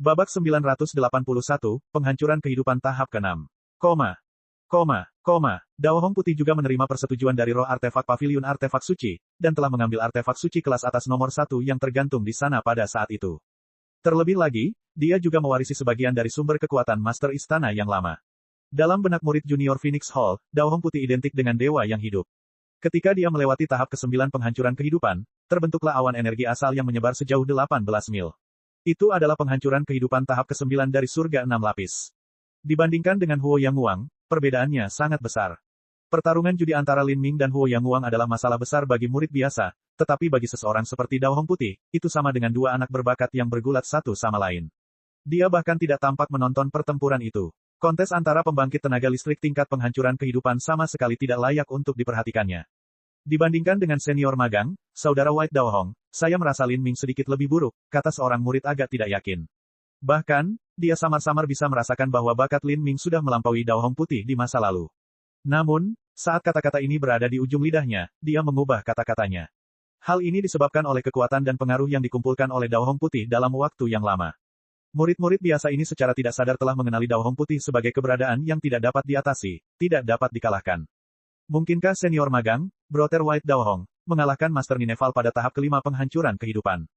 Babak 981, Penghancuran Kehidupan tahap ke-6. Dao Hong Putih juga menerima persetujuan dari roh artefak paviliun artefak suci, dan telah mengambil artefak suci kelas atas nomor 1 yang tergantung di sana pada saat itu. Terlebih lagi, dia juga mewarisi sebagian dari sumber kekuatan Master Istana yang lama. Dalam benak murid junior Phoenix Hall, Dao Hong Putih identik dengan dewa yang hidup. Ketika dia melewati tahap ke-9 penghancuran kehidupan, terbentuklah awan energi asal yang menyebar sejauh 18 mil. Itu adalah penghancuran kehidupan tahap ke-9 dari surga 6 lapis. Dibandingkan dengan Huo Yang Wang, perbedaannya sangat besar. Pertarungan judi antara Lin Ming dan Huo Yang Wang adalah masalah besar bagi murid biasa, tetapi bagi seseorang seperti Dao Hong Putih, itu sama dengan dua anak berbakat yang bergulat satu sama lain. Dia bahkan tidak tampak menonton pertempuran itu. Kontes antara pembangkit tenaga listrik tingkat penghancuran kehidupan sama sekali tidak layak untuk diperhatikannya. Dibandingkan dengan senior magang, saudara White Dao Hong, saya merasa Lin Ming sedikit lebih buruk, kata seorang murid agak tidak yakin. Bahkan, dia samar-samar bisa merasakan bahwa bakat Lin Ming sudah melampaui Dao Hong Putih di masa lalu. Namun, saat kata-kata ini berada di ujung lidahnya, dia mengubah kata-katanya. Hal ini disebabkan oleh kekuatan dan pengaruh yang dikumpulkan oleh Dao Hong Putih dalam waktu yang lama. Murid-murid biasa ini secara tidak sadar telah mengenali Dao Hong Putih sebagai keberadaan yang tidak dapat diatasi, tidak dapat dikalahkan. Mungkinkah senior magang, Brother White Dao Hong, mengalahkan Master Nineval pada tahap kelima penghancuran kehidupan?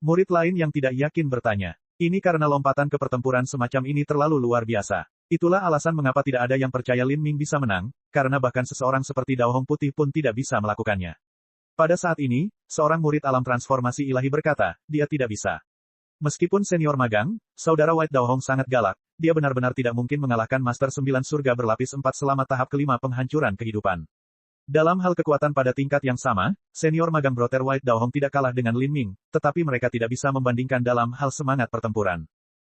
Murid lain yang tidak yakin bertanya. Ini karena lompatan ke pertempuran semacam ini terlalu luar biasa. Itulah alasan mengapa tidak ada yang percaya Lin Ming bisa menang, karena bahkan seseorang seperti Dao Hong Putih pun tidak bisa melakukannya. Pada saat ini, seorang murid alam transformasi ilahi berkata, dia tidak bisa. Meskipun senior magang, saudara White Dao Hong sangat galak, dia benar-benar tidak mungkin mengalahkan Master 9 surga berlapis 4 selama tahap kelima penghancuran kehidupan. Dalam hal kekuatan pada tingkat yang sama, senior magang Brother White Dao Hong tidak kalah dengan Lin Ming, tetapi mereka tidak bisa membandingkan dalam hal semangat pertempuran.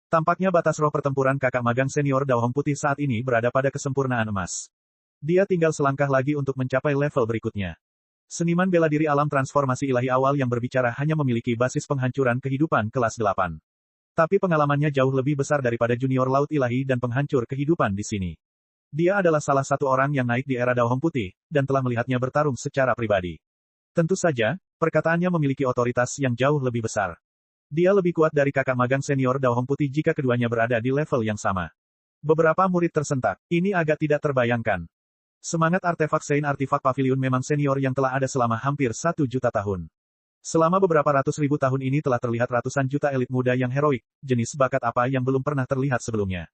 Tampaknya batas roh pertempuran kakak magang senior Dao Hong Putih saat ini berada pada kesempurnaan emas. Dia tinggal selangkah lagi untuk mencapai level berikutnya. Seniman bela diri alam transformasi ilahi awal yang berbicara hanya memiliki basis penghancuran kehidupan kelas 8. Tapi pengalamannya jauh lebih besar daripada junior laut ilahi dan penghancur kehidupan di sini. Dia adalah salah satu orang yang naik di era Dao Hong Putih, dan telah melihatnya bertarung secara pribadi. Tentu saja, perkataannya memiliki otoritas yang jauh lebih besar. Dia lebih kuat dari kakak magang senior Dao Hong Putih jika keduanya berada di level yang sama. Beberapa murid tersentak. Ini agak tidak terbayangkan. Semangat artefak Sein Artifak Pavilion memang senior yang telah ada selama hampir 1 juta tahun. Selama beberapa ratus ribu tahun ini telah terlihat ratusan juta elit muda yang heroik, jenis bakat apa yang belum pernah terlihat sebelumnya.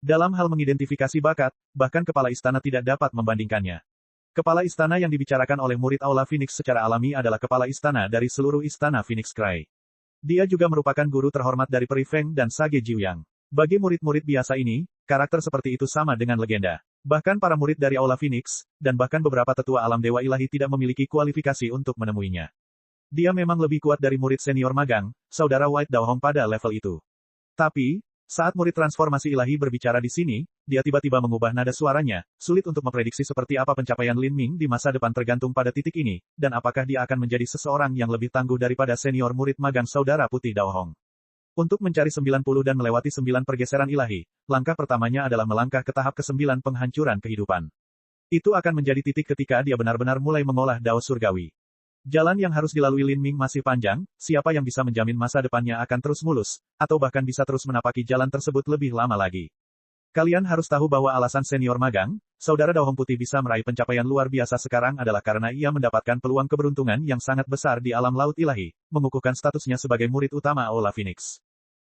Dalam hal mengidentifikasi bakat, bahkan kepala istana tidak dapat membandingkannya. Kepala istana yang dibicarakan oleh murid Aula Phoenix secara alami adalah kepala istana dari seluruh istana Phoenix Cry. Dia juga merupakan guru terhormat dari Peri Feng dan Sage Jiuyang. Bagi murid-murid biasa ini, karakter seperti itu sama dengan legenda. Bahkan para murid dari Aula Phoenix, dan bahkan beberapa tetua alam dewa ilahi tidak memiliki kualifikasi untuk menemuinya. Dia memang lebih kuat dari murid senior magang, saudara White Dao Hong pada level itu. Tapi, saat murid transformasi ilahi berbicara di sini, dia tiba-tiba mengubah nada suaranya, sulit untuk memprediksi seperti apa pencapaian Lin Ming di masa depan tergantung pada titik ini, dan apakah dia akan menjadi seseorang yang lebih tangguh daripada senior murid magang saudara putih Dao Hong. Untuk mencari 90 dan melewati 9 pergeseran ilahi, langkah pertamanya adalah melangkah ke tahap ke-9 penghancuran kehidupan. Itu akan menjadi titik ketika dia benar-benar mulai mengolah Dao Surgawi. Jalan yang harus dilalui Lin Ming masih panjang, siapa yang bisa menjamin masa depannya akan terus mulus, atau bahkan bisa terus menapaki jalan tersebut lebih lama lagi. Kalian harus tahu bahwa alasan senior magang, saudara Dao Hong Putih bisa meraih pencapaian luar biasa sekarang adalah karena ia mendapatkan peluang keberuntungan yang sangat besar di alam laut ilahi, mengukuhkan statusnya sebagai murid utama Aula Phoenix.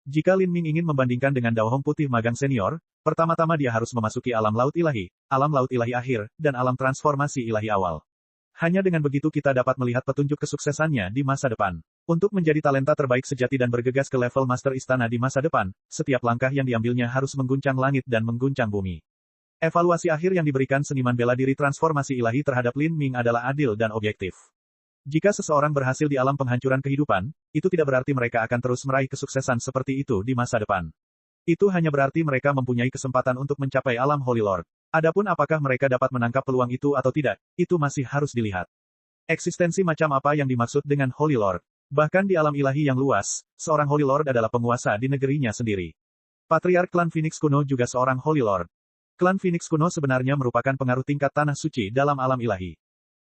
Jika Lin Ming ingin membandingkan dengan Dao Hong Putih magang senior, pertama-tama dia harus memasuki alam laut ilahi akhir, dan alam transformasi ilahi awal. Hanya dengan begitu kita dapat melihat petunjuk kesuksesannya di masa depan. Untuk menjadi talenta terbaik sejati dan bergegas ke level Master Istana di masa depan, setiap langkah yang diambilnya harus mengguncang langit dan mengguncang bumi. Evaluasi akhir yang diberikan seniman bela diri transformasi ilahi terhadap Lin Ming adalah adil dan objektif. Jika seseorang berhasil di alam penghancuran kehidupan, itu tidak berarti mereka akan terus meraih kesuksesan seperti itu di masa depan. Itu hanya berarti mereka mempunyai kesempatan untuk mencapai alam Holy Lord. Adapun apakah mereka dapat menangkap peluang itu atau tidak, itu masih harus dilihat. Eksistensi macam apa yang dimaksud dengan Holy Lord? Bahkan di alam ilahi yang luas, seorang Holy Lord adalah penguasa di negerinya sendiri. Patriark klan Phoenix kuno juga seorang Holy Lord. Klan Phoenix kuno sebenarnya merupakan pengaruh tingkat tanah suci dalam alam ilahi.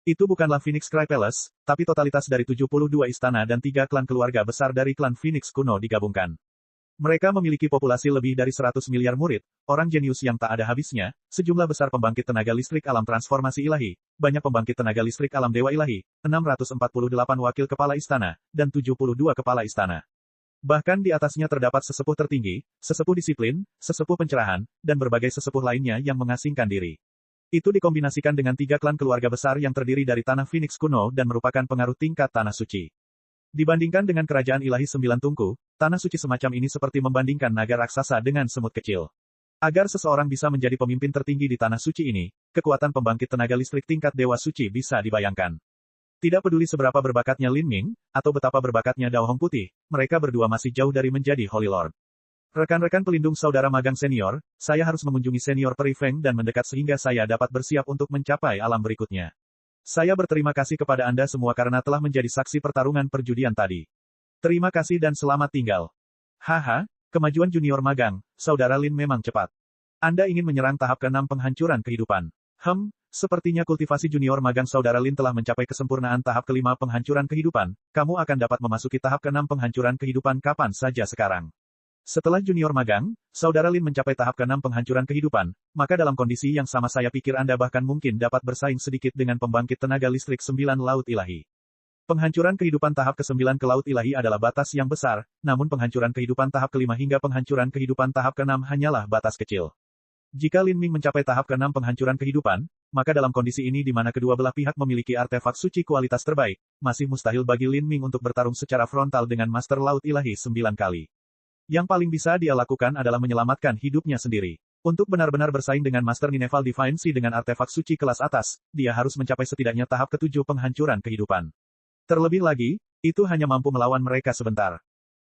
Itu bukanlah Phoenix Cry Palace, tapi totalitas dari 72 istana dan 3 klan keluarga besar dari klan Phoenix kuno digabungkan. Mereka memiliki populasi lebih dari 100 miliar murid, orang jenius yang tak ada habisnya, sejumlah besar pembangkit tenaga listrik alam transformasi ilahi, banyak pembangkit tenaga listrik alam dewa ilahi, 648 wakil kepala istana, dan 72 kepala istana. Bahkan di atasnya terdapat sesepuh tertinggi, sesepuh disiplin, sesepuh pencerahan, dan berbagai sesepuh lainnya yang mengasingkan diri. Itu dikombinasikan dengan 3 klan keluarga besar yang terdiri dari tanah Phoenix kuno dan merupakan pengaruh tingkat tanah suci. Dibandingkan dengan kerajaan ilahi 9 tungku, tanah suci semacam ini seperti membandingkan naga raksasa dengan semut kecil. Agar seseorang bisa menjadi pemimpin tertinggi di tanah suci ini, kekuatan pembangkit tenaga listrik tingkat dewa suci bisa dibayangkan. Tidak peduli seberapa berbakatnya Lin Ming, atau betapa berbakatnya Dao Hong Putih, mereka berdua masih jauh dari menjadi Holy Lord. Rekan-rekan pelindung saudara magang senior, saya harus mengunjungi senior Peri Feng dan mendekat sehingga saya dapat bersiap untuk mencapai alam berikutnya. Saya berterima kasih kepada Anda semua karena telah menjadi saksi pertarungan perjudian tadi. Terima kasih dan selamat tinggal. Haha, kemajuan junior magang, saudara Lin memang cepat. Anda ingin menyerang tahap ke-6 penghancuran kehidupan. Sepertinya kultivasi junior magang saudara Lin telah mencapai kesempurnaan tahap ke-5 penghancuran kehidupan, kamu akan dapat memasuki tahap ke-6 penghancuran kehidupan kapan saja sekarang. Setelah junior magang, saudara Lin mencapai tahap ke-6 penghancuran kehidupan, maka dalam kondisi yang sama saya pikir Anda bahkan mungkin dapat bersaing sedikit dengan pembangkit tenaga listrik 9 laut ilahi. Penghancuran kehidupan tahap ke-9 ke laut ilahi adalah batas yang besar, namun penghancuran kehidupan tahap ke-5 hingga penghancuran kehidupan tahap ke-6 hanyalah batas kecil. Jika Lin Ming mencapai tahap ke-6 penghancuran kehidupan, maka dalam kondisi ini di mana kedua belah pihak memiliki artefak suci kualitas terbaik, masih mustahil bagi Lin Ming untuk bertarung secara frontal dengan Master Laut Ilahi 9 kali. Yang paling bisa dia lakukan adalah menyelamatkan hidupnya sendiri. Untuk benar-benar bersaing dengan Master Nineveh Divine Sea dengan artefak suci kelas atas, dia harus mencapai setidaknya tahap ke-7 penghancuran kehidupan. Terlebih lagi, itu hanya mampu melawan mereka sebentar.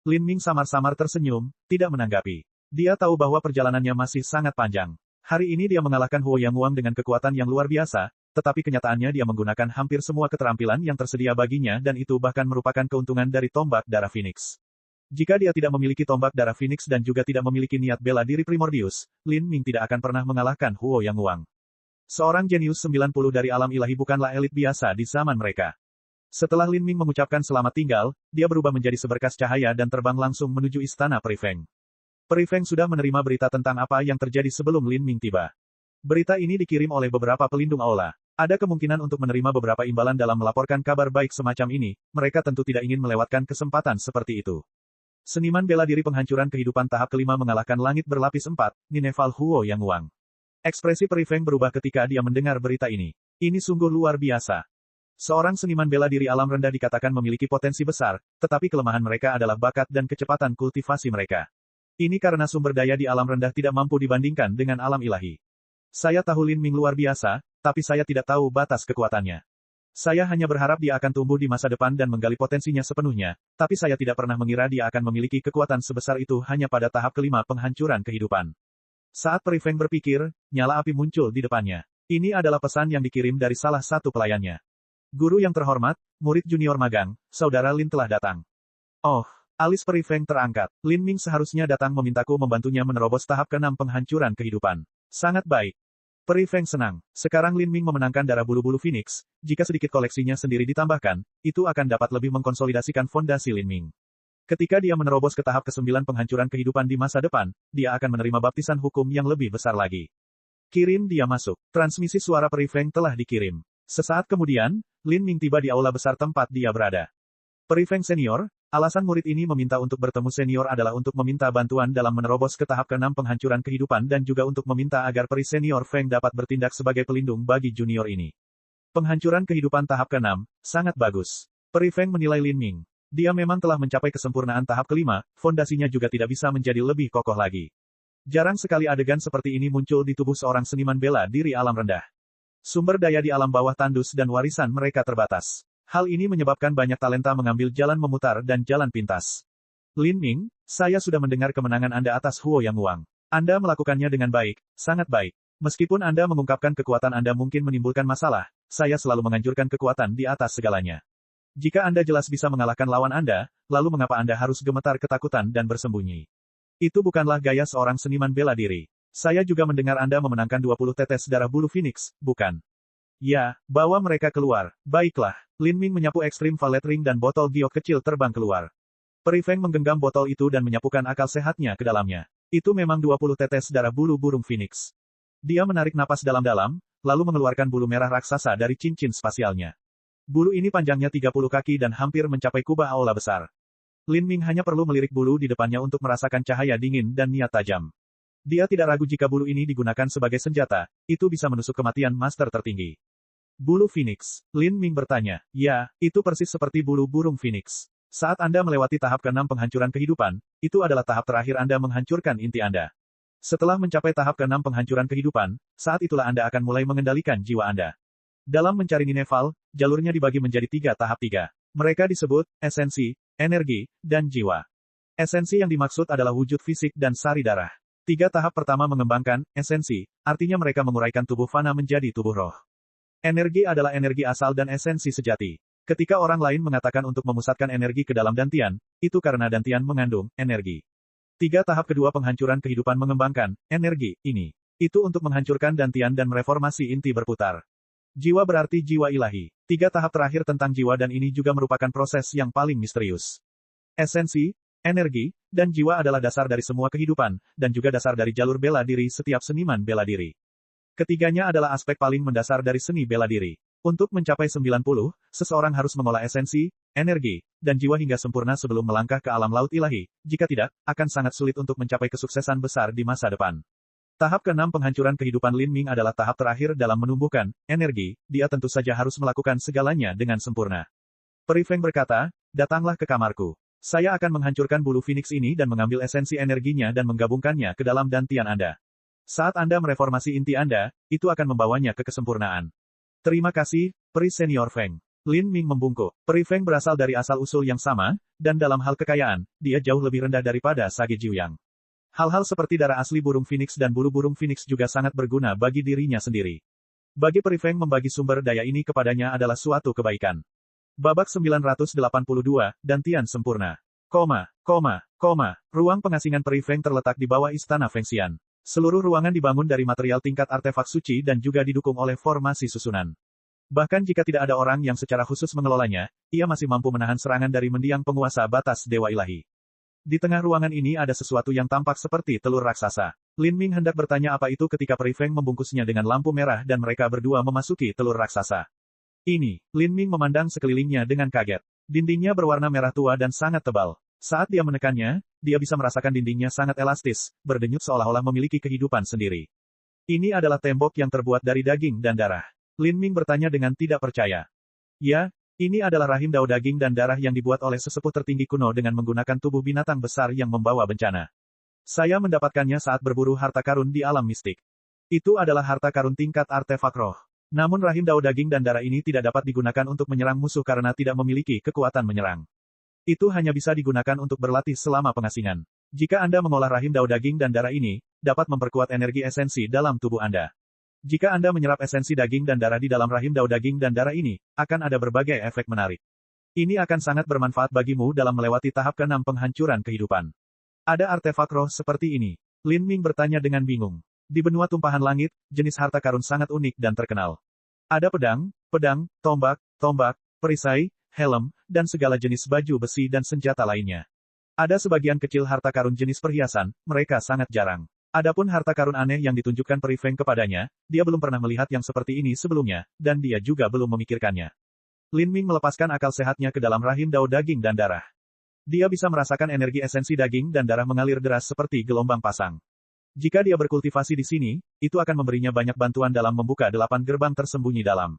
Lin Ming samar-samar tersenyum, tidak menanggapi. Dia tahu bahwa perjalanannya masih sangat panjang. Hari ini dia mengalahkan Huo Yang Wang dengan kekuatan yang luar biasa, tetapi kenyataannya dia menggunakan hampir semua keterampilan yang tersedia baginya dan itu bahkan merupakan keuntungan dari tombak darah Phoenix. Jika dia tidak memiliki tombak darah Phoenix dan juga tidak memiliki niat bela diri primordius, Lin Ming tidak akan pernah mengalahkan Huo Yang Wang. Seorang jenius 90 dari alam ilahi bukanlah elit biasa di zaman mereka. Setelah Lin Ming mengucapkan selamat tinggal, dia berubah menjadi seberkas cahaya dan terbang langsung menuju istana Peri Feng. Peri Feng sudah menerima berita tentang apa yang terjadi sebelum Lin Ming tiba. Berita ini dikirim oleh beberapa pelindung aula. Ada kemungkinan untuk menerima beberapa imbalan dalam melaporkan kabar baik semacam ini, mereka tentu tidak ingin melewatkan kesempatan seperti itu. Seniman bela diri penghancuran kehidupan tahap ke-5 mengalahkan langit berlapis 4, Nineveh Huo Yang Wang. Ekspresi Peri Feng berubah ketika dia mendengar berita ini. Ini sungguh luar biasa. Seorang seniman bela diri alam rendah dikatakan memiliki potensi besar, tetapi kelemahan mereka adalah bakat dan kecepatan kultivasi mereka. Ini karena sumber daya di alam rendah tidak mampu dibandingkan dengan alam ilahi. Saya tahu Lin Ming luar biasa, tapi saya tidak tahu batas kekuatannya. Saya hanya berharap dia akan tumbuh di masa depan dan menggali potensinya sepenuhnya, tapi saya tidak pernah mengira dia akan memiliki kekuatan sebesar itu hanya pada tahap ke-5 penghancuran kehidupan. Saat Peri Feng berpikir, nyala api muncul di depannya. Ini adalah pesan yang dikirim dari salah satu pelayannya. Guru yang terhormat, murid junior magang, saudara Lin telah datang. Oh, alis Peri Feng terangkat. Lin Ming seharusnya datang memintaku membantunya menerobos tahap ke-6 penghancuran kehidupan. Sangat baik. Peri Feng senang. Sekarang Lin Ming memenangkan darah bulu-bulu Phoenix, jika sedikit koleksinya sendiri ditambahkan, itu akan dapat lebih mengkonsolidasikan fondasi Lin Ming. Ketika dia menerobos ke tahap ke-9 penghancuran kehidupan di masa depan, dia akan menerima baptisan hukum yang lebih besar lagi. Kirim dia masuk. Transmisi suara Peri Feng telah dikirim. Sesaat kemudian, Lin Ming tiba di aula besar tempat dia berada. Peri Feng senior, alasan murid ini meminta untuk bertemu senior adalah untuk meminta bantuan dalam menerobos ke tahap ke-6 penghancuran kehidupan dan juga untuk meminta agar peri senior Feng dapat bertindak sebagai pelindung bagi junior ini. Penghancuran kehidupan tahap ke-6, sangat bagus. Peri Feng menilai Lin Ming. Dia memang telah mencapai kesempurnaan tahap ke-5, fondasinya juga tidak bisa menjadi lebih kokoh lagi. Jarang sekali adegan seperti ini muncul di tubuh seorang seniman bela diri alam rendah. Sumber daya di alam bawah tandus dan warisan mereka terbatas. Hal ini menyebabkan banyak talenta mengambil jalan memutar dan jalan pintas. Lin Ming, saya sudah mendengar kemenangan Anda atas Huo Yang Wang. Anda melakukannya dengan baik, sangat baik. Meskipun Anda mengungkapkan kekuatan Anda mungkin menimbulkan masalah, saya selalu menganjurkan kekuatan di atas segalanya. Jika Anda jelas bisa mengalahkan lawan Anda, lalu mengapa Anda harus gemetar ketakutan dan bersembunyi? Itu bukanlah gaya seorang seniman bela diri. Saya juga mendengar Anda memenangkan 20 tetes darah bulu Phoenix, bukan? Ya, bawa mereka keluar. Baiklah. Lin Ming menyapu ekstrim valet ring dan botol giok kecil terbang keluar. Peri Feng menggenggam botol itu dan menyapukan akal sehatnya ke dalamnya. Itu memang 20 tetes darah bulu burung Phoenix. Dia menarik napas dalam-dalam, lalu mengeluarkan bulu merah raksasa dari cincin spasialnya. Bulu ini panjangnya 30 kaki dan hampir mencapai kubah aula besar. Lin Ming hanya perlu melirik bulu di depannya untuk merasakan cahaya dingin dan niat tajam. Dia tidak ragu jika bulu ini digunakan sebagai senjata, itu bisa menusuk kematian master tertinggi. Bulu Phoenix, Lin Ming bertanya. Ya, itu persis seperti bulu burung Phoenix. Saat Anda melewati tahap ke-6 penghancuran kehidupan, itu adalah tahap terakhir Anda menghancurkan inti Anda. Setelah mencapai tahap ke-6 penghancuran kehidupan, saat itulah Anda akan mulai mengendalikan jiwa Anda. Dalam mencari Nineval, jalurnya dibagi menjadi 3 tahap 3. Mereka disebut, esensi, energi, dan jiwa. Esensi yang dimaksud adalah wujud fisik dan sari darah. 3 tahap pertama mengembangkan, esensi, artinya mereka menguraikan tubuh fana menjadi tubuh roh. Energi adalah energi asal dan esensi sejati. Ketika orang lain mengatakan untuk memusatkan energi ke dalam dantian, itu karena dantian mengandung energi. 3 tahap kedua penghancuran kehidupan mengembangkan, energi, ini. Itu untuk menghancurkan dantian dan mereformasi inti berputar. Jiwa berarti jiwa ilahi. 3 tahap terakhir tentang jiwa dan ini juga merupakan proses yang paling misterius. Esensi, energi, dan jiwa adalah dasar dari semua kehidupan, dan juga dasar dari jalur bela diri setiap seniman bela diri. Ketiganya adalah aspek paling mendasar dari seni bela diri. Untuk mencapai 90, seseorang harus mengolah esensi, energi, dan jiwa hingga sempurna sebelum melangkah ke alam laut ilahi. Jika tidak, akan sangat sulit untuk mencapai kesuksesan besar di masa depan. Tahap ke-6 penghancuran kehidupan Lin Ming adalah tahap terakhir dalam menumbuhkan energi. Dia tentu saja harus melakukan segalanya dengan sempurna. Peri Feng berkata, datanglah ke kamarku. Saya akan menghancurkan bulu Phoenix ini dan mengambil esensi energinya dan menggabungkannya ke dalam dantian Anda. Saat Anda mereformasi inti Anda, itu akan membawanya ke kesempurnaan. Terima kasih, Peri Senior Feng. Lin Ming membungkuk. Peri Feng berasal dari asal-usul yang sama, dan dalam hal kekayaan, dia jauh lebih rendah daripada Sage Jiuyang. Hal-hal seperti darah asli burung Phoenix dan bulu burung Phoenix juga sangat berguna bagi dirinya sendiri. Bagi Peri Feng membagi sumber daya ini kepadanya adalah suatu kebaikan. Babak 982, dantian sempurna. Ruang pengasingan Peri Feng terletak di bawah istana Fengxian. Seluruh ruangan dibangun dari material tingkat artefak suci dan juga didukung oleh formasi susunan. Bahkan jika tidak ada orang yang secara khusus mengelolanya, ia masih mampu menahan serangan dari mendiang penguasa batas Dewa Ilahi. Di tengah ruangan ini ada sesuatu yang tampak seperti telur raksasa. Lin Ming hendak bertanya apa itu ketika Peri Feng membungkusnya dengan lampu merah dan mereka berdua memasuki telur raksasa. Ini, Lin Ming memandang sekelilingnya dengan kaget. Dindingnya berwarna merah tua dan sangat tebal. Saat dia menekannya, dia bisa merasakan dindingnya sangat elastis, berdenyut seolah-olah memiliki kehidupan sendiri. Ini adalah tembok yang terbuat dari daging dan darah. Lin Ming bertanya dengan tidak percaya. Ya, ini adalah rahim dao daging dan darah yang dibuat oleh sesepuh tertinggi kuno dengan menggunakan tubuh binatang besar yang membawa bencana. Saya mendapatkannya saat berburu harta karun di alam mistik. Itu adalah harta karun tingkat artefak roh. Namun rahim dao daging dan darah ini tidak dapat digunakan untuk menyerang musuh karena tidak memiliki kekuatan menyerang. Itu hanya bisa digunakan untuk berlatih selama pengasingan. Jika Anda mengolah rahim dao daging dan darah ini, dapat memperkuat energi esensi dalam tubuh Anda. Jika Anda menyerap esensi daging dan darah di dalam rahim dao daging dan darah ini, akan ada berbagai efek menarik. Ini akan sangat bermanfaat bagimu dalam melewati tahap ke-6 penghancuran kehidupan. Ada artefak roh seperti ini. Lin Ming bertanya dengan bingung. Di benua tumpahan langit, jenis harta karun sangat unik dan terkenal. Ada pedang, tombak, perisai, helm, dan segala jenis baju besi dan senjata lainnya. Ada sebagian kecil harta karun jenis perhiasan, mereka sangat jarang. Adapun harta karun aneh yang ditunjukkan Peri Feng kepadanya, dia belum pernah melihat yang seperti ini sebelumnya, dan dia juga belum memikirkannya. Lin Ming melepaskan akal sehatnya ke dalam rahim dao daging dan darah. Dia bisa merasakan energi esensi daging dan darah mengalir deras seperti gelombang pasang. Jika dia berkultivasi di sini, itu akan memberinya banyak bantuan dalam membuka 8 gerbang tersembunyi dalam.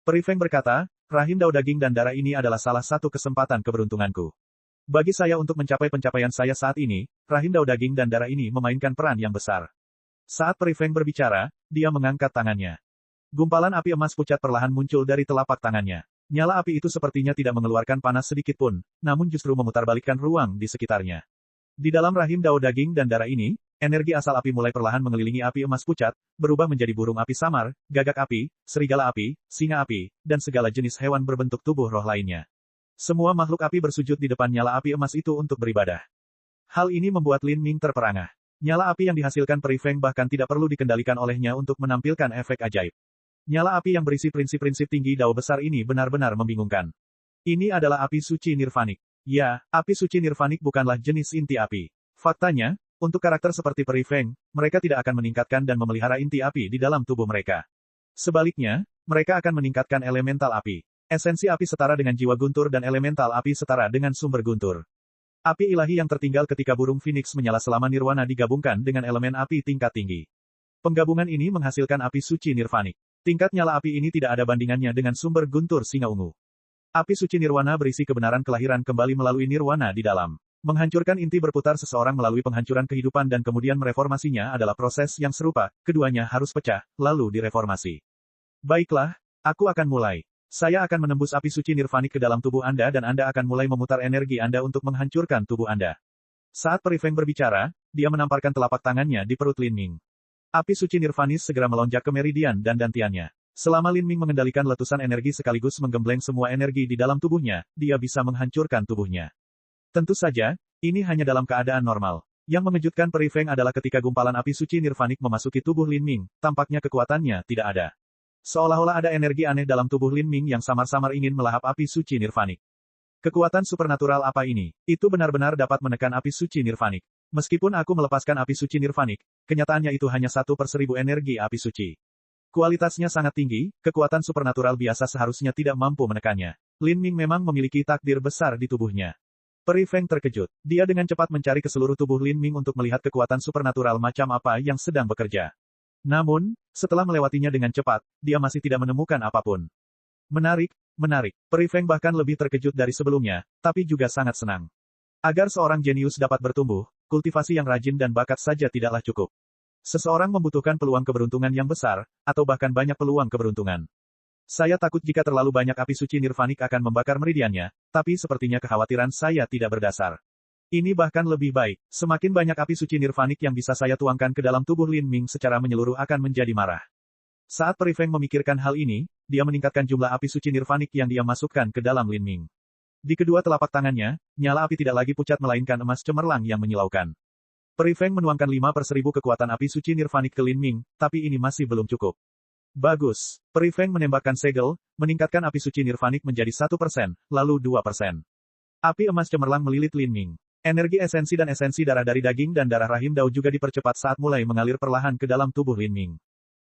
Peri Feng berkata, rahim dao daging dan darah ini adalah salah satu kesempatan keberuntunganku. Bagi saya untuk mencapai pencapaian saya saat ini, rahim dao daging dan darah ini memainkan peran yang besar. Saat Peri Feng berbicara, dia mengangkat tangannya. Gumpalan api emas pucat perlahan muncul dari telapak tangannya. Nyala api itu sepertinya tidak mengeluarkan panas sedikit pun, namun justru memutarbalikkan ruang di sekitarnya. Di dalam rahim dao daging dan darah ini, energi asal api mulai perlahan mengelilingi api emas pucat, berubah menjadi burung api samar, gagak api, serigala api, singa api, dan segala jenis hewan berbentuk tubuh roh lainnya. Semua makhluk api bersujud di depan nyala api emas itu untuk beribadah. Hal ini membuat Lin Ming terperangah. Nyala api yang dihasilkan Peri Feng bahkan tidak perlu dikendalikan olehnya untuk menampilkan efek ajaib. Nyala api yang berisi prinsip-prinsip tinggi dao besar ini benar-benar membingungkan. Ini adalah api suci nirvanik. Ya, api suci nirvanik bukanlah jenis inti api. Faktanya, untuk karakter seperti Peri Feng, mereka tidak akan meningkatkan dan memelihara inti api di dalam tubuh mereka. Sebaliknya, mereka akan meningkatkan elemental api. Esensi api setara dengan jiwa guntur dan elemental api setara dengan sumber guntur. Api ilahi yang tertinggal ketika burung phoenix menyala selama nirwana digabungkan dengan elemen api tingkat tinggi. Penggabungan ini menghasilkan api suci nirvanik. Tingkat nyala api ini tidak ada bandingannya dengan sumber guntur singa ungu. Api suci nirwana berisi kebenaran kelahiran kembali melalui nirwana di dalam. Menghancurkan inti berputar seseorang melalui penghancuran kehidupan dan kemudian mereformasinya adalah proses yang serupa, keduanya harus pecah, lalu direformasi. Baiklah, aku akan mulai. Saya akan menembus api suci nirvanik ke dalam tubuh Anda dan Anda akan mulai memutar energi Anda untuk menghancurkan tubuh Anda. Saat Peri Feng berbicara, dia menamparkan telapak tangannya di perut Lin Ming. Api suci nirvanis segera melonjak ke meridian dan dantiannya. Selama Lin Ming mengendalikan letusan energi sekaligus menggembleng semua energi di dalam tubuhnya, dia bisa menghancurkan tubuhnya. Tentu saja, ini hanya dalam keadaan normal. Yang mengejutkan Peri Feng adalah ketika gumpalan api suci nirvanik memasuki tubuh Lin Ming, tampaknya kekuatannya tidak ada. Seolah-olah ada energi aneh dalam tubuh Lin Ming yang samar-samar ingin melahap api suci nirvanik. Kekuatan supernatural apa ini? Itu benar-benar dapat menekan api suci nirvanik. Meskipun aku melepaskan api suci nirvanik, kenyataannya itu hanya 1/1000 energi api suci. Kualitasnya sangat tinggi, kekuatan supernatural biasa seharusnya tidak mampu menekannya. Lin Ming memang memiliki takdir besar di tubuhnya. Peri Feng terkejut. Dia dengan cepat mencari ke seluruh tubuh Lin Ming untuk melihat kekuatan supernatural macam apa yang sedang bekerja. Namun, setelah melewatinya dengan cepat, dia masih tidak menemukan apapun. Menarik, menarik. Peri Feng bahkan lebih terkejut dari sebelumnya, tapi juga sangat senang. Agar seorang jenius dapat bertumbuh, kultivasi yang rajin dan bakat saja tidaklah cukup. Seseorang membutuhkan peluang keberuntungan yang besar, atau bahkan banyak peluang keberuntungan. Saya takut jika terlalu banyak api suci nirvanik akan membakar meridiannya, tapi sepertinya kekhawatiran saya tidak berdasar. Ini bahkan lebih baik, semakin banyak api suci nirvanik yang bisa saya tuangkan ke dalam tubuh Lin Ming secara menyeluruh akan menjadi marah. Saat Peri Feng memikirkan hal ini, dia meningkatkan jumlah api suci nirvanik yang dia masukkan ke dalam Lin Ming. Di kedua telapak tangannya, nyala api tidak lagi pucat melainkan emas cemerlang yang menyilaukan. Peri Feng menuangkan 5/1000 kekuatan api suci nirvanik ke Lin Ming, tapi ini masih belum cukup. Bagus. Peri Feng menembakkan segel, meningkatkan api suci nirvanik menjadi 1%, lalu 2%. Api emas cemerlang melilit Lin Ming. Energi esensi dan esensi darah dari daging dan darah rahim Dao juga dipercepat saat mulai mengalir perlahan ke dalam tubuh Lin Ming.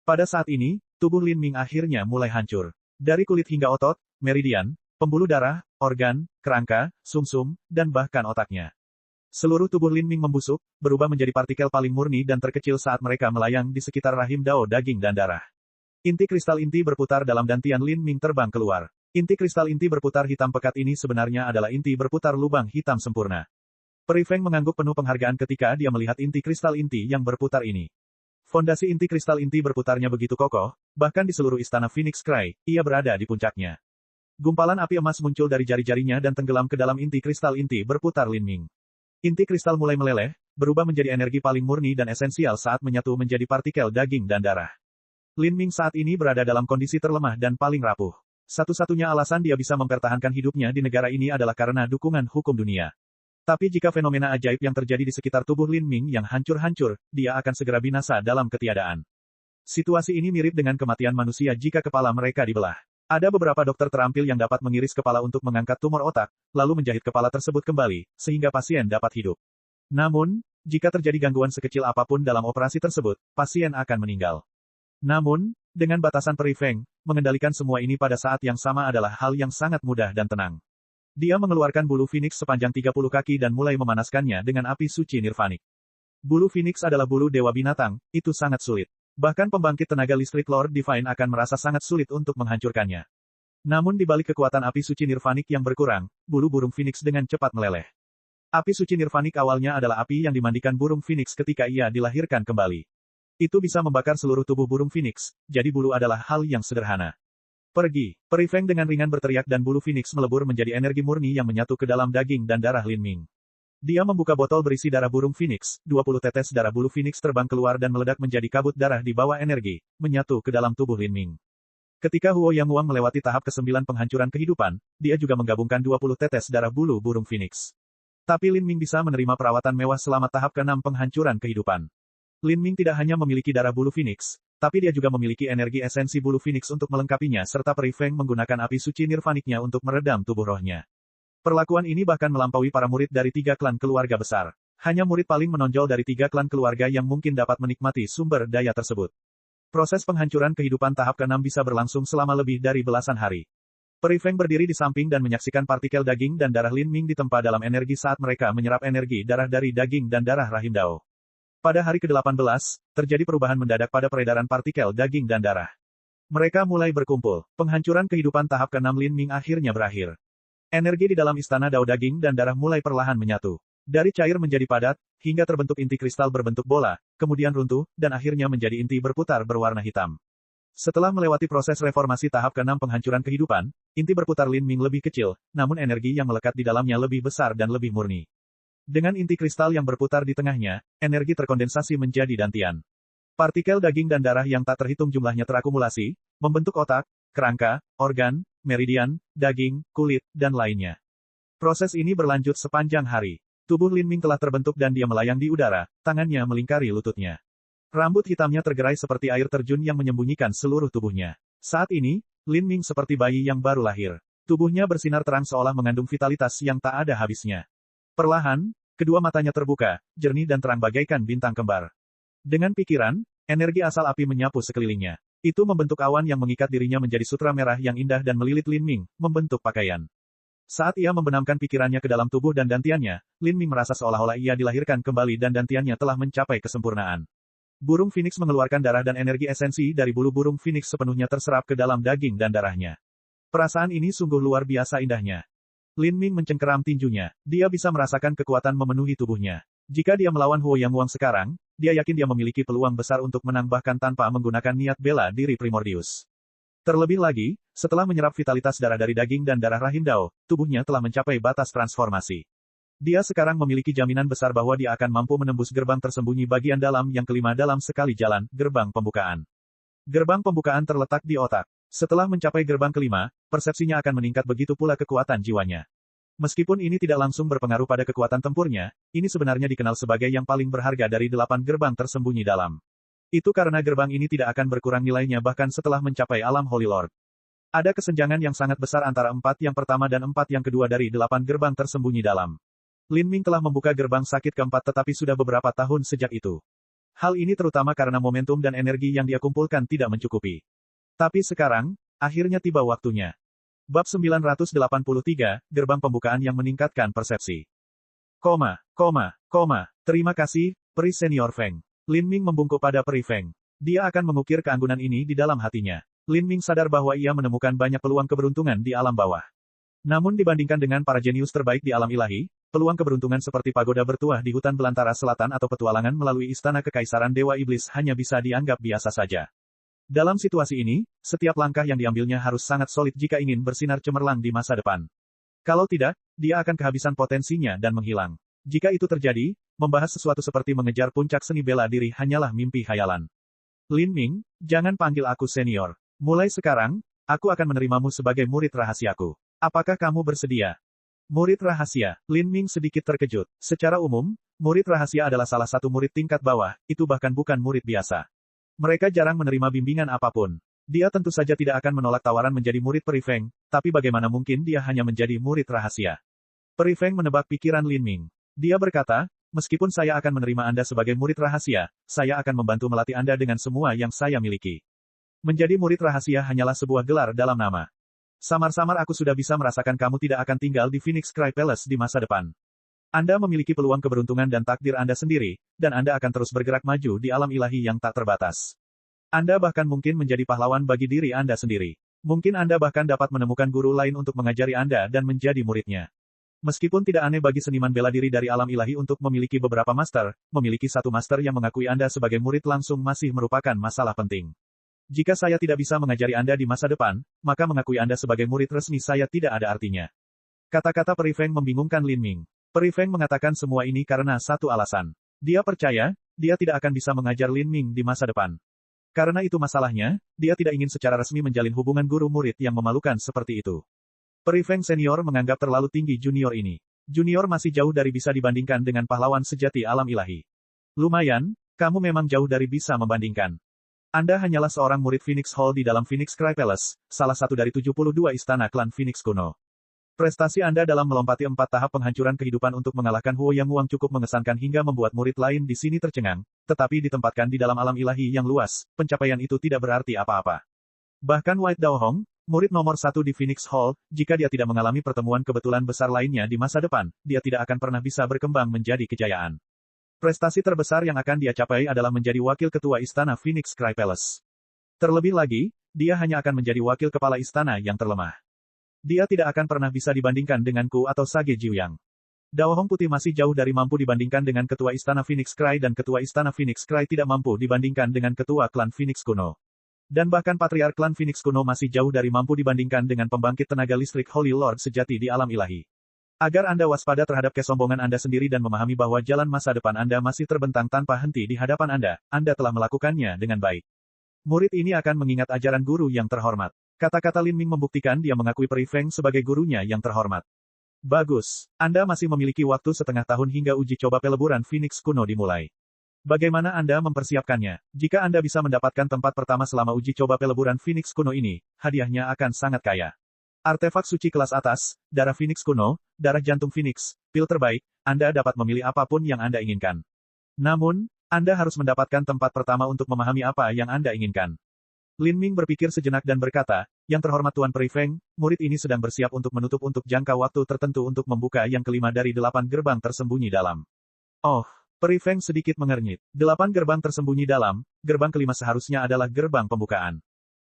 Pada saat ini, tubuh Lin Ming akhirnya mulai hancur. Dari kulit hingga otot, meridian, pembuluh darah, organ, kerangka, sumsum, dan bahkan otaknya. Seluruh tubuh Lin Ming membusuk, berubah menjadi partikel paling murni dan terkecil saat mereka melayang di sekitar rahim Dao daging dan darah. Inti kristal inti berputar dalam dantian Lin Ming terbang keluar. Inti kristal inti berputar hitam pekat ini sebenarnya adalah inti berputar lubang hitam sempurna. Peri Feng mengangguk penuh penghargaan ketika dia melihat inti kristal inti yang berputar ini. Fondasi inti kristal inti berputarnya begitu kokoh, bahkan di seluruh istana Phoenix Cry, ia berada di puncaknya. Gumpalan api emas muncul dari jari-jarinya dan tenggelam ke dalam inti kristal inti berputar Lin Ming. Inti kristal mulai meleleh, berubah menjadi energi paling murni dan esensial saat menyatu menjadi partikel daging dan darah. Lin Ming saat ini berada dalam kondisi terlemah dan paling rapuh. Satu-satunya alasan dia bisa mempertahankan hidupnya di negara ini adalah karena dukungan hukum dunia. Tapi jika fenomena ajaib yang terjadi di sekitar tubuh Lin Ming yang hancur-hancur, dia akan segera binasa dalam ketiadaan. Situasi ini mirip dengan kematian manusia jika kepala mereka dibelah. Ada beberapa dokter terampil yang dapat mengiris kepala untuk mengangkat tumor otak, lalu menjahit kepala tersebut kembali, sehingga pasien dapat hidup. Namun, jika terjadi gangguan sekecil apapun dalam operasi tersebut, pasien akan meninggal. Namun, dengan batasan Peri Feng, mengendalikan semua ini pada saat yang sama adalah hal yang sangat mudah dan tenang. Dia mengeluarkan bulu Phoenix sepanjang 30 kaki dan mulai memanaskannya dengan api suci nirvanik. Bulu Phoenix adalah bulu dewa binatang, itu sangat sulit. Bahkan pembangkit tenaga listrik Lord Divine akan merasa sangat sulit untuk menghancurkannya. Namun di balik kekuatan api suci nirvanik yang berkurang, bulu burung Phoenix dengan cepat meleleh. Api suci nirvanik awalnya adalah api yang dimandikan burung Phoenix ketika ia dilahirkan kembali. Itu bisa membakar seluruh tubuh burung Phoenix, jadi bulu adalah hal yang sederhana. Pergi. Peri Feng dengan ringan berteriak dan bulu Phoenix melebur menjadi energi murni yang menyatu ke dalam daging dan darah Lin Ming. Dia membuka botol berisi darah burung Phoenix, 20 tetes darah bulu Phoenix terbang keluar dan meledak menjadi kabut darah di bawah energi, menyatu ke dalam tubuh Lin Ming. Ketika Huo Yang Wang melewati tahap ke-9 penghancuran kehidupan, dia juga menggabungkan 20 tetes darah bulu burung Phoenix. Tapi Lin Ming bisa menerima perawatan mewah selama tahap ke-6 penghancuran kehidupan. Lin Ming tidak hanya memiliki darah bulu Phoenix, tapi dia juga memiliki energi esensi bulu Phoenix untuk melengkapinya serta Peri Feng menggunakan api suci nirvaniknya untuk meredam tubuh rohnya. Perlakuan ini bahkan melampaui para murid dari 3 klan keluarga besar. Hanya murid paling menonjol dari 3 klan keluarga yang mungkin dapat menikmati sumber daya tersebut. Proses penghancuran kehidupan tahap ke-6 bisa berlangsung selama lebih dari belasan hari. Peri Feng berdiri di samping dan menyaksikan partikel daging dan darah Lin Ming ditempa dalam energi saat mereka menyerap energi darah dari daging dan darah rahim Dao. Pada hari ke-18, terjadi perubahan mendadak pada peredaran partikel daging dan darah. Mereka mulai berkumpul. Penghancuran kehidupan tahap ke-6 Lin Ming akhirnya berakhir. Energi di dalam istana Dao daging dan darah mulai perlahan menyatu. Dari cair menjadi padat, hingga terbentuk inti kristal berbentuk bola, kemudian runtuh, dan akhirnya menjadi inti berputar berwarna hitam. Setelah melewati proses reformasi tahap ke-6 penghancuran kehidupan, inti berputar Lin Ming lebih kecil, namun energi yang melekat di dalamnya lebih besar dan lebih murni. Dengan inti kristal yang berputar di tengahnya, energi terkondensasi menjadi dantian. Partikel daging dan darah yang tak terhitung jumlahnya terakumulasi, membentuk otak, kerangka, organ, meridian, daging, kulit, dan lainnya. Proses ini berlanjut sepanjang hari. Tubuh Lin Ming telah terbentuk dan dia melayang di udara, tangannya melingkari lututnya. Rambut hitamnya tergerai seperti air terjun yang menyembunyikan seluruh tubuhnya. Saat ini, Lin Ming seperti bayi yang baru lahir. Tubuhnya bersinar terang seolah mengandung vitalitas yang tak ada habisnya. Perlahan, kedua matanya terbuka, jernih dan terang bagaikan bintang kembar. Dengan pikiran, energi asal api menyapu sekelilingnya. Itu membentuk awan yang mengikat dirinya menjadi sutra merah yang indah dan melilit Lin Ming, membentuk pakaian. Saat ia membenamkan pikirannya ke dalam tubuh dan dantiannya, Lin Ming merasa seolah-olah ia dilahirkan kembali dan dantiannya telah mencapai kesempurnaan. Burung Phoenix mengeluarkan darah dan energi esensi dari bulu burung Phoenix sepenuhnya terserap ke dalam daging dan darahnya. Perasaan ini sungguh luar biasa indahnya. Lin Ming mencengkeram tinjunya. Dia bisa merasakan kekuatan memenuhi tubuhnya. Jika dia melawan Huo Yang Wang sekarang, dia yakin dia memiliki peluang besar untuk menang bahkan tanpa menggunakan niat bela diri primordius. Terlebih lagi, setelah menyerap vitalitas darah dari daging dan darah rahim Dao, tubuhnya telah mencapai batas transformasi. Dia sekarang memiliki jaminan besar bahwa dia akan mampu menembus gerbang tersembunyi bagian dalam yang kelima dalam sekali jalan, gerbang pembukaan. Gerbang pembukaan terletak di otak. Setelah mencapai gerbang kelima, persepsinya akan meningkat begitu pula kekuatan jiwanya. Meskipun ini tidak langsung berpengaruh pada kekuatan tempurnya, ini sebenarnya dikenal sebagai yang paling berharga dari 8 gerbang tersembunyi dalam. Itu karena gerbang ini tidak akan berkurang nilainya bahkan setelah mencapai alam Holy Lord. Ada kesenjangan yang sangat besar antara 4 yang pertama dan 4 yang kedua dari 8 gerbang tersembunyi dalam. Lin Ming telah membuka gerbang sakit keempat tetapi sudah beberapa tahun sejak itu. Hal ini terutama karena momentum dan energi yang dia kumpulkan tidak mencukupi. Tapi sekarang, akhirnya tiba waktunya. Bab 983, Gerbang Pembukaan yang Meningkatkan Persepsi. Terima kasih, Peri Senior Feng. Lin Ming membungkuk pada Peri Feng. Dia akan mengukir keanggunan ini di dalam hatinya. Lin Ming sadar bahwa ia menemukan banyak peluang keberuntungan di alam bawah. Namun dibandingkan dengan para jenius terbaik di alam ilahi, peluang keberuntungan seperti pagoda bertuah di hutan belantara selatan atau petualangan melalui istana kekaisaran Dewa Iblis hanya bisa dianggap biasa saja. Dalam situasi ini, setiap langkah yang diambilnya harus sangat solid jika ingin bersinar cemerlang di masa depan. Kalau tidak, dia akan kehabisan potensinya dan menghilang. Jika itu terjadi, membahas sesuatu seperti mengejar puncak seni bela diri hanyalah mimpi khayalan. Lin Ming, jangan panggil aku senior. Mulai sekarang, aku akan menerimamu sebagai murid rahasiaku. Apakah kamu bersedia? Murid rahasia. Lin Ming sedikit terkejut. Secara umum, murid rahasia adalah salah satu murid tingkat bawah, itu bahkan bukan murid biasa. Mereka jarang menerima bimbingan apapun. Dia tentu saja tidak akan menolak tawaran menjadi murid Peri Feng, tapi bagaimana mungkin dia hanya menjadi murid rahasia? Peri Feng menebak pikiran Lin Ming. Dia berkata, meskipun saya akan menerima Anda sebagai murid rahasia, saya akan membantu melatih Anda dengan semua yang saya miliki. Menjadi murid rahasia hanyalah sebuah gelar dalam nama. Samar-samar aku sudah bisa merasakan kamu tidak akan tinggal di Phoenix Cry Palace di masa depan. Anda memiliki peluang keberuntungan dan takdir Anda sendiri, dan Anda akan terus bergerak maju di alam ilahi yang tak terbatas. Anda bahkan mungkin menjadi pahlawan bagi diri Anda sendiri. Mungkin Anda bahkan dapat menemukan guru lain untuk mengajari Anda dan menjadi muridnya. Meskipun tidak aneh bagi seniman bela diri dari alam ilahi untuk memiliki beberapa master, memiliki satu master yang mengakui Anda sebagai murid langsung masih merupakan masalah penting. Jika saya tidak bisa mengajari Anda di masa depan, maka mengakui Anda sebagai murid resmi saya tidak ada artinya. Kata-kata Peri Feng membingungkan Lin Ming. Peri Feng mengatakan semua ini karena satu alasan. Dia percaya, dia tidak akan bisa mengajar Lin Ming di masa depan. Karena itu masalahnya, dia tidak ingin secara resmi menjalin hubungan guru-murid yang memalukan seperti itu. Peri Feng senior menganggap terlalu tinggi junior ini. Junior masih jauh dari bisa dibandingkan dengan pahlawan sejati alam ilahi. Lumayan, kamu memang jauh dari bisa membandingkan. Anda hanyalah seorang murid Phoenix Hall di dalam Phoenix Cry Palace, salah satu dari 72 istana klan Phoenix kuno. Prestasi Anda dalam melompati 4 tahap penghancuran kehidupan untuk mengalahkan Huo Yang Wang cukup mengesankan hingga membuat murid lain di sini tercengang, tetapi ditempatkan di dalam alam ilahi yang luas, pencapaian itu tidak berarti apa-apa. Bahkan White Dao Hong, murid nomor 1 di Phoenix Hall, jika dia tidak mengalami pertemuan kebetulan besar lainnya di masa depan, dia tidak akan pernah bisa berkembang menjadi kejayaan. Prestasi terbesar yang akan dia capai adalah menjadi wakil ketua istana Phoenix Cry Palace. Terlebih lagi, dia hanya akan menjadi wakil kepala istana yang terlemah. Dia tidak akan pernah bisa dibandingkan dengan Ku atau Sage Jiuyang. Dao Hong Putih masih jauh dari mampu dibandingkan dengan ketua istana Phoenix Cry dan ketua istana Phoenix Cry tidak mampu dibandingkan dengan ketua klan Phoenix kuno. Dan bahkan patriark klan Phoenix kuno masih jauh dari mampu dibandingkan dengan pembangkit tenaga listrik Holy Lord sejati di alam ilahi. Agar Anda waspada terhadap kesombongan Anda sendiri dan memahami bahwa jalan masa depan Anda masih terbentang tanpa henti di hadapan Anda telah melakukannya dengan baik. Murid ini akan mengingat ajaran guru yang terhormat. Kata-kata Lin Ming membuktikan dia mengakui Peri Feng sebagai gurunya yang terhormat. Bagus. Anda masih memiliki waktu setengah tahun hingga uji coba peleburan Phoenix kuno dimulai. Bagaimana Anda mempersiapkannya? Jika Anda bisa mendapatkan tempat pertama selama uji coba peleburan Phoenix kuno ini, hadiahnya akan sangat kaya. Artefak suci kelas atas, darah Phoenix kuno, darah jantung Phoenix, pil terbaik, Anda dapat memilih apapun yang Anda inginkan. Namun, Anda harus mendapatkan tempat pertama untuk memahami apa yang Anda inginkan. Lin Ming berpikir sejenak dan berkata, yang terhormat Tuan Peri Feng, murid ini sedang bersiap untuk menutup untuk jangka waktu tertentu untuk membuka yang kelima dari 8 gerbang tersembunyi dalam. Oh, Peri Feng sedikit mengernyit. 8 gerbang tersembunyi dalam, gerbang kelima seharusnya adalah gerbang pembukaan.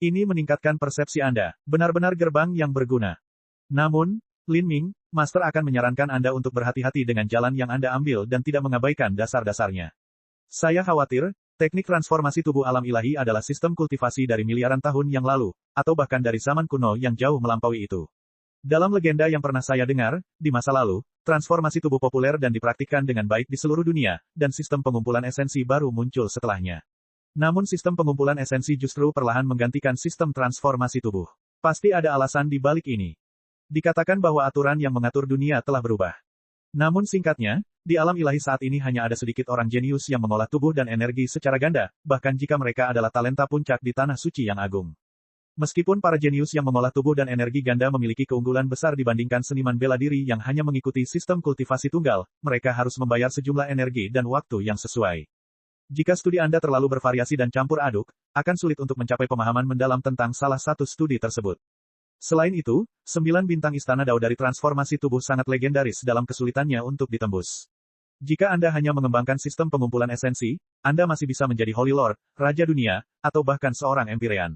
Ini meningkatkan persepsi Anda, benar-benar gerbang yang berguna. Namun, Lin Ming, Master akan menyarankan Anda untuk berhati-hati dengan jalan yang Anda ambil dan tidak mengabaikan dasar-dasarnya. Saya khawatir, teknik transformasi tubuh alam ilahi adalah sistem kultivasi dari miliaran tahun yang lalu, atau bahkan dari zaman kuno yang jauh melampaui itu. Dalam legenda yang pernah saya dengar, di masa lalu, transformasi tubuh populer dan dipraktikkan dengan baik di seluruh dunia, dan sistem pengumpulan esensi baru muncul setelahnya. Namun sistem pengumpulan esensi justru perlahan menggantikan sistem transformasi tubuh. Pasti ada alasan di balik ini. Dikatakan bahwa aturan yang mengatur dunia telah berubah. Namun singkatnya, di alam ilahi saat ini hanya ada sedikit orang jenius yang mengolah tubuh dan energi secara ganda, bahkan jika mereka adalah talenta puncak di tanah suci yang agung. Meskipun para jenius yang mengolah tubuh dan energi ganda memiliki keunggulan besar dibandingkan seniman bela diri yang hanya mengikuti sistem kultivasi tunggal, mereka harus membayar sejumlah energi dan waktu yang sesuai. Jika studi Anda terlalu bervariasi dan campur aduk, akan sulit untuk mencapai pemahaman mendalam tentang salah satu studi tersebut. Selain itu, 9 bintang Istana Dao dari transformasi tubuh sangat legendaris dalam kesulitannya untuk ditembus. Jika Anda hanya mengembangkan sistem pengumpulan esensi, Anda masih bisa menjadi Holy Lord, Raja Dunia, atau bahkan seorang Empyrean.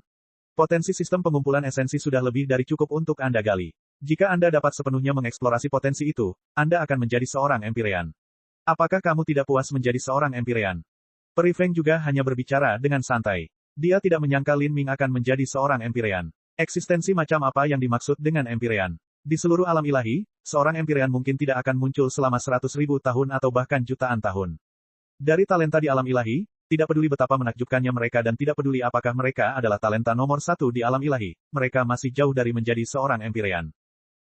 Potensi sistem pengumpulan esensi sudah lebih dari cukup untuk Anda gali. Jika Anda dapat sepenuhnya mengeksplorasi potensi itu, Anda akan menjadi seorang Empyrean. Apakah kamu tidak puas menjadi seorang Empyrean? Peri Feng juga hanya berbicara dengan santai. Dia tidak menyangka Lin Ming akan menjadi seorang Empyrean. Eksistensi macam apa yang dimaksud dengan Empyrean? Di seluruh alam ilahi, seorang Empyrean mungkin tidak akan muncul selama 100.000 tahun atau bahkan jutaan tahun. Dari talenta di alam ilahi, tidak peduli betapa menakjubkannya mereka dan tidak peduli apakah mereka adalah talenta nomor 1 di alam ilahi, mereka masih jauh dari menjadi seorang Empyrean.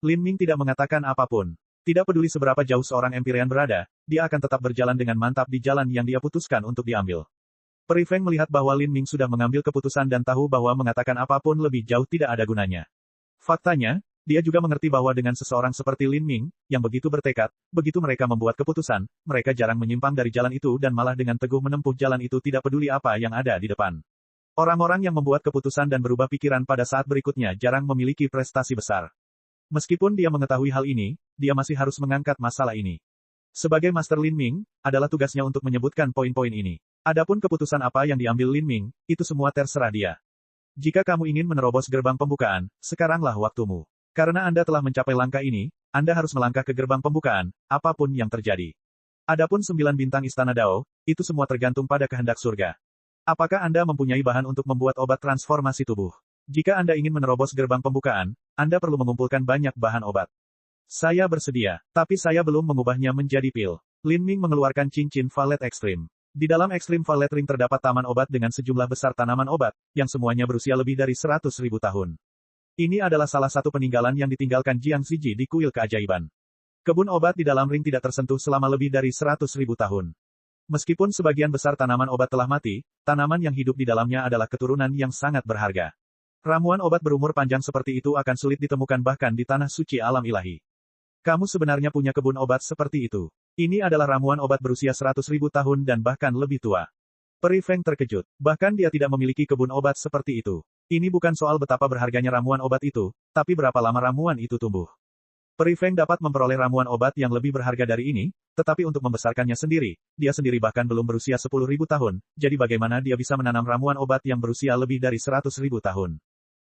Lin Ming tidak mengatakan apapun. Tidak peduli seberapa jauh seorang Empyrean berada, dia akan tetap berjalan dengan mantap di jalan yang dia putuskan untuk diambil. Peri Feng melihat bahwa Lin Ming sudah mengambil keputusan dan tahu bahwa mengatakan apapun lebih jauh tidak ada gunanya. Faktanya, dia juga mengerti bahwa dengan seseorang seperti Lin Ming, yang begitu bertekad, begitu mereka membuat keputusan, mereka jarang menyimpang dari jalan itu dan malah dengan teguh menempuh jalan itu tidak peduli apa yang ada di depan. Orang-orang yang membuat keputusan dan berubah pikiran pada saat berikutnya jarang memiliki prestasi besar. Meskipun dia mengetahui hal ini, dia masih harus mengangkat masalah ini. Sebagai Master Lin Ming, adalah tugasnya untuk menyebutkan poin-poin ini. Adapun keputusan apa yang diambil Lin Ming, itu semua terserah dia. Jika kamu ingin menerobos gerbang pembukaan, sekaranglah waktumu. Karena Anda telah mencapai langkah ini, Anda harus melangkah ke gerbang pembukaan, apapun yang terjadi. Adapun 9 bintang Istana Dao, itu semua tergantung pada kehendak surga. Apakah Anda mempunyai bahan untuk membuat obat transformasi tubuh? Jika Anda ingin menerobos gerbang pembukaan, Anda perlu mengumpulkan banyak bahan obat. Saya bersedia, tapi saya belum mengubahnya menjadi pil. Lin Ming mengeluarkan cincin Valet Ekstrim. Di dalam Extreme Valet Ring terdapat taman obat dengan sejumlah besar tanaman obat, yang semuanya berusia lebih dari 100.000 tahun. Ini adalah salah satu peninggalan yang ditinggalkan Jiang Ziji di kuil keajaiban. Kebun obat di dalam ring tidak tersentuh selama lebih dari 100.000 tahun. Meskipun sebagian besar tanaman obat telah mati, tanaman yang hidup di dalamnya adalah keturunan yang sangat berharga. Ramuan obat berumur panjang seperti itu akan sulit ditemukan bahkan di tanah suci alam ilahi. Kamu sebenarnya punya kebun obat seperti itu. Ini adalah ramuan obat berusia 100.000 tahun dan bahkan lebih tua. Peri Feng terkejut. Bahkan dia tidak memiliki kebun obat seperti itu. Ini bukan soal betapa berharganya ramuan obat itu, tapi berapa lama ramuan itu tumbuh. Peri Feng dapat memperoleh ramuan obat yang lebih berharga dari ini, tetapi untuk membesarkannya sendiri, dia sendiri bahkan belum berusia 10.000 tahun, jadi bagaimana dia bisa menanam ramuan obat yang berusia lebih dari 100.000 tahun.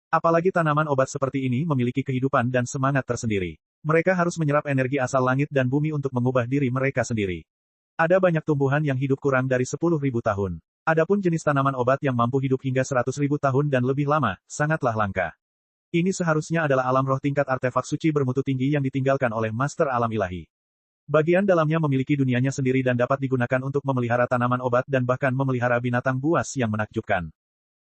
Apalagi tanaman obat seperti ini memiliki kehidupan dan semangat tersendiri. Mereka harus menyerap energi asal langit dan bumi untuk mengubah diri mereka sendiri. Ada banyak tumbuhan yang hidup kurang dari 10.000 tahun. Adapun jenis tanaman obat yang mampu hidup hingga 100.000 tahun dan lebih lama, sangatlah langka. Ini seharusnya adalah alam roh tingkat artefak suci bermutu tinggi yang ditinggalkan oleh Master Alam Ilahi. Bagian dalamnya memiliki dunianya sendiri dan dapat digunakan untuk memelihara tanaman obat dan bahkan memelihara binatang buas yang menakjubkan.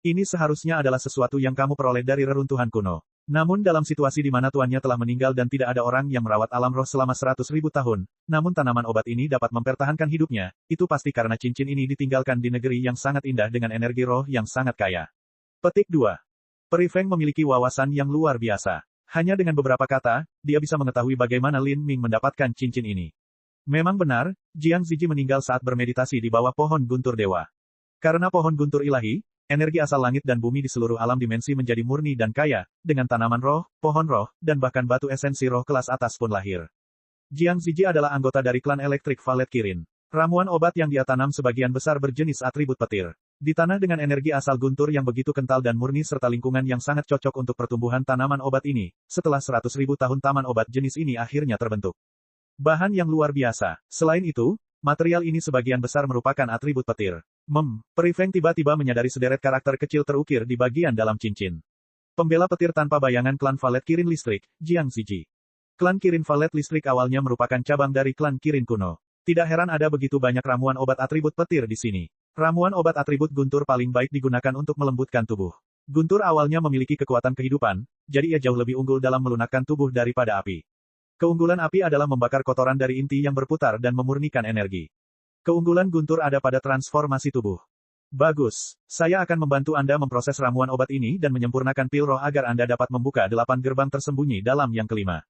Ini seharusnya adalah sesuatu yang kamu peroleh dari reruntuhan kuno. Namun dalam situasi di mana tuannya telah meninggal dan tidak ada orang yang merawat alam roh selama 100.000 tahun, namun tanaman obat ini dapat mempertahankan hidupnya, itu pasti karena cincin ini ditinggalkan di negeri yang sangat indah dengan energi roh yang sangat kaya. Petik 2. Peri Feng memiliki wawasan yang luar biasa. Hanya dengan beberapa kata, dia bisa mengetahui bagaimana Lin Ming mendapatkan cincin ini. Memang benar, Jiang Ziji meninggal saat bermeditasi di bawah pohon guntur dewa. Karena pohon guntur ilahi, energi asal langit dan bumi di seluruh alam dimensi menjadi murni dan kaya, dengan tanaman roh, pohon roh, dan bahkan batu esensi roh kelas atas pun lahir. Jiang Ziji adalah anggota dari klan elektrik Valet Kirin. Ramuan obat yang dia tanam sebagian besar berjenis atribut petir. Di tanah dengan energi asal guntur yang begitu kental dan murni serta lingkungan yang sangat cocok untuk pertumbuhan tanaman obat ini, setelah 100.000 tahun taman obat jenis ini akhirnya terbentuk. Bahan yang luar biasa. Selain itu, material ini sebagian besar merupakan atribut petir. Peri Feng tiba-tiba menyadari sederet karakter kecil terukir di bagian dalam cincin. Pembela petir tanpa bayangan klan Valet Kirin Listrik, Jiang Ziji. Klan Kirin Valet Listrik awalnya merupakan cabang dari klan Kirin kuno. Tidak heran ada begitu banyak ramuan obat atribut petir di sini. Ramuan obat atribut guntur paling baik digunakan untuk melembutkan tubuh. Guntur awalnya memiliki kekuatan kehidupan, jadi ia jauh lebih unggul dalam melunakkan tubuh daripada api. Keunggulan api adalah membakar kotoran dari inti yang berputar dan memurnikan energi. Keunggulan guntur ada pada transformasi tubuh. Bagus. Saya akan membantu Anda memproses ramuan obat ini dan menyempurnakan pil roh agar Anda dapat membuka 8 gerbang tersembunyi dalam yang kelima.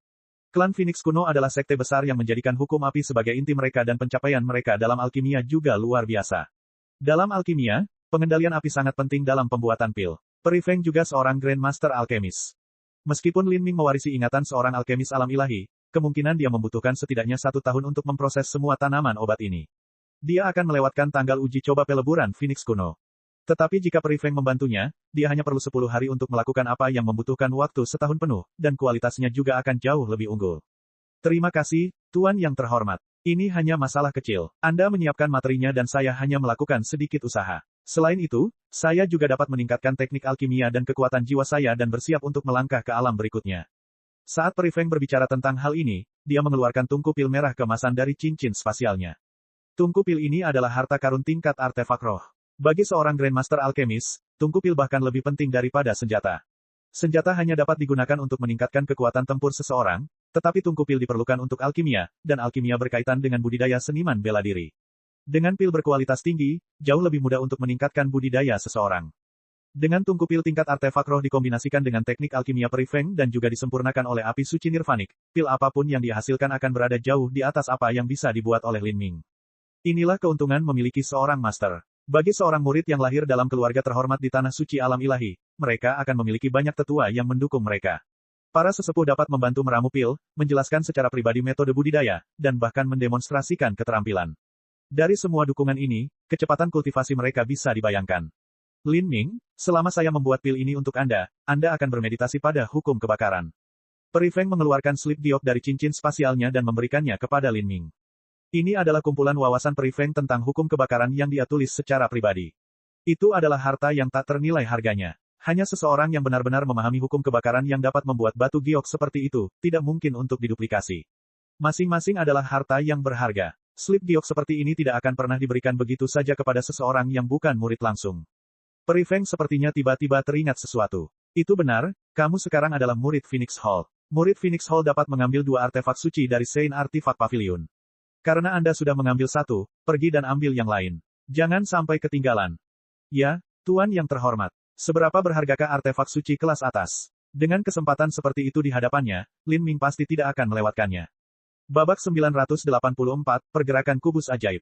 Klan Phoenix kuno adalah sekte besar yang menjadikan hukum api sebagai inti mereka dan pencapaian mereka dalam alkimia juga luar biasa. Dalam alkimia, pengendalian api sangat penting dalam pembuatan pil. Peri Feng juga seorang Grandmaster Alkemis. Meskipun Lin Ming mewarisi ingatan seorang alkemis alam ilahi, kemungkinan dia membutuhkan setidaknya 1 tahun untuk memproses semua tanaman obat ini. Dia akan melewatkan tanggal uji coba peleburan Phoenix kuno. Tetapi jika Peri Feng membantunya, dia hanya perlu 10 hari untuk melakukan apa yang membutuhkan waktu setahun penuh, dan kualitasnya juga akan jauh lebih unggul. Terima kasih, Tuan yang terhormat. Ini hanya masalah kecil. Anda menyiapkan materinya dan saya hanya melakukan sedikit usaha. Selain itu, saya juga dapat meningkatkan teknik alkimia dan kekuatan jiwa saya dan bersiap untuk melangkah ke alam berikutnya. Saat Peri Feng berbicara tentang hal ini, dia mengeluarkan tungku pil merah keemasan dari cincin spasialnya. Tungku pil ini adalah harta karun tingkat artefak roh. Bagi seorang Grandmaster Alkemis, tungku pil bahkan lebih penting daripada senjata. Senjata hanya dapat digunakan untuk meningkatkan kekuatan tempur seseorang, tetapi tungku pil diperlukan untuk alkimia, dan alkimia berkaitan dengan budidaya seniman bela diri. Dengan pil berkualitas tinggi, jauh lebih mudah untuk meningkatkan budidaya seseorang. Dengan tungku pil tingkat artefak roh dikombinasikan dengan teknik alkimia Peri Feng dan juga disempurnakan oleh api suci nirvanik, pil apapun yang dihasilkan akan berada jauh di atas apa yang bisa dibuat oleh Lin Ming. Inilah keuntungan memiliki seorang master. Bagi seorang murid yang lahir dalam keluarga terhormat di tanah suci alam ilahi, mereka akan memiliki banyak tetua yang mendukung mereka. Para sesepuh dapat membantu meramu pil, menjelaskan secara pribadi metode budidaya, dan bahkan mendemonstrasikan keterampilan. Dari semua dukungan ini, kecepatan kultivasi mereka bisa dibayangkan. Lin Ming, selama saya membuat pil ini untuk Anda akan bermeditasi pada hukum kebakaran. Peri Feng mengeluarkan slip giok dari cincin spasialnya dan memberikannya kepada Lin Ming. Ini adalah kumpulan wawasan Peri Feng tentang hukum kebakaran yang dia tulis secara pribadi. Itu adalah harta yang tak ternilai harganya. Hanya seseorang yang benar-benar memahami hukum kebakaran yang dapat membuat batu giok seperti itu, tidak mungkin untuk diduplikasi. Masing-masing adalah harta yang berharga. Slip giok seperti ini tidak akan pernah diberikan begitu saja kepada seseorang yang bukan murid langsung. Peri Feng sepertinya tiba-tiba teringat sesuatu. Itu benar, kamu sekarang adalah murid Phoenix Hall. Murid Phoenix Hall dapat mengambil 2 artefak suci dari Saint Artifact Pavilion. Karena Anda sudah mengambil 1, pergi dan ambil yang lain. Jangan sampai ketinggalan. Ya, Tuan yang terhormat. Seberapa berhargakah artefak suci kelas atas? Dengan kesempatan seperti itu di hadapannya, Lin Ming pasti tidak akan melewatkannya. Babak 984, Pergerakan Kubus Ajaib.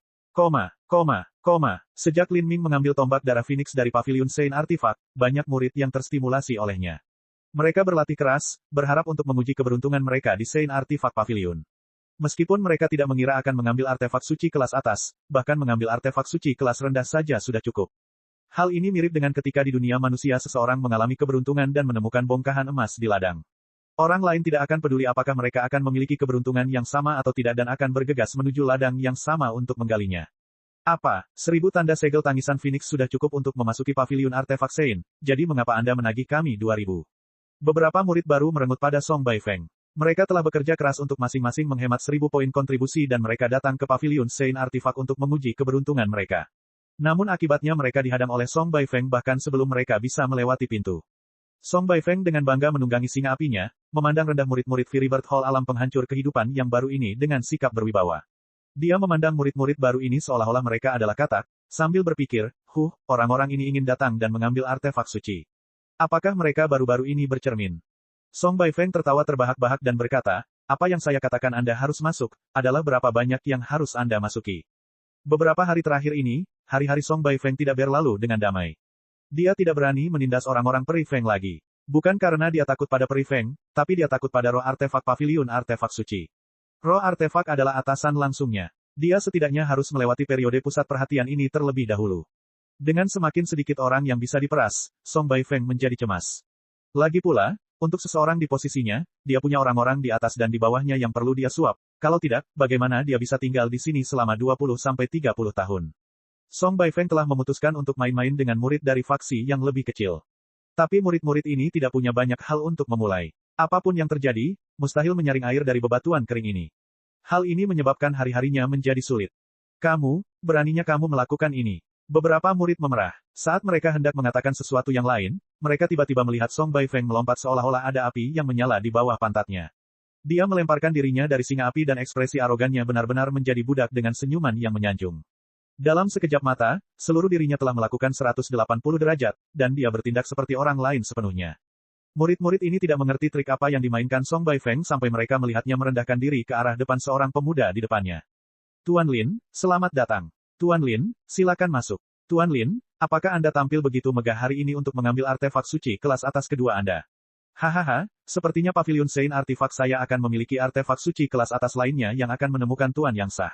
Sejak Lin Ming mengambil tombak darah Phoenix dari Paviliun Saint Artifact, banyak murid yang terstimulasi olehnya. Mereka berlatih keras, berharap untuk menguji keberuntungan mereka di Saint Artifact Pavilion. Meskipun mereka tidak mengira akan mengambil artefak suci kelas atas, bahkan mengambil artefak suci kelas rendah saja sudah cukup. Hal ini mirip dengan ketika di dunia manusia seseorang mengalami keberuntungan dan menemukan bongkahan emas di ladang. Orang lain tidak akan peduli apakah mereka akan memiliki keberuntungan yang sama atau tidak dan akan bergegas menuju ladang yang sama untuk menggalinya. Apa? 1000 tanda segel tangisan Phoenix sudah cukup untuk memasuki Paviliun Artefak Saint, jadi mengapa Anda menagih kami 2000? Beberapa murid baru merengut pada Song Baifeng. Mereka telah bekerja keras untuk masing-masing menghemat 1000 poin kontribusi dan mereka datang ke Paviliun Saint Artifact untuk menguji keberuntungan mereka. Namun akibatnya mereka dihadang oleh Song Baifeng bahkan sebelum mereka bisa melewati pintu. Song Baifeng dengan bangga menunggangi singa apinya, memandang rendah murid-murid Firibird Hall alam penghancur kehidupan yang baru ini dengan sikap berwibawa. Dia memandang murid-murid baru ini seolah-olah mereka adalah katak, sambil berpikir, orang-orang ini ingin datang dan mengambil artefak suci. Apakah mereka baru-baru ini bercermin? Song Baifeng tertawa terbahak-bahak dan berkata, apa yang saya katakan Anda harus masuk, adalah berapa banyak yang harus Anda masuki. Beberapa hari terakhir ini, hari-hari Song Baifeng tidak berlalu dengan damai. Dia tidak berani menindas orang-orang Peri Feng lagi. Bukan karena dia takut pada Peri Feng, tapi dia takut pada roh artefak Paviliun Artefak Suci. Roh artefak adalah atasan langsungnya. Dia setidaknya harus melewati periode pusat perhatian ini terlebih dahulu. Dengan semakin sedikit orang yang bisa diperas, Song Baifeng menjadi cemas. Lagi pula, untuk seseorang di posisinya, dia punya orang-orang di atas dan di bawahnya yang perlu dia suap. Kalau tidak, bagaimana dia bisa tinggal di sini selama 20-30 tahun? Song Baifeng telah memutuskan untuk main-main dengan murid dari faksi yang lebih kecil. Tapi murid-murid ini tidak punya banyak hal untuk memulai. Apapun yang terjadi, mustahil menyaring air dari bebatuan kering ini. Hal ini menyebabkan hari-harinya menjadi sulit. Beraninya kamu melakukan ini. Beberapa murid memerah. Saat mereka hendak mengatakan sesuatu yang lain, mereka tiba-tiba melihat Song Baifeng melompat seolah-olah ada api yang menyala di bawah pantatnya. Dia melemparkan dirinya dari singa api dan ekspresi arogannya benar-benar menjadi budak dengan senyuman yang menyanjung. Dalam sekejap mata, seluruh dirinya telah melakukan 180 derajat, dan dia bertindak seperti orang lain sepenuhnya. Murid-murid ini tidak mengerti trik apa yang dimainkan Song Baifeng sampai mereka melihatnya merendahkan diri ke arah depan seorang pemuda di depannya. Tuan Lin, selamat datang. Tuan Lin, silakan masuk. Tuan Lin, apakah Anda tampil begitu megah hari ini untuk mengambil artefak suci kelas atas kedua Anda? Hahaha, sepertinya Paviliun Saint Artifact saya akan memiliki artefak suci kelas atas lainnya yang akan menemukan Tuan yang sah.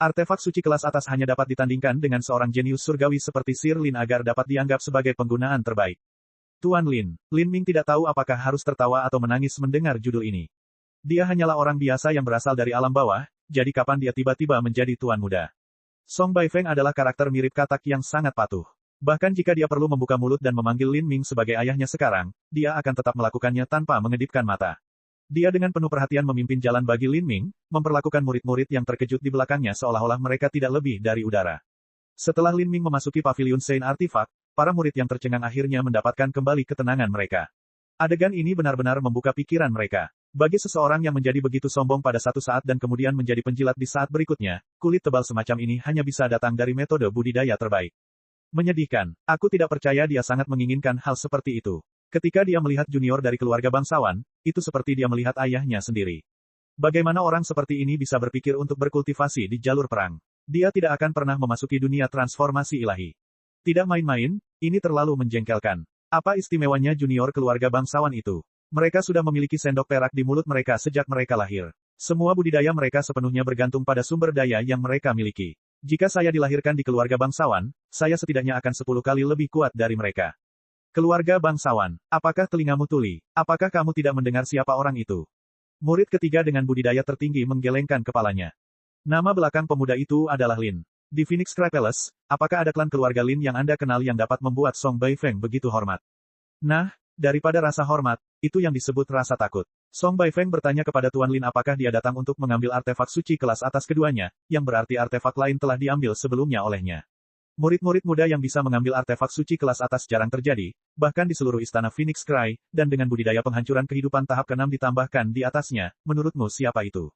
Artefak suci kelas atas hanya dapat ditandingkan dengan seorang jenius surgawi seperti Sir Lin agar dapat dianggap sebagai penggunaan terbaik. Tuan Lin, Lin Ming tidak tahu apakah harus tertawa atau menangis mendengar judul ini. Dia hanyalah orang biasa yang berasal dari alam bawah, jadi kapan dia tiba-tiba menjadi tuan muda? Song Baifeng adalah karakter mirip katak yang sangat patuh. Bahkan jika dia perlu membuka mulut dan memanggil Lin Ming sebagai ayahnya sekarang, dia akan tetap melakukannya tanpa mengedipkan mata. Dia dengan penuh perhatian memimpin jalan bagi Lin Ming, memperlakukan murid-murid yang terkejut di belakangnya seolah-olah mereka tidak lebih dari udara. Setelah Lin Ming memasuki Paviliun Saint Artifact, para murid yang tercengang akhirnya mendapatkan kembali ketenangan mereka. Adegan ini benar-benar membuka pikiran mereka. Bagi seseorang yang menjadi begitu sombong pada satu saat dan kemudian menjadi penjilat di saat berikutnya, kulit tebal semacam ini hanya bisa datang dari metode budidaya terbaik. Menyedihkan, aku tidak percaya dia sangat menginginkan hal seperti itu. Ketika dia melihat junior dari keluarga bangsawan, itu seperti dia melihat ayahnya sendiri. Bagaimana orang seperti ini bisa berpikir untuk berkultivasi di jalur perang? Dia tidak akan pernah memasuki dunia transformasi ilahi. Tidak main-main, ini terlalu menjengkelkan. Apa istimewanya junior keluarga bangsawan itu? Mereka sudah memiliki sendok perak di mulut mereka sejak mereka lahir. Semua budidaya mereka sepenuhnya bergantung pada sumber daya yang mereka miliki. Jika saya dilahirkan di keluarga bangsawan, saya setidaknya akan 10 kali lebih kuat dari mereka. Keluarga bangsawan, apakah telingamu tuli? Apakah kamu tidak mendengar siapa orang itu? Murid ketiga dengan budidaya tertinggi menggelengkan kepalanya. Nama belakang pemuda itu adalah Lin. Di Phoenix Cry Palace, apakah ada klan keluarga Lin yang Anda kenal yang dapat membuat Song Baifeng begitu hormat? Nah, daripada rasa hormat, itu yang disebut rasa takut. Song Baifeng bertanya kepada Tuan Lin apakah dia datang untuk mengambil artefak suci kelas atas keduanya, yang berarti artefak lain telah diambil sebelumnya olehnya. Murid-murid muda yang bisa mengambil artefak suci kelas atas jarang terjadi, bahkan di seluruh istana Phoenix Cry, dan dengan budidaya penghancuran kehidupan tahap ke-6 ditambahkan di atasnya, menurutmu siapa itu?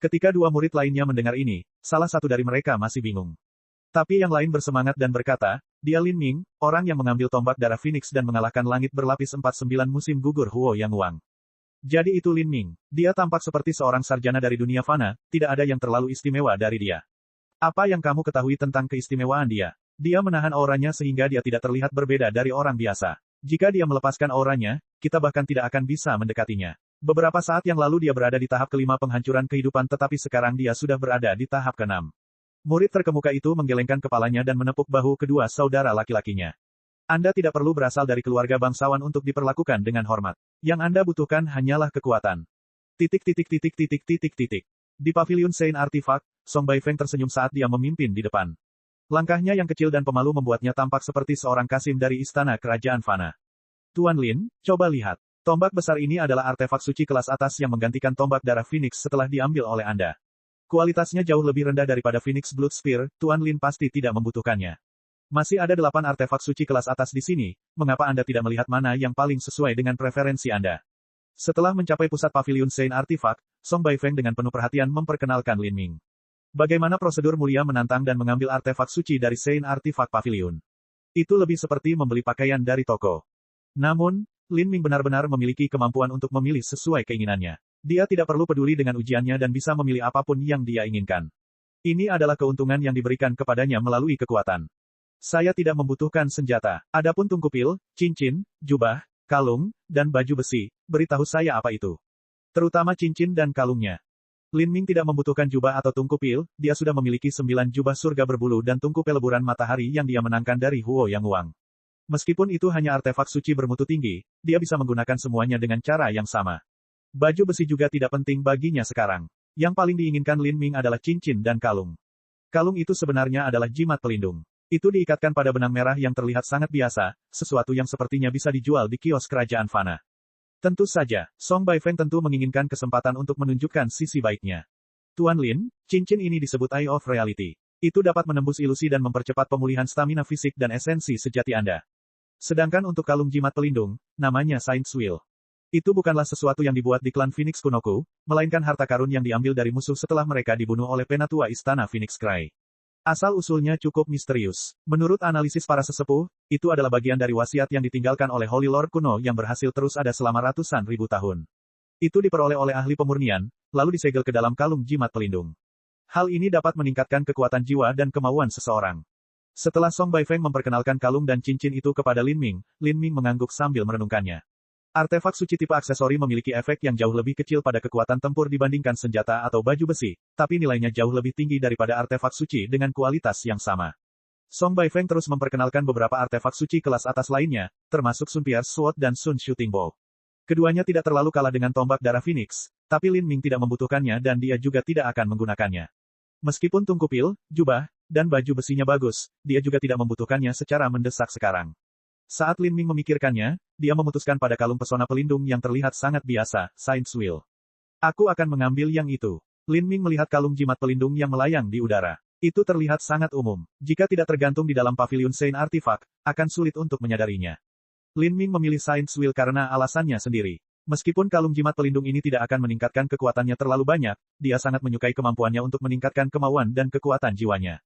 Ketika dua murid lainnya mendengar ini, salah satu dari mereka masih bingung. Tapi yang lain bersemangat dan berkata, Dia Lin Ming, orang yang mengambil tombak darah Phoenix dan mengalahkan langit berlapis 49 musim gugur Huo Yang Wang. Jadi itu Lin Ming. Dia tampak seperti seorang sarjana dari dunia fana, tidak ada yang terlalu istimewa dari dia. Apa yang kamu ketahui tentang keistimewaan dia? Dia menahan auranya sehingga dia tidak terlihat berbeda dari orang biasa. Jika dia melepaskan auranya, kita bahkan tidak akan bisa mendekatinya. Beberapa saat yang lalu dia berada di tahap kelima penghancuran kehidupan tetapi sekarang dia sudah berada di tahap keenam. Murid terkemuka itu menggelengkan kepalanya dan menepuk bahu kedua saudara laki-lakinya. Anda tidak perlu berasal dari keluarga bangsawan untuk diperlakukan dengan hormat. Yang Anda butuhkan hanyalah kekuatan. Di pavilion Saint Artifact, Song Baifeng tersenyum saat dia memimpin di depan. Langkahnya yang kecil dan pemalu membuatnya tampak seperti seorang kasim dari istana kerajaan fana. Tuan Lin, coba lihat. Tombak besar ini adalah artefak suci kelas atas yang menggantikan tombak darah Phoenix setelah diambil oleh Anda. Kualitasnya jauh lebih rendah daripada Phoenix Blood Spear, Tuan Lin pasti tidak membutuhkannya. Masih ada 8 artefak suci kelas atas di sini, mengapa Anda tidak melihat mana yang paling sesuai dengan preferensi Anda? Setelah mencapai pusat pavilion Saint Artifact, Song Baifeng dengan penuh perhatian memperkenalkan Lin Ming. Bagaimana prosedur mulia menantang dan mengambil artefak suci dari Saint Artifact Pavilion? Itu lebih seperti membeli pakaian dari toko. Namun, Lin Ming benar-benar memiliki kemampuan untuk memilih sesuai keinginannya. Dia tidak perlu peduli dengan ujiannya dan bisa memilih apapun yang dia inginkan. Ini adalah keuntungan yang diberikan kepadanya melalui kekuatan. Saya tidak membutuhkan senjata. Adapun tungkupil, cincin, jubah, kalung, dan baju besi, beritahu saya apa itu. Terutama cincin dan kalungnya. Lin Ming tidak membutuhkan jubah atau tungkupil, dia sudah memiliki 9 jubah surga berbulu dan tungku peleburan matahari yang dia menangkan dari Huo Yang Wang. Meskipun itu hanya artefak suci bermutu tinggi, dia bisa menggunakan semuanya dengan cara yang sama. Baju besi juga tidak penting baginya sekarang. Yang paling diinginkan Lin Ming adalah cincin dan kalung. Kalung itu sebenarnya adalah jimat pelindung. Itu diikatkan pada benang merah yang terlihat sangat biasa, sesuatu yang sepertinya bisa dijual di kios kerajaan fana. Tentu saja, Song Baifeng tentu menginginkan kesempatan untuk menunjukkan sisi baiknya. Tuan Lin, cincin ini disebut Eye of Reality. Itu dapat menembus ilusi dan mempercepat pemulihan stamina fisik dan esensi sejati Anda. Sedangkan untuk kalung jimat pelindung, namanya Saint's Will. Itu bukanlah sesuatu yang dibuat di klan Phoenix Kunoku, melainkan harta karun yang diambil dari musuh setelah mereka dibunuh oleh penatua istana Phoenix Cry. Asal-usulnya cukup misterius. Menurut analisis para sesepuh, itu adalah bagian dari wasiat yang ditinggalkan oleh Holy Lord kuno yang berhasil terus ada selama ratusan ribu tahun. Itu diperoleh oleh ahli pemurnian, lalu disegel ke dalam kalung jimat pelindung. Hal ini dapat meningkatkan kekuatan jiwa dan kemauan seseorang. Setelah Song Baifeng memperkenalkan kalung dan cincin itu kepada Lin Ming mengangguk sambil merenungkannya. Artefak suci tipe aksesori memiliki efek yang jauh lebih kecil pada kekuatan tempur dibandingkan senjata atau baju besi, tapi nilainya jauh lebih tinggi daripada artefak suci dengan kualitas yang sama. Song Baifeng terus memperkenalkan beberapa artefak suci kelas atas lainnya, termasuk Sun Pierce Sword dan Sun Shooting Bow. Keduanya tidak terlalu kalah dengan tombak darah Phoenix, tapi Lin Ming tidak membutuhkannya dan dia juga tidak akan menggunakannya. Meskipun tungkupil, jubah, dan baju besinya bagus, dia juga tidak membutuhkannya secara mendesak sekarang. Saat Lin Ming memikirkannya, dia memutuskan pada kalung pesona pelindung yang terlihat sangat biasa, Saint's Will. Aku akan mengambil yang itu. Lin Ming melihat kalung jimat pelindung yang melayang di udara. Itu terlihat sangat umum. Jika tidak tergantung di dalam pavilion Saint Artifact, akan sulit untuk menyadarinya. Lin Ming memilih Saint's Will karena alasannya sendiri. Meskipun kalung jimat pelindung ini tidak akan meningkatkan kekuatannya terlalu banyak, dia sangat menyukai kemampuannya untuk meningkatkan kemauan dan kekuatan jiwanya.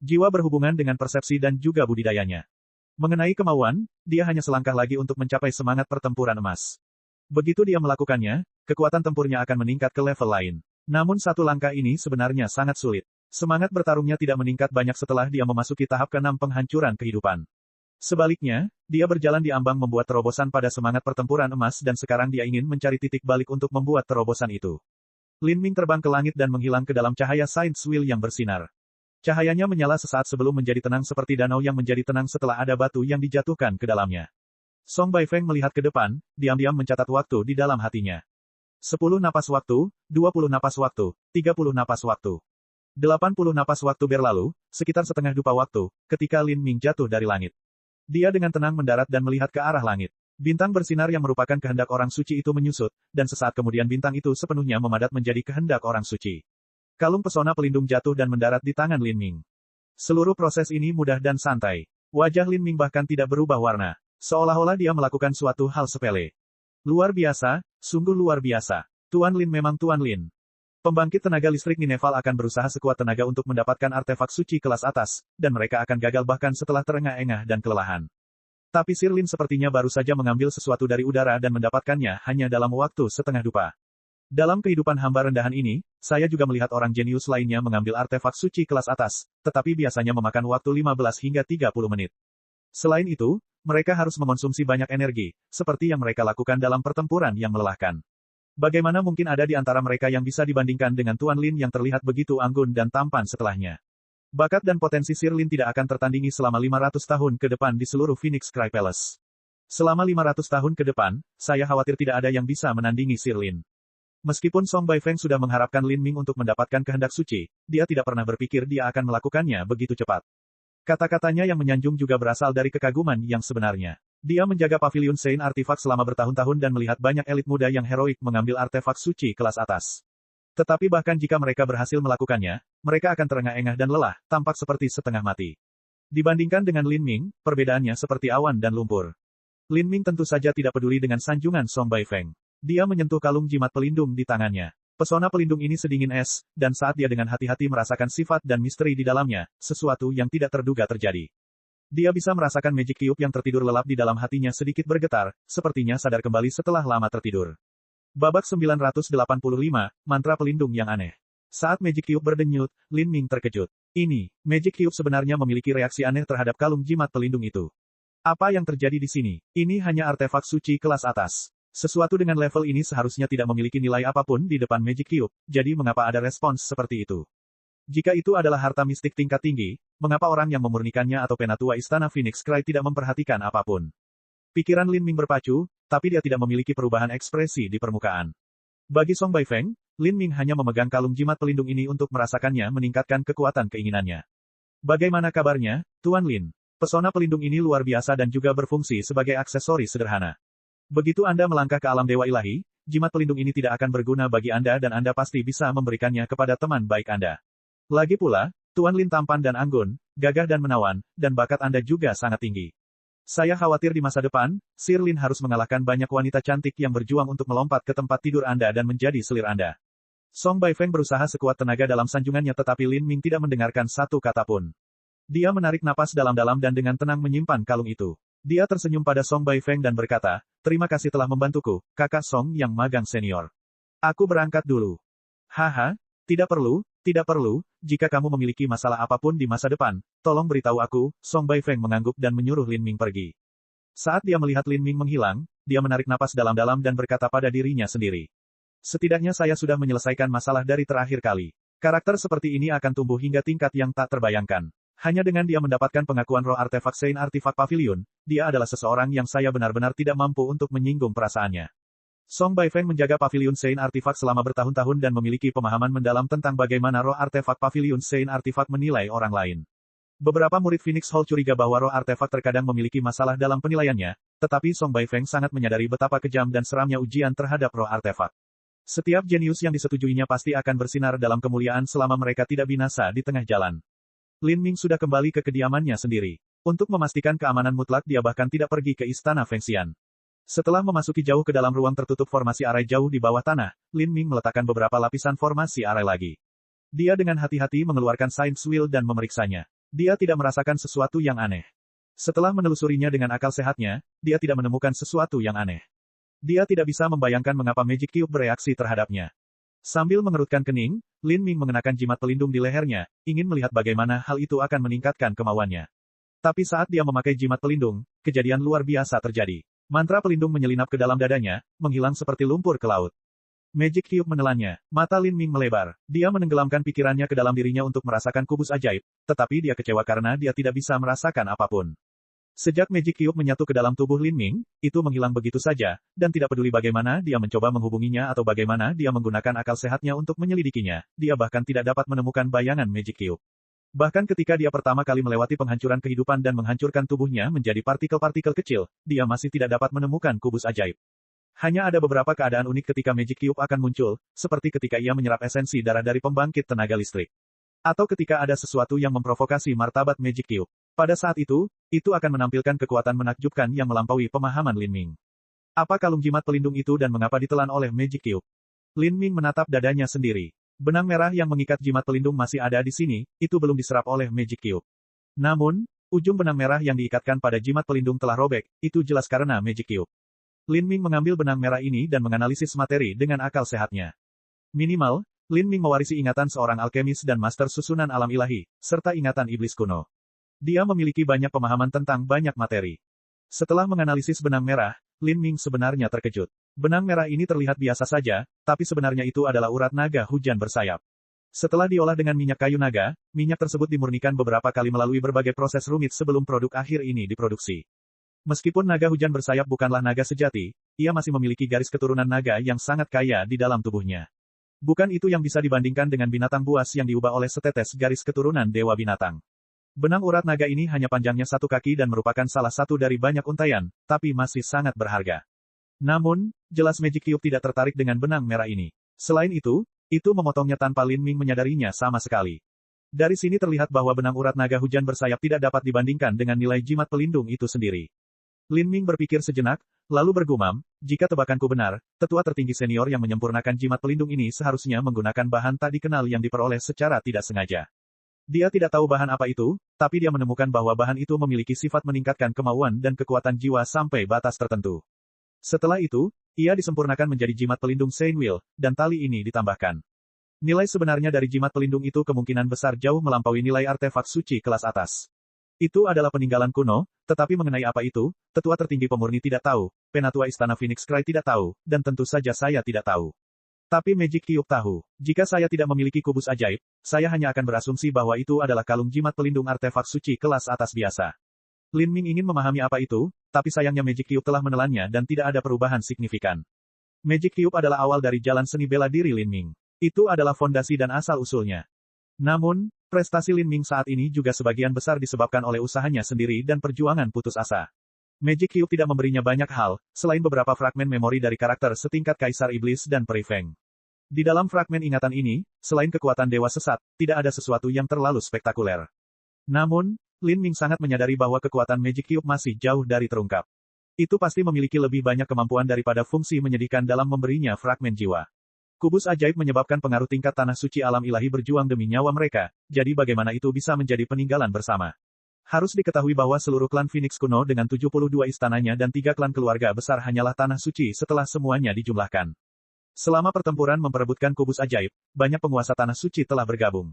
Jiwa berhubungan dengan persepsi dan juga budidayanya. Mengenai kemauan, dia hanya selangkah lagi untuk mencapai semangat pertempuran emas. Begitu dia melakukannya, kekuatan tempurnya akan meningkat ke level lain. Namun satu langkah ini sebenarnya sangat sulit. Semangat bertarungnya tidak meningkat banyak setelah dia memasuki tahap ke-6 penghancuran kehidupan. Sebaliknya, dia berjalan di ambang membuat terobosan pada semangat pertempuran emas dan sekarang dia ingin mencari titik balik untuk membuat terobosan itu. Lin Ming terbang ke langit dan menghilang ke dalam cahaya Saint's Will yang bersinar. Cahayanya menyala sesaat sebelum menjadi tenang seperti danau yang menjadi tenang setelah ada batu yang dijatuhkan ke dalamnya. Song Baifeng melihat ke depan, diam-diam mencatat waktu di dalam hatinya. 10 napas waktu, 20 napas waktu, 30 napas waktu. 80 napas waktu berlalu, sekitar setengah dupa waktu, ketika Lin Ming jatuh dari langit. Dia dengan tenang mendarat dan melihat ke arah langit. Bintang bersinar yang merupakan kehendak orang suci itu menyusut, dan sesaat kemudian bintang itu sepenuhnya memadat menjadi kehendak orang suci. Kalung pesona pelindung jatuh dan mendarat di tangan Lin Ming. Seluruh proses ini mudah dan santai. Wajah Lin Ming bahkan tidak berubah warna. Seolah-olah dia melakukan suatu hal sepele. Luar biasa, sungguh luar biasa. Tuan Lin memang Tuan Lin. Pembangkit tenaga listrik Mineval akan berusaha sekuat tenaga untuk mendapatkan artefak suci kelas atas, dan mereka akan gagal bahkan setelah terengah-engah dan kelelahan. Tapi Sir Lin sepertinya baru saja mengambil sesuatu dari udara dan mendapatkannya hanya dalam waktu setengah dupa. Dalam kehidupan hamba rendahan ini, saya juga melihat orang jenius lainnya mengambil artefak suci kelas atas, tetapi biasanya memakan waktu 15 hingga 30 menit. Selain itu, mereka harus mengonsumsi banyak energi, seperti yang mereka lakukan dalam pertempuran yang melelahkan. Bagaimana mungkin ada di antara mereka yang bisa dibandingkan dengan Tuan Lin yang terlihat begitu anggun dan tampan setelahnya? Bakat dan potensi Sir Lin tidak akan tertandingi selama 500 tahun ke depan di seluruh Phoenix Cry Palace. Selama 500 tahun ke depan, saya khawatir tidak ada yang bisa menandingi Sir Lin. Meskipun Song Baifeng sudah mengharapkan Lin Ming untuk mendapatkan kehendak suci, dia tidak pernah berpikir dia akan melakukannya begitu cepat. Kata-katanya yang menyanjung juga berasal dari kekaguman yang sebenarnya. Dia menjaga Pavilion Saint Artifact selama bertahun-tahun dan melihat banyak elit muda yang heroik mengambil artefak suci kelas atas. Tetapi bahkan jika mereka berhasil melakukannya, mereka akan terengah-engah dan lelah, tampak seperti setengah mati. Dibandingkan dengan Lin Ming, perbedaannya seperti awan dan lumpur. Lin Ming tentu saja tidak peduli dengan sanjungan Song Baifeng. Dia menyentuh kalung jimat pelindung di tangannya. Pesona pelindung ini sedingin es, dan saat dia dengan hati-hati merasakan sifat dan misteri di dalamnya, sesuatu yang tidak terduga terjadi. Dia bisa merasakan Magic Cube yang tertidur lelap di dalam hatinya sedikit bergetar, sepertinya sadar kembali setelah lama tertidur. Babak 985, Mantra Pelindung yang Aneh. Saat Magic Cube berdenyut, Lin Ming terkejut. Ini, Magic Cube sebenarnya memiliki reaksi aneh terhadap kalung jimat pelindung itu. Apa yang terjadi di sini? Ini hanya artefak suci kelas atas. Sesuatu dengan level ini seharusnya tidak memiliki nilai apapun di depan Magic Cube, jadi mengapa ada respons seperti itu? Jika itu adalah harta mistik tingkat tinggi, mengapa orang yang memurnikannya atau penatua Istana Phoenix Cry tidak memperhatikan apapun? Pikiran Lin Ming berpacu, tapi dia tidak memiliki perubahan ekspresi di permukaan. Bagi Song Baifeng, Lin Ming hanya memegang kalung jimat pelindung ini untuk merasakannya meningkatkan kekuatan keinginannya. Bagaimana kabarnya, Tuan Lin? Pesona pelindung ini luar biasa dan juga berfungsi sebagai aksesori sederhana. Begitu Anda melangkah ke alam Dewa Ilahi, jimat pelindung ini tidak akan berguna bagi Anda dan Anda pasti bisa memberikannya kepada teman baik Anda. Lagi pula, Tuan Lin tampan dan anggun, gagah dan menawan, dan bakat Anda juga sangat tinggi. Saya khawatir di masa depan, Sir Lin harus mengalahkan banyak wanita cantik yang berjuang untuk melompat ke tempat tidur Anda dan menjadi selir Anda. Song Baifeng berusaha sekuat tenaga dalam sanjungannya tetapi Lin Ming tidak mendengarkan satu kata pun. Dia menarik napas dalam-dalam dan dengan tenang menyimpan kalung itu. Dia tersenyum pada Song Baifeng dan berkata, "Terima kasih telah membantuku, kakak Song yang magang senior. Aku berangkat dulu." "Haha, tidak perlu. Tidak perlu, jika kamu memiliki masalah apapun di masa depan, tolong beritahu aku," Song Baifeng mengangguk dan menyuruh Lin Ming pergi. Saat dia melihat Lin Ming menghilang, dia menarik napas dalam-dalam dan berkata pada dirinya sendiri. Setidaknya saya sudah menyelesaikan masalah dari terakhir kali. Karakter seperti ini akan tumbuh hingga tingkat yang tak terbayangkan. Hanya dengan dia mendapatkan pengakuan roh artefak Saint Artifact Pavilion, dia adalah seseorang yang saya benar-benar tidak mampu untuk menyinggung perasaannya. Song Baifeng menjaga Pavilion Saint Artifact selama bertahun-tahun dan memiliki pemahaman mendalam tentang bagaimana roh artefak Pavilion Saint Artifact menilai orang lain. Beberapa murid Phoenix Hall curiga bahwa roh artefak terkadang memiliki masalah dalam penilaiannya, tetapi Song Baifeng sangat menyadari betapa kejam dan seramnya ujian terhadap roh artefak. Setiap jenius yang disetujuinya pasti akan bersinar dalam kemuliaan selama mereka tidak binasa di tengah jalan. Lin Ming sudah kembali ke kediamannya sendiri. Untuk memastikan keamanan mutlak dia bahkan tidak pergi ke Istana Fengxian. Setelah memasuki jauh ke dalam ruang tertutup formasi arai jauh di bawah tanah, Lin Ming meletakkan beberapa lapisan formasi arai lagi. Dia dengan hati-hati mengeluarkan Science Wheel dan memeriksanya. Dia tidak merasakan sesuatu yang aneh. Setelah menelusurinya dengan akal sehatnya, dia tidak menemukan sesuatu yang aneh. Dia tidak bisa membayangkan mengapa Magic Cube bereaksi terhadapnya. Sambil mengerutkan kening, Lin Ming mengenakan jimat pelindung di lehernya, ingin melihat bagaimana hal itu akan meningkatkan kemauannya. Tapi saat dia memakai jimat pelindung, kejadian luar biasa terjadi. Mantra pelindung menyelinap ke dalam dadanya, menghilang seperti lumpur ke laut. Magic Cube menelannya. Mata Lin Ming melebar. Dia menenggelamkan pikirannya ke dalam dirinya untuk merasakan kubus ajaib, tetapi dia kecewa karena dia tidak bisa merasakan apapun. Sejak Magic Cube menyatu ke dalam tubuh Lin Ming, itu menghilang begitu saja, dan tidak peduli bagaimana dia mencoba menghubunginya atau bagaimana dia menggunakan akal sehatnya untuk menyelidikinya, dia bahkan tidak dapat menemukan bayangan Magic Cube. Bahkan ketika dia pertama kali melewati penghancuran kehidupan dan menghancurkan tubuhnya menjadi partikel-partikel kecil, dia masih tidak dapat menemukan kubus ajaib. Hanya ada beberapa keadaan unik ketika Magic Cube akan muncul, seperti ketika ia menyerap esensi darah dari pembangkit tenaga listrik. Atau ketika ada sesuatu yang memprovokasi martabat Magic Cube. Pada saat itu akan menampilkan kekuatan menakjubkan yang melampaui pemahaman Lin Ming. Apa kalung jimat pelindung itu dan mengapa ditelan oleh Magic Cube? Lin Ming menatap dadanya sendiri. Benang merah yang mengikat jimat pelindung masih ada di sini, itu belum diserap oleh Magic Cube. Namun, ujung benang merah yang diikatkan pada jimat pelindung telah robek, itu jelas karena Magic Cube. Lin Ming mengambil benang merah ini dan menganalisis materi dengan akal sehatnya. Minimal, Lin Ming mewarisi ingatan seorang alkemis dan master susunan alam ilahi, serta ingatan iblis kuno. Dia memiliki banyak pemahaman tentang banyak materi. Setelah menganalisis benang merah, Lin Ming sebenarnya terkejut. Benang merah ini terlihat biasa saja, tapi sebenarnya itu adalah urat naga hujan bersayap. Setelah diolah dengan minyak kayu naga, minyak tersebut dimurnikan beberapa kali melalui berbagai proses rumit sebelum produk akhir ini diproduksi. Meskipun naga hujan bersayap bukanlah naga sejati, ia masih memiliki garis keturunan naga yang sangat kaya di dalam tubuhnya. Bukan itu yang bisa dibandingkan dengan binatang buas yang diubah oleh setetes garis keturunan dewa binatang. Benang urat naga ini hanya panjangnya 1 kaki dan merupakan salah satu dari banyak untaian, tapi masih sangat berharga. Namun, jelas Magic Cube tidak tertarik dengan benang merah ini. Selain itu memotongnya tanpa Lin Ming menyadarinya sama sekali. Dari sini terlihat bahwa benang urat naga hujan bersayap tidak dapat dibandingkan dengan nilai jimat pelindung itu sendiri. Lin Ming berpikir sejenak, lalu bergumam, jika tebakanku benar, tetua tertinggi senior yang menyempurnakan jimat pelindung ini seharusnya menggunakan bahan tak dikenal yang diperoleh secara tidak sengaja. Dia tidak tahu bahan apa itu, tapi dia menemukan bahwa bahan itu memiliki sifat meningkatkan kemauan dan kekuatan jiwa sampai batas tertentu. Setelah itu, ia disempurnakan menjadi jimat pelindung Saint Will, dan tali ini ditambahkan. Nilai sebenarnya dari jimat pelindung itu kemungkinan besar jauh melampaui nilai artefak suci kelas atas. Itu adalah peninggalan kuno, tetapi mengenai apa itu, tetua tertinggi pemurni tidak tahu, penatua istana Phoenix Cry tidak tahu, dan tentu saja saya tidak tahu. Tapi Magic Cube tahu. Jika saya tidak memiliki kubus ajaib, saya hanya akan berasumsi bahwa itu adalah kalung jimat pelindung artefak suci kelas atas biasa. Lin Ming ingin memahami apa itu, tapi sayangnya Magic Cube telah menelannya dan tidak ada perubahan signifikan. Magic Cube adalah awal dari jalan seni bela diri Lin Ming. Itu adalah fondasi dan asal-usulnya. Namun, prestasi Lin Ming saat ini juga sebagian besar disebabkan oleh usahanya sendiri dan perjuangan putus asa. Magic Cube tidak memberinya banyak hal, selain beberapa fragmen memori dari karakter setingkat Kaisar Iblis dan Peri Feng. Di dalam fragmen ingatan ini, selain kekuatan dewa sesat, tidak ada sesuatu yang terlalu spektakuler. Namun, Lin Ming sangat menyadari bahwa kekuatan Magic Cube masih jauh dari terungkap. Itu pasti memiliki lebih banyak kemampuan daripada fungsi menyedihkan dalam memberinya fragmen jiwa. Kubus ajaib menyebabkan pengaruh tingkat tanah suci alam ilahi berjuang demi nyawa mereka, jadi bagaimana itu bisa menjadi peninggalan bersama. Harus diketahui bahwa seluruh klan Phoenix kuno dengan 72 istananya dan 3 klan keluarga besar hanyalah tanah suci setelah semuanya dijumlahkan. Selama pertempuran memperebutkan kubus ajaib, banyak penguasa tanah suci telah bergabung.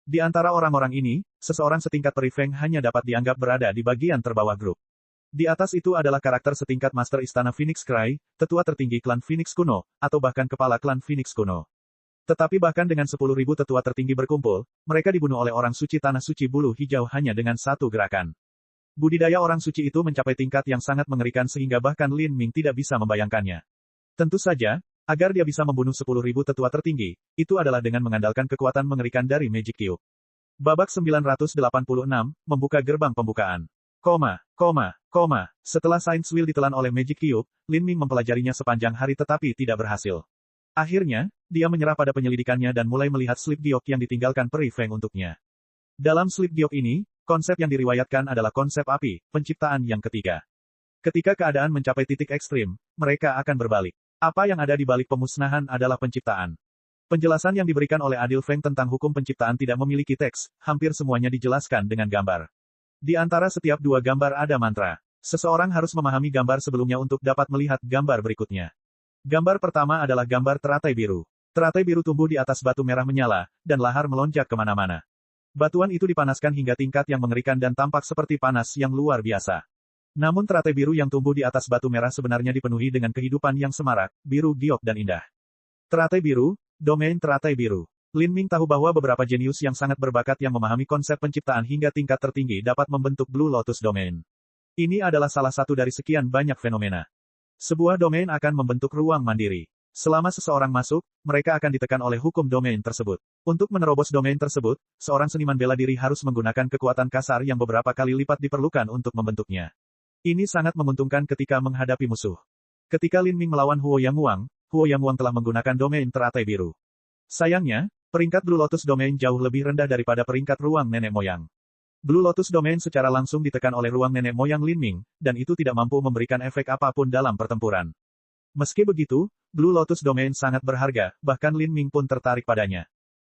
Di antara orang-orang ini, seseorang setingkat Peri Feng hanya dapat dianggap berada di bagian terbawah grup. Di atas itu adalah karakter setingkat Master Istana Phoenix Cry, tetua tertinggi klan Phoenix kuno, atau bahkan kepala klan Phoenix kuno. Tetapi bahkan dengan 10.000 tetua tertinggi berkumpul, mereka dibunuh oleh orang suci tanah suci bulu hijau hanya dengan satu gerakan. Budidaya orang suci itu mencapai tingkat yang sangat mengerikan sehingga bahkan Lin Ming tidak bisa membayangkannya. Tentu saja, agar dia bisa membunuh 10.000 tetua tertinggi, itu adalah dengan mengandalkan kekuatan mengerikan dari Magic Cube. Babak 986, membuka gerbang pembukaan. Setelah Science Wheel ditelan oleh Magic Cube, Lin Ming mempelajarinya sepanjang hari tetapi tidak berhasil. Akhirnya, dia menyerah pada penyelidikannya dan mulai melihat slip giok yang ditinggalkan Peri Feng untuknya. Dalam slip giok ini, konsep yang diriwayatkan adalah konsep api, penciptaan yang ketiga. Ketika keadaan mencapai titik ekstrim, mereka akan berbalik. Apa yang ada di balik pemusnahan adalah penciptaan. Penjelasan yang diberikan oleh Adil Feng tentang hukum penciptaan tidak memiliki teks, hampir semuanya dijelaskan dengan gambar. Di antara setiap 2 gambar ada mantra. Seseorang harus memahami gambar sebelumnya untuk dapat melihat gambar berikutnya. Gambar pertama adalah gambar teratai biru. Teratai biru tumbuh di atas batu merah menyala, dan lahar melonjak kemana-mana. Batuan itu dipanaskan hingga tingkat yang mengerikan dan tampak seperti panas yang luar biasa. Namun teratai biru yang tumbuh di atas batu merah sebenarnya dipenuhi dengan kehidupan yang semarak, biru giok dan indah. Teratai biru, domain teratai biru. Lin Ming tahu bahwa beberapa jenius yang sangat berbakat yang memahami konsep penciptaan hingga tingkat tertinggi dapat membentuk Blue Lotus Domain. Ini adalah salah satu dari sekian banyak fenomena. Sebuah domain akan membentuk ruang mandiri. Selama seseorang masuk, mereka akan ditekan oleh hukum domain tersebut. Untuk menerobos domain tersebut, seorang seniman bela diri harus menggunakan kekuatan kasar yang beberapa kali lipat diperlukan untuk membentuknya. Ini sangat menguntungkan ketika menghadapi musuh. Ketika Lin Ming melawan Huo Yangwang telah menggunakan domain teratai biru. Sayangnya, peringkat Blue Lotus Domain jauh lebih rendah daripada peringkat ruang nenek moyang. Blue Lotus Domain secara langsung ditekan oleh ruang nenek moyang Lin Ming, dan itu tidak mampu memberikan efek apapun dalam pertempuran. Meski begitu, Blue Lotus Domain sangat berharga, bahkan Lin Ming pun tertarik padanya.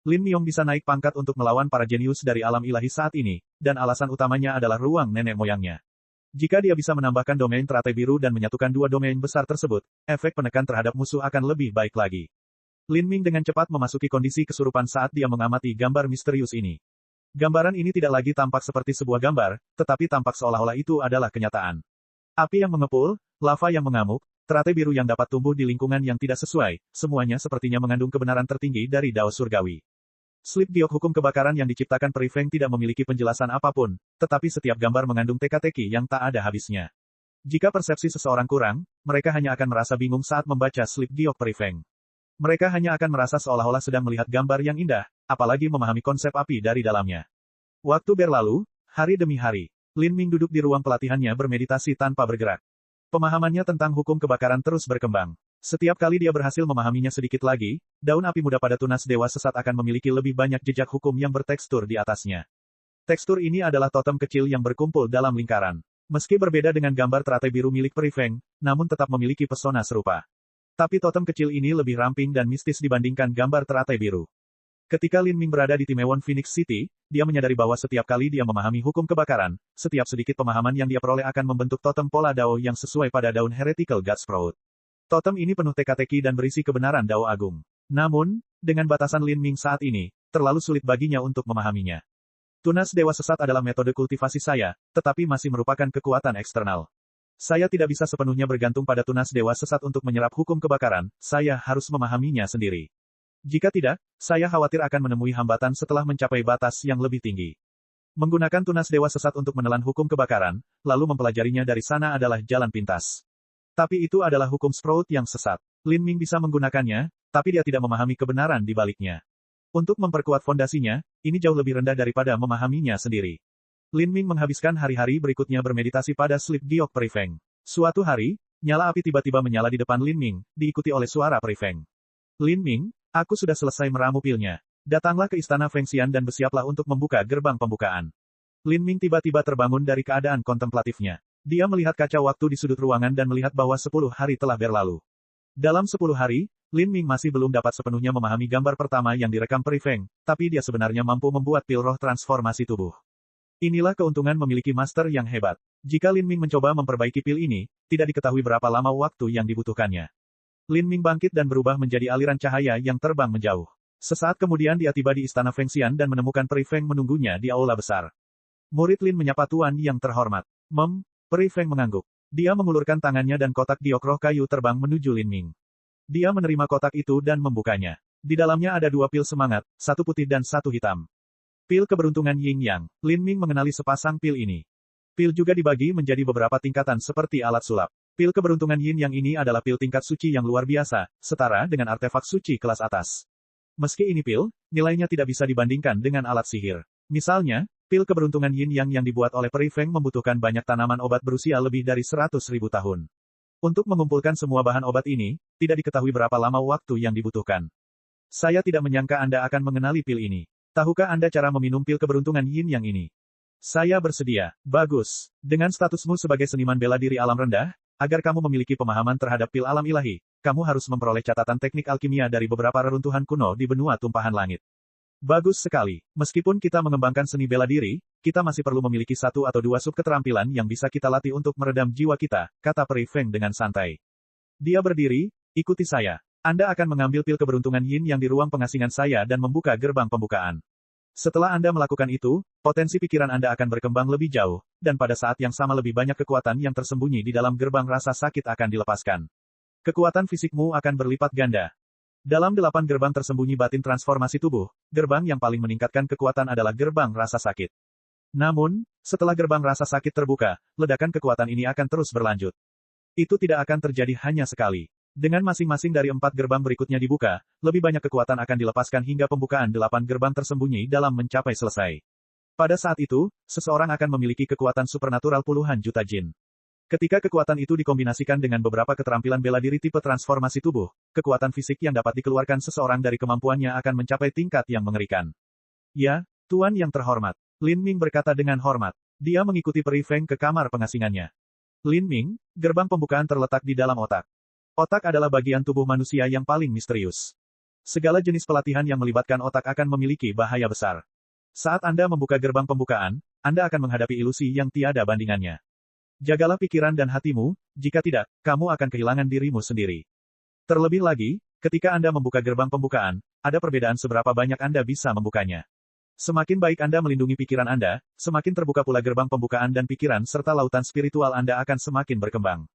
Lin Myong bisa naik pangkat untuk melawan para jenius dari alam ilahi saat ini, dan alasan utamanya adalah ruang nenek moyangnya. Jika dia bisa menambahkan domain teratai biru dan menyatukan dua domain besar tersebut, efek penekan terhadap musuh akan lebih baik lagi. Lin Ming dengan cepat memasuki kondisi kesurupan saat dia mengamati gambar misterius ini. Gambaran ini tidak lagi tampak seperti sebuah gambar, tetapi tampak seolah-olah itu adalah kenyataan. Api yang mengepul, lava yang mengamuk, teratai biru yang dapat tumbuh di lingkungan yang tidak sesuai, semuanya sepertinya mengandung kebenaran tertinggi dari Dao Surgawi. Slip giok hukum kebakaran yang diciptakan Peri Feng tidak memiliki penjelasan apapun, tetapi setiap gambar mengandung teka-teki yang tak ada habisnya. Jika persepsi seseorang kurang, mereka hanya akan merasa bingung saat membaca slip giok Peri Feng. Mereka hanya akan merasa seolah-olah sedang melihat gambar yang indah, apalagi memahami konsep api dari dalamnya. Waktu berlalu, hari demi hari. Lin Ming duduk di ruang pelatihannya bermeditasi tanpa bergerak. Pemahamannya tentang hukum kebakaran terus berkembang. Setiap kali dia berhasil memahaminya sedikit lagi, daun api muda pada tunas dewa sesat akan memiliki lebih banyak jejak hukum yang bertekstur di atasnya. Tekstur ini adalah totem kecil yang berkumpul dalam lingkaran. Meski berbeda dengan gambar teratai biru milik Peri Feng, namun tetap memiliki pesona serupa. Tapi totem kecil ini lebih ramping dan mistis dibandingkan gambar teratai biru. Ketika Lin Ming berada di Timewon Phoenix City, dia menyadari bahwa setiap kali dia memahami hukum kebakaran, setiap sedikit pemahaman yang dia peroleh akan membentuk totem pola Dao yang sesuai pada daun Heretical God Sprout. Totem ini penuh teka-teki dan berisi kebenaran Dao Agung. Namun, dengan batasan Lin Ming saat ini, terlalu sulit baginya untuk memahaminya. Tunas Dewa Sesat adalah metode kultivasi saya, tetapi masih merupakan kekuatan eksternal. Saya tidak bisa sepenuhnya bergantung pada tunas Dewa Sesat untuk menyerap hukum kebakaran, saya harus memahaminya sendiri. Jika tidak, saya khawatir akan menemui hambatan setelah mencapai batas yang lebih tinggi. Menggunakan tunas Dewa Sesat untuk menelan hukum kebakaran, lalu mempelajarinya dari sana adalah jalan pintas. Tapi itu adalah hukum Sprout yang sesat. Lin Ming bisa menggunakannya, tapi dia tidak memahami kebenaran di baliknya. Untuk memperkuat fondasinya, ini jauh lebih rendah daripada memahaminya sendiri. Lin Ming menghabiskan hari-hari berikutnya bermeditasi pada slip giok Peri Feng. Suatu hari, nyala api tiba-tiba menyala di depan Lin Ming, diikuti oleh suara Peri Feng. Lin Ming, aku sudah selesai meramu pilnya. Datanglah ke istana Feng Xian dan bersiaplah untuk membuka gerbang pembukaan. Lin Ming tiba-tiba terbangun dari keadaan kontemplatifnya. Dia melihat kaca waktu di sudut ruangan dan melihat bahwa 10 hari telah berlalu. Dalam 10 hari, Lin Ming masih belum dapat sepenuhnya memahami gambar pertama yang direkam Peri Feng, tapi dia sebenarnya mampu membuat pil roh transformasi tubuh. Inilah keuntungan memiliki master yang hebat. Jika Lin Ming mencoba memperbaiki pil ini, tidak diketahui berapa lama waktu yang dibutuhkannya. Lin Ming bangkit dan berubah menjadi aliran cahaya yang terbang menjauh. Sesaat kemudian dia tiba di istana Feng Xian dan menemukan Peri Feng menunggunya di aula besar. Murid Lin menyapa tuan yang terhormat. Peri Feng mengangguk. Dia mengulurkan tangannya dan kotak giok roh kayu terbang menuju Lin Ming. Dia menerima kotak itu dan membukanya. Di dalamnya ada 2 pil semangat, 1 putih dan 1 hitam. Pil keberuntungan Yin Yang. Lin Ming mengenali sepasang pil ini. Pil juga dibagi menjadi beberapa tingkatan seperti alat sulap. Pil keberuntungan Yin Yang ini adalah pil tingkat suci yang luar biasa, setara dengan artefak suci kelas atas. Meski ini pil, nilainya tidak bisa dibandingkan dengan alat sihir. Misalnya, pil keberuntungan Yin Yang yang dibuat oleh Peri Feng membutuhkan banyak tanaman obat berusia lebih dari 100.000 tahun. Untuk mengumpulkan semua bahan obat ini, tidak diketahui berapa lama waktu yang dibutuhkan. Saya tidak menyangka Anda akan mengenali pil ini. Tahukah Anda cara meminum pil keberuntungan Yin Yang ini? Saya bersedia. Bagus. Dengan statusmu sebagai seniman bela diri alam rendah, agar kamu memiliki pemahaman terhadap pil alam ilahi, kamu harus memperoleh catatan teknik alkimia dari beberapa reruntuhan kuno di benua tumpahan langit. Bagus sekali. Meskipun kita mengembangkan seni bela diri, kita masih perlu memiliki 1 atau 2 sub keterampilan yang bisa kita latih untuk meredam jiwa kita, kata Peri Feng dengan santai. Dia berdiri, ikuti saya. Anda akan mengambil pil keberuntungan Yin yang di ruang pengasingan saya dan membuka gerbang pembukaan. Setelah Anda melakukan itu, potensi pikiran Anda akan berkembang lebih jauh, dan pada saat yang sama lebih banyak kekuatan yang tersembunyi di dalam gerbang rasa sakit akan dilepaskan. Kekuatan fisikmu akan berlipat ganda. Dalam 8 gerbang tersembunyi batin transformasi tubuh, gerbang yang paling meningkatkan kekuatan adalah gerbang rasa sakit. Namun, setelah gerbang rasa sakit terbuka, ledakan kekuatan ini akan terus berlanjut. Itu tidak akan terjadi hanya sekali. Dengan masing-masing dari 4 gerbang berikutnya dibuka, lebih banyak kekuatan akan dilepaskan hingga pembukaan 8 gerbang tersembunyi dalam mencapai selesai. Pada saat itu, seseorang akan memiliki kekuatan supernatural puluhan juta jin. Ketika kekuatan itu dikombinasikan dengan beberapa keterampilan bela diri tipe transformasi tubuh, kekuatan fisik yang dapat dikeluarkan seseorang dari kemampuannya akan mencapai tingkat yang mengerikan. Ya, Tuan yang terhormat. Lin Ming berkata dengan hormat. Dia mengikuti Peri Feng ke kamar pengasingannya. Lin Ming, gerbang pembukaan terletak di dalam otak. Otak adalah bagian tubuh manusia yang paling misterius. Segala jenis pelatihan yang melibatkan otak akan memiliki bahaya besar. Saat Anda membuka gerbang pembukaan, Anda akan menghadapi ilusi yang tiada bandingannya. Jagalah pikiran dan hatimu, jika tidak, kamu akan kehilangan dirimu sendiri. Terlebih lagi, ketika Anda membuka gerbang pembukaan, ada perbedaan seberapa banyak Anda bisa membukanya. Semakin baik Anda melindungi pikiran Anda, semakin terbuka pula gerbang pembukaan dan pikiran serta lautan spiritual Anda akan semakin berkembang.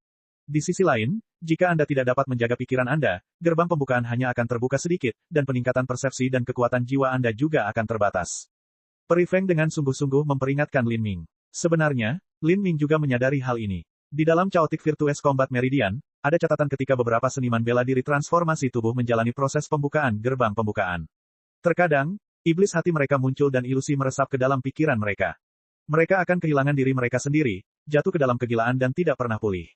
Di sisi lain, jika Anda tidak dapat menjaga pikiran Anda, gerbang pembukaan hanya akan terbuka sedikit, dan peningkatan persepsi dan kekuatan jiwa Anda juga akan terbatas. Peri Feng dengan sungguh-sungguh memperingatkan Lin Ming. Sebenarnya, Lin Ming juga menyadari hal ini. Di dalam Chaotic Virtuous Combat Meridian, ada catatan ketika beberapa seniman bela diri transformasi tubuh menjalani proses pembukaan gerbang pembukaan. Terkadang, iblis hati mereka muncul dan ilusi meresap ke dalam pikiran mereka. Mereka akan kehilangan diri mereka sendiri, jatuh ke dalam kegilaan dan tidak pernah pulih.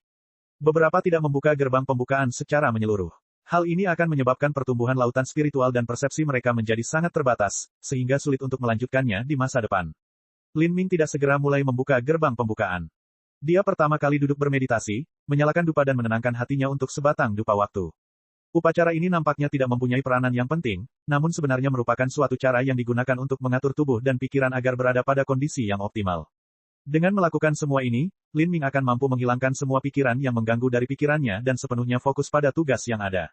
Beberapa tidak membuka gerbang pembukaan secara menyeluruh. Hal ini akan menyebabkan pertumbuhan lautan spiritual dan persepsi mereka menjadi sangat terbatas, sehingga sulit untuk melanjutkannya di masa depan. Lin Ming tidak segera mulai membuka gerbang pembukaan. Dia pertama kali duduk bermeditasi, menyalakan dupa dan menenangkan hatinya untuk sebatang dupa waktu. Upacara ini nampaknya tidak mempunyai peranan yang penting, namun sebenarnya merupakan suatu cara yang digunakan untuk mengatur tubuh dan pikiran agar berada pada kondisi yang optimal. Dengan melakukan semua ini, Lin Ming akan mampu menghilangkan semua pikiran yang mengganggu dari pikirannya dan sepenuhnya fokus pada tugas yang ada.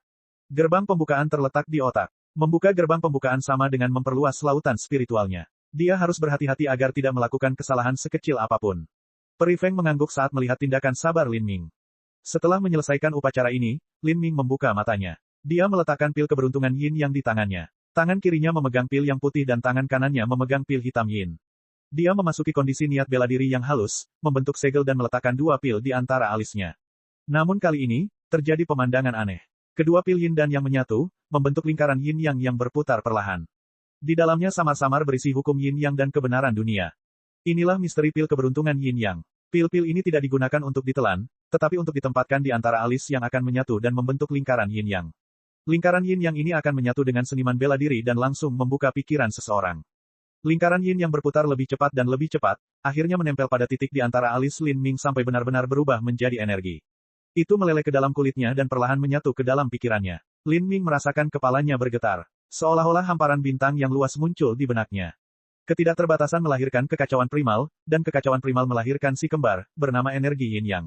Gerbang pembukaan terletak di otak. Membuka gerbang pembukaan sama dengan memperluas lautan spiritualnya. Dia harus berhati-hati agar tidak melakukan kesalahan sekecil apapun. Peri Feng mengangguk saat melihat tindakan sabar Lin Ming. Setelah menyelesaikan upacara ini, Lin Ming membuka matanya. Dia meletakkan pil keberuntungan Yin Yang di tangannya. Tangan kirinya memegang pil yang putih dan tangan kanannya memegang pil hitam Yin. Dia memasuki kondisi niat bela diri yang halus, membentuk segel dan meletakkan dua pil di antara alisnya. Namun kali ini, terjadi pemandangan aneh. Kedua pil Yin dan Yang menyatu, membentuk lingkaran Yin Yang yang berputar perlahan. Di dalamnya samar-samar berisi hukum Yin Yang dan kebenaran dunia. Inilah misteri pil keberuntungan Yin Yang. Pil-pil ini tidak digunakan untuk ditelan, tetapi untuk ditempatkan di antara alis yang akan menyatu dan membentuk lingkaran Yin Yang. Lingkaran Yin Yang ini akan menyatu dengan seniman bela diri dan langsung membuka pikiran seseorang. Lingkaran Yin yang berputar lebih cepat dan lebih cepat, akhirnya menempel pada titik di antara alis Lin Ming sampai benar-benar berubah menjadi energi. Itu meleleh ke dalam kulitnya dan perlahan menyatu ke dalam pikirannya. Lin Ming merasakan kepalanya bergetar. Seolah-olah hamparan bintang yang luas muncul di benaknya. Ketidakterbatasan melahirkan kekacauan primal, dan kekacauan primal melahirkan si kembar, bernama energi Yin Yang.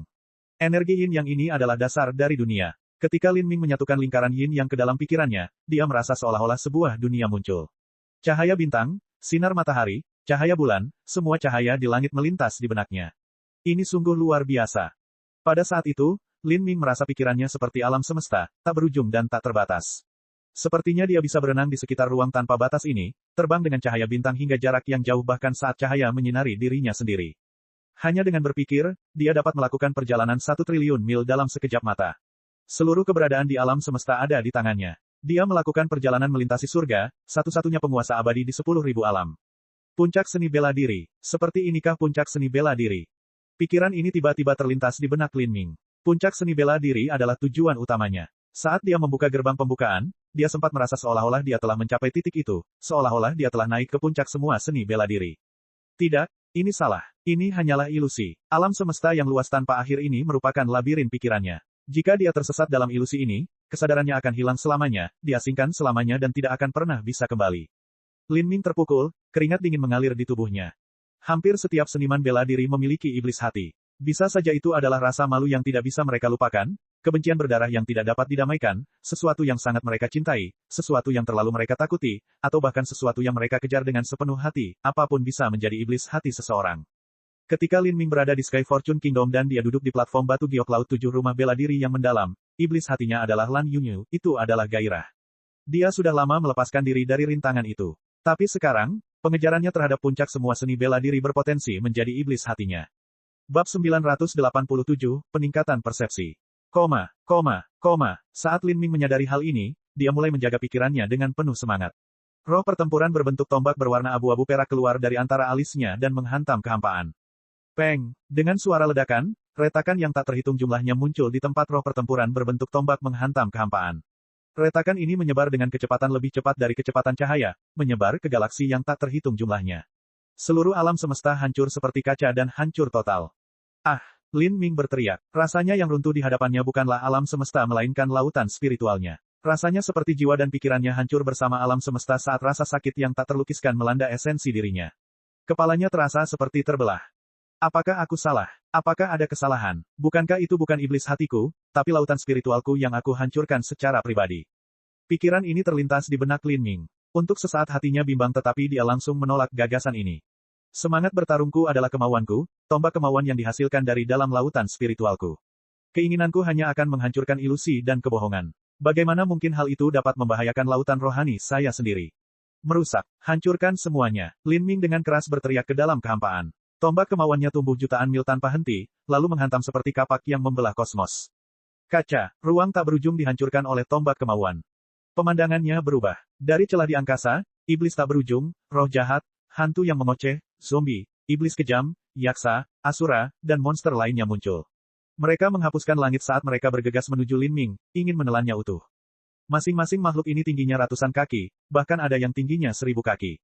Energi Yin Yang ini adalah dasar dari dunia. Ketika Lin Ming menyatukan lingkaran Yin Yang ke dalam pikirannya, dia merasa seolah-olah sebuah dunia muncul. Cahaya bintang, sinar matahari, cahaya bulan, semua cahaya di langit melintas di benaknya. Ini sungguh luar biasa. Pada saat itu, Lin Ming merasa pikirannya seperti alam semesta, tak berujung dan tak terbatas. Sepertinya dia bisa berenang di sekitar ruang tanpa batas ini, terbang dengan cahaya bintang hingga jarak yang jauh bahkan saat cahaya menyinari dirinya sendiri. Hanya dengan berpikir, dia dapat melakukan perjalanan 1 triliun mil dalam sekejap mata. Seluruh keberadaan di alam semesta ada di tangannya. Dia melakukan perjalanan melintasi surga, satu-satunya penguasa abadi di 10.000 alam. Puncak seni bela diri. Seperti inikah puncak seni bela diri? Pikiran ini tiba-tiba terlintas di benak Lin Ming. Puncak seni bela diri adalah tujuan utamanya. Saat dia membuka gerbang pembukaan, dia sempat merasa seolah-olah dia telah mencapai titik itu, seolah-olah dia telah naik ke puncak semua seni bela diri. Tidak, ini salah. Ini hanyalah ilusi. Alam semesta yang luas tanpa akhir ini merupakan labirin pikirannya. Jika dia tersesat dalam ilusi ini, kesadarannya akan hilang selamanya, diasingkan selamanya dan tidak akan pernah bisa kembali. Lin Ming terpukul, keringat dingin mengalir di tubuhnya. Hampir setiap seniman bela diri memiliki iblis hati. Bisa saja itu adalah rasa malu yang tidak bisa mereka lupakan, kebencian berdarah yang tidak dapat didamaikan, sesuatu yang sangat mereka cintai, sesuatu yang terlalu mereka takuti, atau bahkan sesuatu yang mereka kejar dengan sepenuh hati, apapun bisa menjadi iblis hati seseorang. Ketika Lin Ming berada di Sky Fortune Kingdom dan dia duduk di platform batu giok laut 7 rumah bela diri yang mendalam, iblis hatinya adalah Lan Yunyu, itu adalah gairah. Dia sudah lama melepaskan diri dari rintangan itu. Tapi sekarang, pengejarannya terhadap puncak semua seni bela diri berpotensi menjadi iblis hatinya. Bab 987, Peningkatan Persepsi. Saat Lin Ming menyadari hal ini, dia mulai menjaga pikirannya dengan penuh semangat. Roh pertempuran berbentuk tombak berwarna abu-abu perak keluar dari antara alisnya dan menghantam kehampaan. Peng! Dengan suara ledakan, retakan yang tak terhitung jumlahnya muncul di tempat roh pertempuran berbentuk tombak menghantam kehampaan. Retakan ini menyebar dengan kecepatan lebih cepat dari kecepatan cahaya, menyebar ke galaksi yang tak terhitung jumlahnya. Seluruh alam semesta hancur seperti kaca dan hancur total. Ah! Lin Ming berteriak. Rasanya yang runtuh di hadapannya bukanlah alam semesta melainkan lautan spiritualnya. Rasanya seperti jiwa dan pikirannya hancur bersama alam semesta saat rasa sakit yang tak terlukiskan melanda esensi dirinya. Kepalanya terasa seperti terbelah. Apakah aku salah? Apakah ada kesalahan? Bukankah itu bukan iblis hatiku, tapi lautan spiritualku yang aku hancurkan secara pribadi? Pikiran ini terlintas di benak Lin Ming. Untuk sesaat hatinya bimbang tetapi dia langsung menolak gagasan ini. Semangat bertarungku adalah kemauanku, tombak kemauan yang dihasilkan dari dalam lautan spiritualku. Keinginanku hanya akan menghancurkan ilusi dan kebohongan. Bagaimana mungkin hal itu dapat membahayakan lautan rohani saya sendiri? Merusak, hancurkan semuanya. Lin Ming dengan keras berteriak ke dalam kehampaan. Tombak kemauannya tumbuh jutaan mil tanpa henti, lalu menghantam seperti kapak yang membelah kosmos. Kaca, ruang tak berujung dihancurkan oleh tombak kemauan. Pemandangannya berubah. Dari celah di angkasa, iblis tak berujung, roh jahat, hantu yang mengoceh, zombie, iblis kejam, yaksa, asura, dan monster lainnya muncul. Mereka menghapuskan langit saat mereka bergegas menuju Lin Ming, ingin menelannya utuh. Masing-masing makhluk ini tingginya ratusan kaki, bahkan ada yang tingginya 1000 kaki.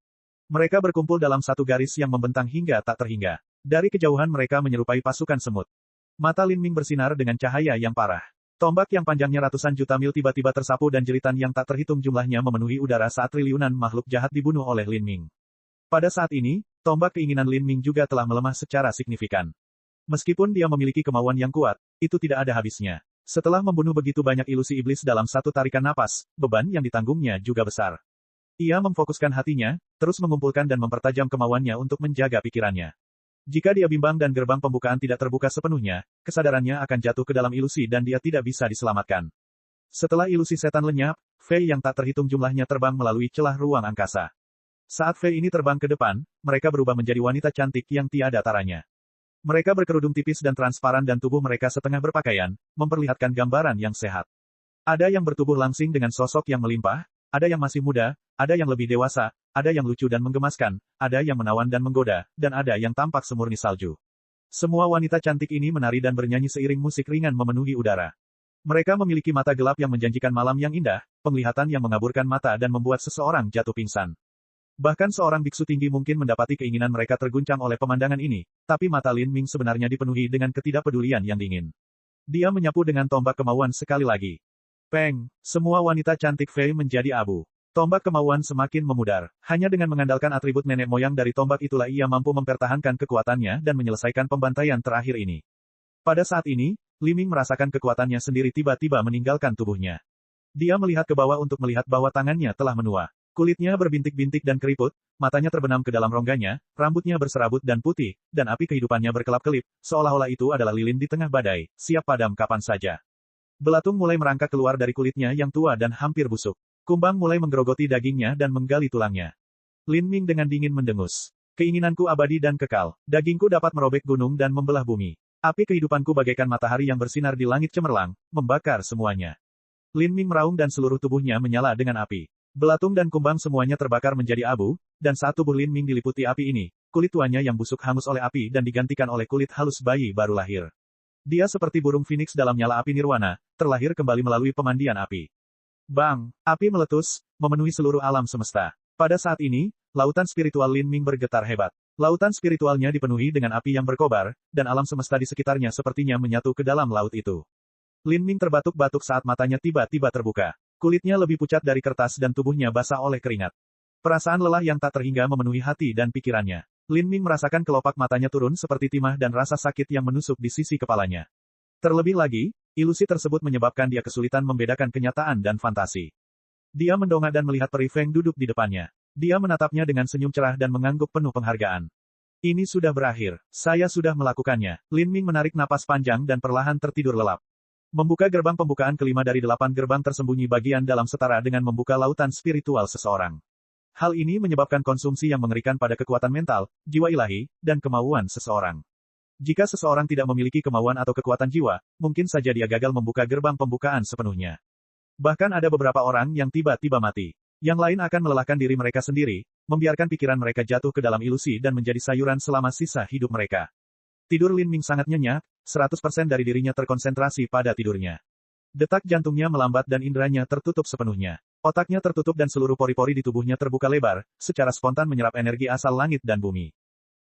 Mereka berkumpul dalam satu garis yang membentang hingga tak terhingga. Dari kejauhan mereka menyerupai pasukan semut. Mata Lin Ming bersinar dengan cahaya yang parah. Tombak yang panjangnya ratusan juta mil tiba-tiba tersapu dan jeritan yang tak terhitung jumlahnya memenuhi udara saat triliunan makhluk jahat dibunuh oleh Lin Ming. Pada saat ini, tombak keinginan Lin Ming juga telah melemah secara signifikan. Meskipun dia memiliki kemauan yang kuat, itu tidak ada habisnya. Setelah membunuh begitu banyak ilusi iblis dalam satu tarikan napas, beban yang ditanggungnya juga besar. Ia memfokuskan hatinya, terus mengumpulkan dan mempertajam kemauannya untuk menjaga pikirannya. Jika dia bimbang dan gerbang pembukaan tidak terbuka sepenuhnya, kesadarannya akan jatuh ke dalam ilusi dan dia tidak bisa diselamatkan. Setelah ilusi setan lenyap, Fei yang tak terhitung jumlahnya terbang melalui celah ruang angkasa. Saat Fei ini terbang ke depan, mereka berubah menjadi wanita cantik yang tiada taranya. Mereka berkerudung tipis dan transparan dan tubuh mereka setengah berpakaian, memperlihatkan gambaran yang sehat. Ada yang bertubuh langsing dengan sosok yang melimpah, ada yang masih muda, ada yang lebih dewasa, ada yang lucu dan menggemaskan, ada yang menawan dan menggoda, dan ada yang tampak semurni salju. Semua wanita cantik ini menari dan bernyanyi seiring musik ringan memenuhi udara. Mereka memiliki mata gelap yang menjanjikan malam yang indah, penglihatan yang mengaburkan mata dan membuat seseorang jatuh pingsan. Bahkan seorang biksu tinggi mungkin mendapati keinginan mereka terguncang oleh pemandangan ini, tapi mata Lin Ming sebenarnya dipenuhi dengan ketidakpedulian yang dingin. Dia menyapu dengan tombak kemauan sekali lagi. Peng, semua wanita cantik Fei menjadi abu. Tombak kemauan semakin memudar. Hanya dengan mengandalkan atribut nenek moyang dari tombak itulah ia mampu mempertahankan kekuatannya dan menyelesaikan pembantaian terakhir ini. Pada saat ini, Li Ming merasakan kekuatannya sendiri tiba-tiba meninggalkan tubuhnya. Dia melihat ke bawah untuk melihat bahwa tangannya telah menua. Kulitnya berbintik-bintik dan keriput, matanya terbenam ke dalam rongganya, rambutnya berserabut dan putih, dan api kehidupannya berkelap-kelip, seolah-olah itu adalah lilin di tengah badai, siap padam kapan saja. Belatung mulai merangkak keluar dari kulitnya yang tua dan hampir busuk. Kumbang mulai menggerogoti dagingnya dan menggali tulangnya. Lin Ming dengan dingin mendengus. Keinginanku abadi dan kekal. Dagingku dapat merobek gunung dan membelah bumi. Api kehidupanku bagaikan matahari yang bersinar di langit cemerlang, membakar semuanya. Lin Ming meraung dan seluruh tubuhnya menyala dengan api. Belatung dan kumbang semuanya terbakar menjadi abu, dan saat tubuh Lin Ming diliputi api ini, kulit tuanya yang busuk hangus oleh api dan digantikan oleh kulit halus bayi baru lahir. Dia seperti burung phoenix dalam nyala api nirwana, terlahir kembali melalui pemandian api. Bang! Api meletus, memenuhi seluruh alam semesta. Pada saat ini, lautan spiritual Lin Ming bergetar hebat. Lautan spiritualnya dipenuhi dengan api yang berkobar, dan alam semesta di sekitarnya sepertinya menyatu ke dalam laut itu. Lin Ming terbatuk-batuk saat matanya tiba-tiba terbuka. Kulitnya lebih pucat dari kertas dan tubuhnya basah oleh keringat. Perasaan lelah yang tak terhingga memenuhi hati dan pikirannya. Lin Ming merasakan kelopak matanya turun seperti timah dan rasa sakit yang menusuk di sisi kepalanya. Terlebih lagi, ilusi tersebut menyebabkan dia kesulitan membedakan kenyataan dan fantasi. Dia mendongak dan melihat Peri Feng duduk di depannya. Dia menatapnya dengan senyum cerah dan mengangguk penuh penghargaan. Ini sudah berakhir. Saya sudah melakukannya. Lin Ming menarik napas panjang dan perlahan tertidur lelap. Membuka gerbang pembukaan kelima dari 8 gerbang tersembunyi bagian dalam setara dengan membuka lautan spiritual seseorang. Hal ini menyebabkan konsumsi yang mengerikan pada kekuatan mental, jiwa ilahi, dan kemauan seseorang. Jika seseorang tidak memiliki kemauan atau kekuatan jiwa, mungkin saja dia gagal membuka gerbang pembukaan sepenuhnya. Bahkan ada beberapa orang yang tiba-tiba mati. Yang lain akan melelahkan diri mereka sendiri, membiarkan pikiran mereka jatuh ke dalam ilusi dan menjadi sayuran selama sisa hidup mereka. Tidur Lin Ming sangat nyenyak, 100% dari dirinya terkonsentrasi pada tidurnya. Detak jantungnya melambat dan inderanya tertutup sepenuhnya. Otaknya tertutup dan seluruh pori-pori di tubuhnya terbuka lebar, secara spontan menyerap energi asal langit dan bumi.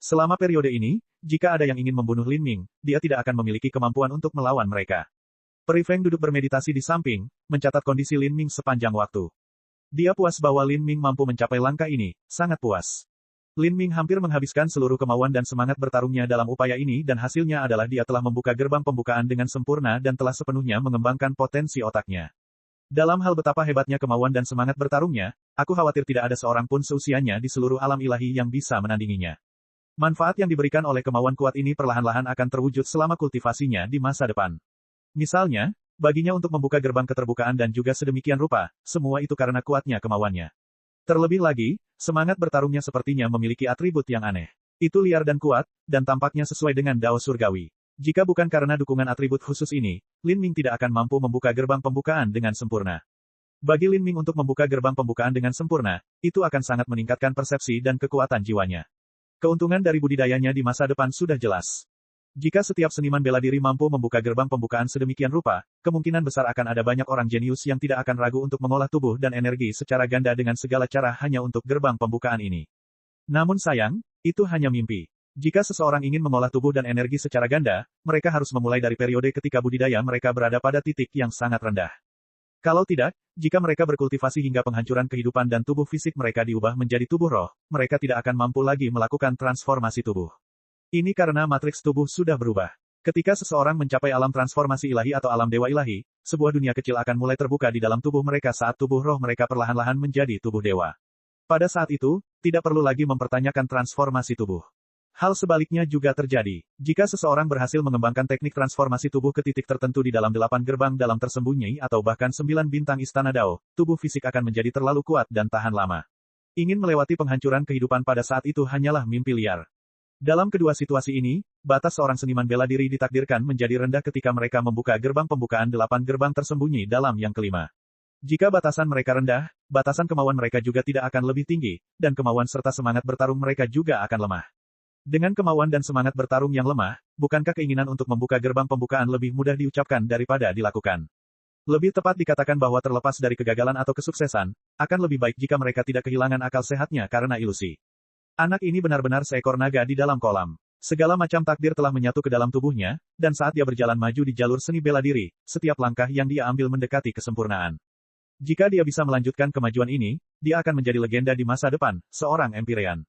Selama periode ini, jika ada yang ingin membunuh Lin Ming, dia tidak akan memiliki kemampuan untuk melawan mereka. Peri Feng duduk bermeditasi di samping, mencatat kondisi Lin Ming sepanjang waktu. Dia puas bahwa Lin Ming mampu mencapai langkah ini, sangat puas. Lin Ming hampir menghabiskan seluruh kemauan dan semangat bertarungnya dalam upaya ini dan hasilnya adalah dia telah membuka gerbang pembukaan dengan sempurna dan telah sepenuhnya mengembangkan potensi otaknya. Dalam hal betapa hebatnya kemauan dan semangat bertarungnya, aku khawatir tidak ada seorang pun seusianya di seluruh alam ilahi yang bisa menandinginya. Manfaat yang diberikan oleh kemauan kuat ini perlahan-lahan akan terwujud selama kultivasinya di masa depan. Misalnya, baginya untuk membuka gerbang keterbukaan dan juga sedemikian rupa, semua itu karena kuatnya kemauannya. Terlebih lagi, semangat bertarungnya sepertinya memiliki atribut yang aneh. Itu liar dan kuat, dan tampaknya sesuai dengan Dao Surgawi. Jika bukan karena dukungan atribut khusus ini, Lin Ming tidak akan mampu membuka gerbang pembukaan dengan sempurna. Bagi Lin Ming untuk membuka gerbang pembukaan dengan sempurna, itu akan sangat meningkatkan persepsi dan kekuatan jiwanya. Keuntungan dari budidayanya di masa depan sudah jelas. Jika setiap seniman bela diri mampu membuka gerbang pembukaan sedemikian rupa, kemungkinan besar akan ada banyak orang jenius yang tidak akan ragu untuk mengolah tubuh dan energi secara ganda dengan segala cara hanya untuk gerbang pembukaan ini. Namun sayang, itu hanya mimpi. Jika seseorang ingin mengolah tubuh dan energi secara ganda, mereka harus memulai dari periode ketika budidaya mereka berada pada titik yang sangat rendah. Kalau tidak, jika mereka berkultivasi hingga penghancuran kehidupan dan tubuh fisik mereka diubah menjadi tubuh roh, mereka tidak akan mampu lagi melakukan transformasi tubuh. Ini karena matriks tubuh sudah berubah. Ketika seseorang mencapai alam transformasi ilahi atau alam dewa ilahi, sebuah dunia kecil akan mulai terbuka di dalam tubuh mereka saat tubuh roh mereka perlahan-lahan menjadi tubuh dewa. Pada saat itu, tidak perlu lagi mempertanyakan transformasi tubuh. Hal sebaliknya juga terjadi. Jika seseorang berhasil mengembangkan teknik transformasi tubuh ke titik tertentu di dalam 8 gerbang dalam tersembunyi atau bahkan 9 bintang istana Dao, tubuh fisik akan menjadi terlalu kuat dan tahan lama. Ingin melewati penghancuran kehidupan pada saat itu hanyalah mimpi liar. Dalam kedua situasi ini, batas seorang seniman bela diri ditakdirkan menjadi rendah ketika mereka membuka gerbang pembukaan 8 gerbang tersembunyi dalam yang kelima. Jika batasan mereka rendah, batasan kemauan mereka juga tidak akan lebih tinggi, dan kemauan serta semangat bertarung mereka juga akan lemah. Dengan kemauan dan semangat bertarung yang lemah, bukankah keinginan untuk membuka gerbang pembukaan lebih mudah diucapkan daripada dilakukan? Lebih tepat dikatakan bahwa terlepas dari kegagalan atau kesuksesan, akan lebih baik jika mereka tidak kehilangan akal sehatnya karena ilusi. Anak ini benar-benar seekor naga di dalam kolam. Segala macam takdir telah menyatu ke dalam tubuhnya, dan saat dia berjalan maju di jalur seni bela diri, setiap langkah yang dia ambil mendekati kesempurnaan. Jika dia bisa melanjutkan kemajuan ini, dia akan menjadi legenda di masa depan, seorang Empyrean.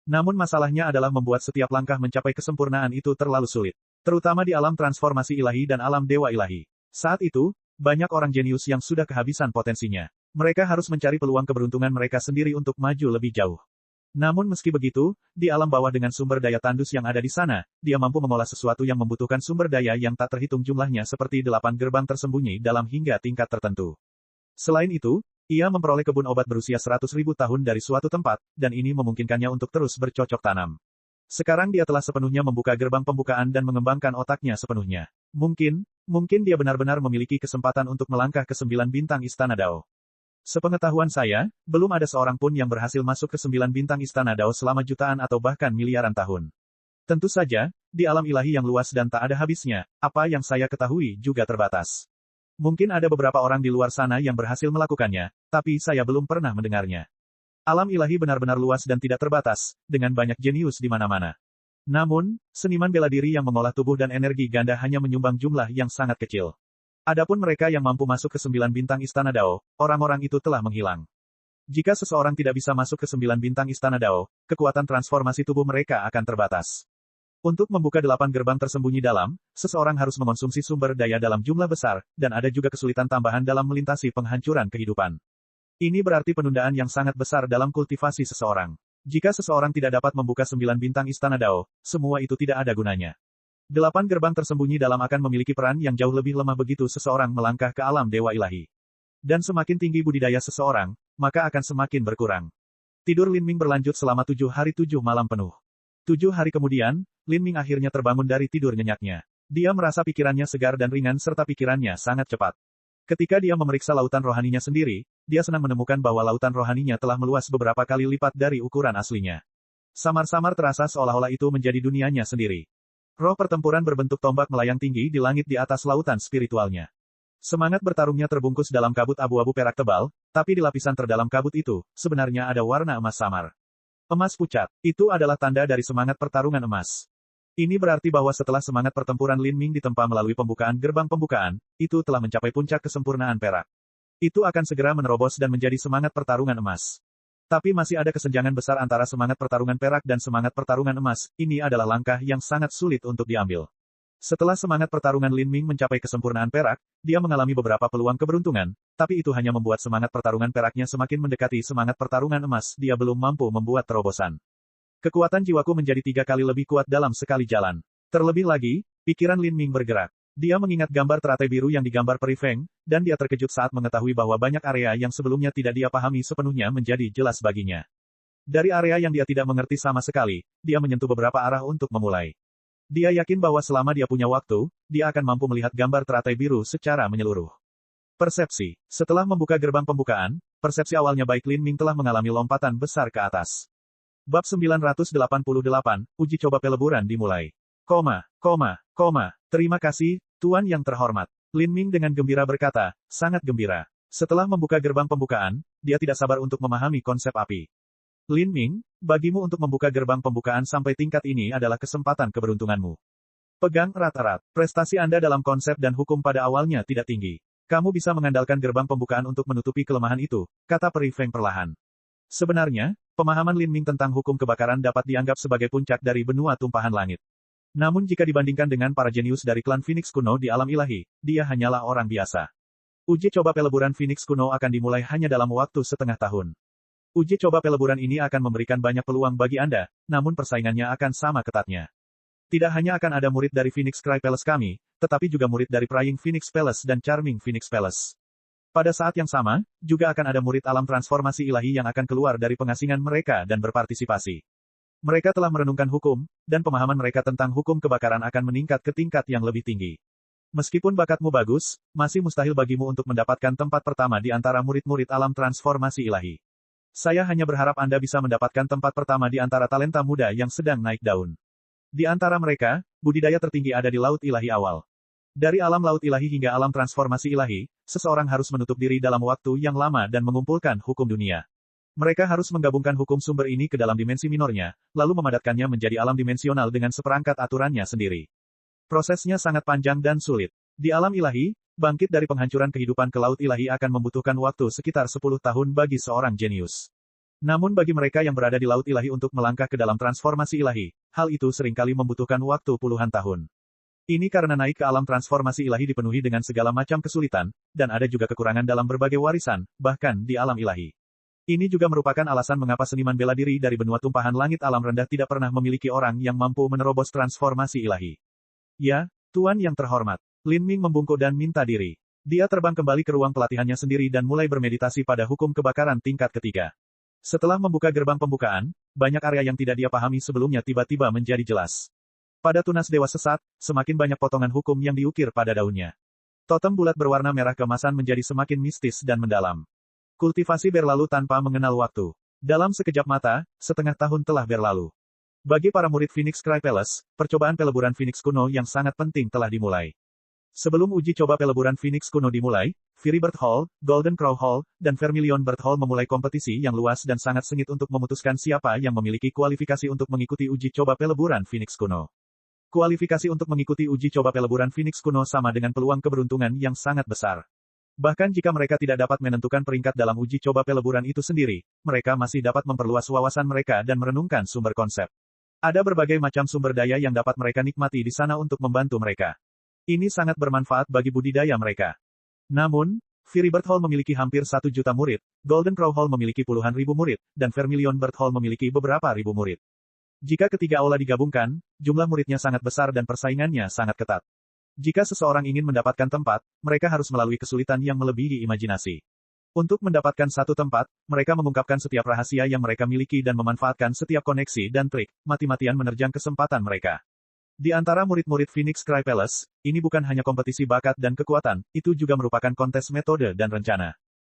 Namun masalahnya adalah membuat setiap langkah mencapai kesempurnaan itu terlalu sulit. Terutama di alam transformasi ilahi dan alam dewa ilahi. Saat itu, banyak orang jenius yang sudah kehabisan potensinya. Mereka harus mencari peluang keberuntungan mereka sendiri untuk maju lebih jauh. Namun meski begitu, di alam bawah dengan sumber daya tandus yang ada di sana, dia mampu mengolah sesuatu yang membutuhkan sumber daya yang tak terhitung jumlahnya seperti 8 gerbang tersembunyi dalam hingga tingkat tertentu. Selain itu, ia memperoleh kebun obat berusia 100.000 tahun dari suatu tempat, dan ini memungkinkannya untuk terus bercocok tanam. Sekarang dia telah sepenuhnya membuka gerbang pembukaan dan mengembangkan otaknya sepenuhnya. Mungkin dia benar-benar memiliki kesempatan untuk melangkah ke 9 bintang Istana Dao. Sepengetahuan saya, belum ada seorang pun yang berhasil masuk ke 9 bintang Istana Dao selama jutaan atau bahkan miliaran tahun. Tentu saja, di alam ilahi yang luas dan tak ada habisnya, apa yang saya ketahui juga terbatas. Mungkin ada beberapa orang di luar sana yang berhasil melakukannya, tapi saya belum pernah mendengarnya. Alam ilahi benar-benar luas dan tidak terbatas, dengan banyak jenius di mana-mana. Namun, seniman bela diri yang mengolah tubuh dan energi ganda hanya menyumbang jumlah yang sangat kecil. Adapun mereka yang mampu masuk ke 9 bintang Istana Dao, orang-orang itu telah menghilang. Jika seseorang tidak bisa masuk ke 9 bintang Istana Dao, kekuatan transformasi tubuh mereka akan terbatas. Untuk membuka 8 gerbang tersembunyi dalam, seseorang harus mengonsumsi sumber daya dalam jumlah besar, dan ada juga kesulitan tambahan dalam melintasi penghancuran kehidupan. Ini berarti penundaan yang sangat besar dalam kultivasi seseorang. Jika seseorang tidak dapat membuka 9 bintang Istana Dao, semua itu tidak ada gunanya. 8 gerbang tersembunyi dalam akan memiliki peran yang jauh lebih lemah begitu seseorang melangkah ke alam dewa ilahi. Dan semakin tinggi budidaya seseorang, maka akan semakin berkurang. Tidur Lin Ming berlanjut selama 7 hari 7 malam penuh. 7 hari kemudian, Lin Ming akhirnya terbangun dari tidur nyenyaknya. Dia merasa pikirannya segar dan ringan serta pikirannya sangat cepat. Ketika dia memeriksa lautan rohaninya sendiri, dia senang menemukan bahwa lautan rohaninya telah meluas beberapa kali lipat dari ukuran aslinya. Samar-samar terasa seolah-olah itu menjadi dunianya sendiri. Roh pertempuran berbentuk tombak melayang tinggi di langit di atas lautan spiritualnya. Semangat bertarungnya terbungkus dalam kabut abu-abu perak tebal, tapi di lapisan terdalam kabut itu, sebenarnya ada warna emas samar. Emas pucat, itu adalah tanda dari semangat pertarungan emas. Ini berarti bahwa setelah semangat pertempuran Lin Ming ditempa melalui pembukaan gerbang pembukaan, itu telah mencapai puncak kesempurnaan perak. Itu akan segera menerobos dan menjadi semangat pertarungan emas. Tapi masih ada kesenjangan besar antara semangat pertarungan perak dan semangat pertarungan emas, ini adalah langkah yang sangat sulit untuk diambil. Setelah semangat pertarungan Lin Ming mencapai kesempurnaan perak, dia mengalami beberapa peluang keberuntungan, tapi itu hanya membuat semangat pertarungan peraknya semakin mendekati semangat pertarungan emas, dia belum mampu membuat terobosan. Kekuatan jiwaku menjadi 3 kali lebih kuat dalam sekali jalan. Terlebih lagi, pikiran Lin Ming bergerak. Dia mengingat gambar teratai biru yang digambar Peri Feng, dan dia terkejut saat mengetahui bahwa banyak area yang sebelumnya tidak dia pahami sepenuhnya menjadi jelas baginya. Dari area yang dia tidak mengerti sama sekali, dia menyentuh beberapa arah untuk memulai. Dia yakin bahwa selama dia punya waktu, dia akan mampu melihat gambar teratai biru secara menyeluruh. Persepsi. Setelah membuka gerbang pembukaan, persepsi awalnya baik Lin Ming telah mengalami lompatan besar ke atas. Bab 988, Uji Coba Peleburan dimulai. Terima kasih, Tuan yang terhormat. Lin Ming dengan gembira berkata, sangat gembira. Setelah membuka gerbang pembukaan, dia tidak sabar untuk memahami konsep api. Lin Ming, bagimu untuk membuka gerbang pembukaan sampai tingkat ini adalah kesempatan keberuntunganmu. Pegang erat-erat. Prestasi Anda dalam konsep dan hukum pada awalnya tidak tinggi. Kamu bisa mengandalkan gerbang pembukaan untuk menutupi kelemahan itu, kata Peri Feng perlahan. Sebenarnya, pemahaman Lin Ming tentang hukum kebakaran dapat dianggap sebagai puncak dari benua tumpahan langit. Namun jika dibandingkan dengan para jenius dari klan Phoenix kuno di alam ilahi, dia hanyalah orang biasa. Uji coba peleburan Phoenix kuno akan dimulai hanya dalam waktu setengah tahun. Uji coba peleburan ini akan memberikan banyak peluang bagi Anda, namun persaingannya akan sama ketatnya. Tidak hanya akan ada murid dari Phoenix Cry Palace kami, tetapi juga murid dari Prying Phoenix Palace dan Charming Phoenix Palace. Pada saat yang sama, juga akan ada murid alam transformasi ilahi yang akan keluar dari pengasingan mereka dan berpartisipasi. Mereka telah merenungkan hukum, dan pemahaman mereka tentang hukum kebakaran akan meningkat ke tingkat yang lebih tinggi. Meskipun bakatmu bagus, masih mustahil bagimu untuk mendapatkan tempat pertama di antara murid-murid alam transformasi ilahi. Saya hanya berharap Anda bisa mendapatkan tempat pertama di antara talenta muda yang sedang naik daun. Di antara mereka, budidaya tertinggi ada di Laut Ilahi awal. Dari alam laut ilahi hingga alam transformasi ilahi, seseorang harus menutup diri dalam waktu yang lama dan mengumpulkan hukum dunia. Mereka harus menggabungkan hukum sumber ini ke dalam dimensi minornya, lalu memadatkannya menjadi alam dimensional dengan seperangkat aturannya sendiri. Prosesnya sangat panjang dan sulit. Di alam ilahi, bangkit dari penghancuran kehidupan ke laut ilahi akan membutuhkan waktu sekitar 10 tahun bagi seorang jenius. Namun bagi mereka yang berada di laut ilahi untuk melangkah ke dalam transformasi ilahi, hal itu seringkali membutuhkan waktu puluhan tahun. Ini karena naik ke alam transformasi ilahi dipenuhi dengan segala macam kesulitan, dan ada juga kekurangan dalam berbagai warisan, bahkan di alam ilahi. Ini juga merupakan alasan mengapa seniman bela diri dari benua tumpahan langit alam rendah tidak pernah memiliki orang yang mampu menerobos transformasi ilahi. Ya, Tuan yang terhormat. Lin Ming membungkuk dan minta diri. Dia terbang kembali ke ruang pelatihannya sendiri dan mulai bermeditasi pada hukum kebakaran tingkat ketiga. Setelah membuka gerbang pembukaan, banyak area yang tidak dia pahami sebelumnya tiba-tiba menjadi jelas. Pada tunas dewa sesat, semakin banyak potongan hukum yang diukir pada daunnya. Totem bulat berwarna merah keemasan menjadi semakin mistis dan mendalam. Kultivasi berlalu tanpa mengenal waktu. Dalam sekejap mata, setengah tahun telah berlalu. Bagi para murid Phoenix Cry Palace, percobaan peleburan Phoenix kuno yang sangat penting telah dimulai. Sebelum uji coba peleburan Phoenix kuno dimulai, Firibird Hall, Golden Crow Hall, dan Vermilion Bird Hall memulai kompetisi yang luas dan sangat sengit untuk memutuskan siapa yang memiliki kualifikasi untuk mengikuti uji coba peleburan Phoenix kuno. Kualifikasi untuk mengikuti uji coba peleburan Phoenix kuno sama dengan peluang keberuntungan yang sangat besar. Bahkan jika mereka tidak dapat menentukan peringkat dalam uji coba peleburan itu sendiri, mereka masih dapat memperluas wawasan mereka dan merenungkan sumber konsep. Ada berbagai macam sumber daya yang dapat mereka nikmati di sana untuk membantu mereka. Ini sangat bermanfaat bagi budidaya mereka. Namun, Firibird Hall memiliki hampir 1 juta murid, Golden Crow Hall memiliki puluhan ribu murid, dan Vermilion Bird Hall memiliki beberapa ribu murid. Jika ketiga aula digabungkan, jumlah muridnya sangat besar dan persaingannya sangat ketat. Jika seseorang ingin mendapatkan tempat, mereka harus melalui kesulitan yang melebihi imajinasi. Untuk mendapatkan satu tempat, mereka mengungkapkan setiap rahasia yang mereka miliki dan memanfaatkan setiap koneksi dan trik, mati-matian menerjang kesempatan mereka. Di antara murid-murid Phoenix Cry Palace, ini bukan hanya kompetisi bakat dan kekuatan, itu juga merupakan kontes metode dan rencana.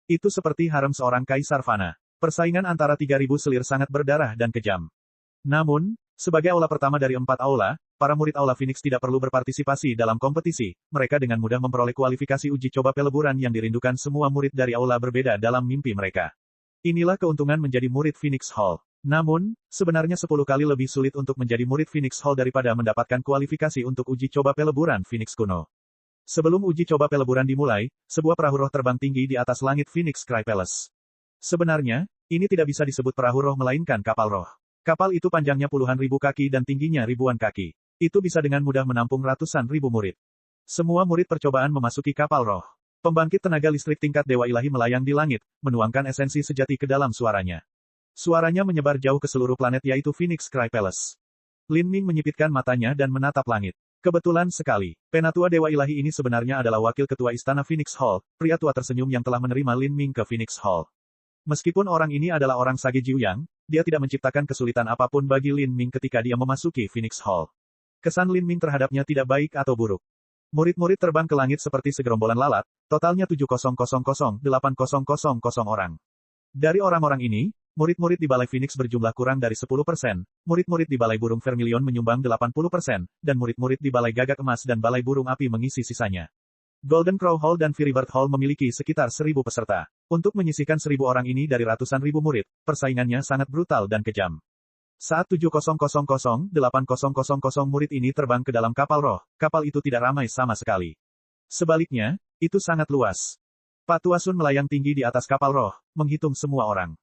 Itu seperti harem seorang kaisar fana. Persaingan antara 3.000 selir sangat berdarah dan kejam. Namun, sebagai aula pertama dari 4 aula, para murid aula Phoenix tidak perlu berpartisipasi dalam kompetisi, mereka dengan mudah memperoleh kualifikasi uji coba peleburan yang dirindukan semua murid dari aula berbeda dalam mimpi mereka. Inilah keuntungan menjadi murid Phoenix Hall. Namun, sebenarnya 10 kali lebih sulit untuk menjadi murid Phoenix Hall daripada mendapatkan kualifikasi untuk uji coba peleburan Phoenix kuno. Sebelum uji coba peleburan dimulai, sebuah perahu roh terbang tinggi di atas langit Phoenix Cry Palace. Sebenarnya, ini tidak bisa disebut perahu roh melainkan kapal roh. Kapal itu panjangnya puluhan ribu kaki dan tingginya ribuan kaki. Itu bisa dengan mudah menampung ratusan ribu murid. Semua murid percobaan memasuki kapal roh. Pembangkit tenaga listrik tingkat Dewa Ilahi melayang di langit, menuangkan esensi sejati ke dalam suaranya. Suaranya menyebar jauh ke seluruh planet yaitu Phoenix Cry Palace. Lin Ming menyipitkan matanya dan menatap langit. Kebetulan sekali, penatua Dewa Ilahi ini sebenarnya adalah wakil ketua istana Phoenix Hall, pria tua tersenyum yang telah menerima Lin Ming ke Phoenix Hall. Meskipun orang ini adalah orang Sage Jiuyang, dia tidak menciptakan kesulitan apapun bagi Lin Ming ketika dia memasuki Phoenix Hall. Kesan Lin Ming terhadapnya tidak baik atau buruk. Murid-murid terbang ke langit seperti segerombolan lalat, totalnya 7.000.8.000 orang. Dari orang-orang ini, murid-murid di Balai Phoenix berjumlah kurang dari 10%, murid-murid di Balai Burung Vermilion menyumbang 80%, dan murid-murid di Balai Gagak Emas dan Balai Burung Api mengisi sisanya. Golden Crow Hall dan Firibird Hall memiliki sekitar 1.000 peserta. Untuk menyisihkan 1.000 orang ini dari ratusan ribu murid, persaingannya sangat brutal dan kejam. Saat 7.000.8.000 murid ini terbang ke dalam kapal roh, kapal itu tidak ramai sama sekali. Sebaliknya, itu sangat luas. Pak Tua Sun melayang tinggi di atas kapal roh, menghitung semua orang.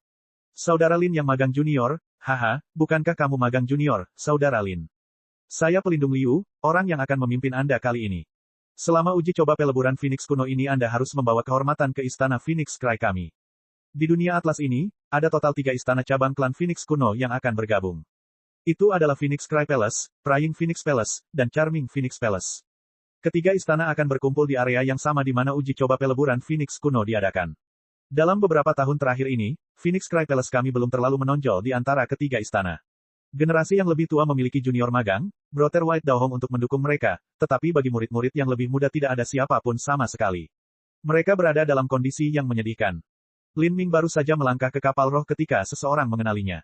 Saudara Lin yang magang junior, haha, bukankah kamu magang junior, Saudara Lin? Saya pelindung Liu, orang yang akan memimpin Anda kali ini. Selama uji coba peleburan Phoenix kuno ini Anda harus membawa kehormatan ke istana Phoenix Cry kami. Di dunia atlas ini, ada total 3 istana cabang klan Phoenix kuno yang akan bergabung. Itu adalah Phoenix Cry Palace, Prying Phoenix Palace, dan Charming Phoenix Palace. Ketiga istana akan berkumpul di area yang sama di mana uji coba peleburan Phoenix kuno diadakan. Dalam beberapa tahun terakhir ini, Phoenix Cry Palace kami belum terlalu menonjol di antara ketiga istana. Generasi yang lebih tua memiliki junior magang, Brother White Daohong untuk mendukung mereka, tetapi bagi murid-murid yang lebih muda tidak ada siapapun sama sekali. Mereka berada dalam kondisi yang menyedihkan. Lin Ming baru saja melangkah ke kapal roh ketika seseorang mengenalinya.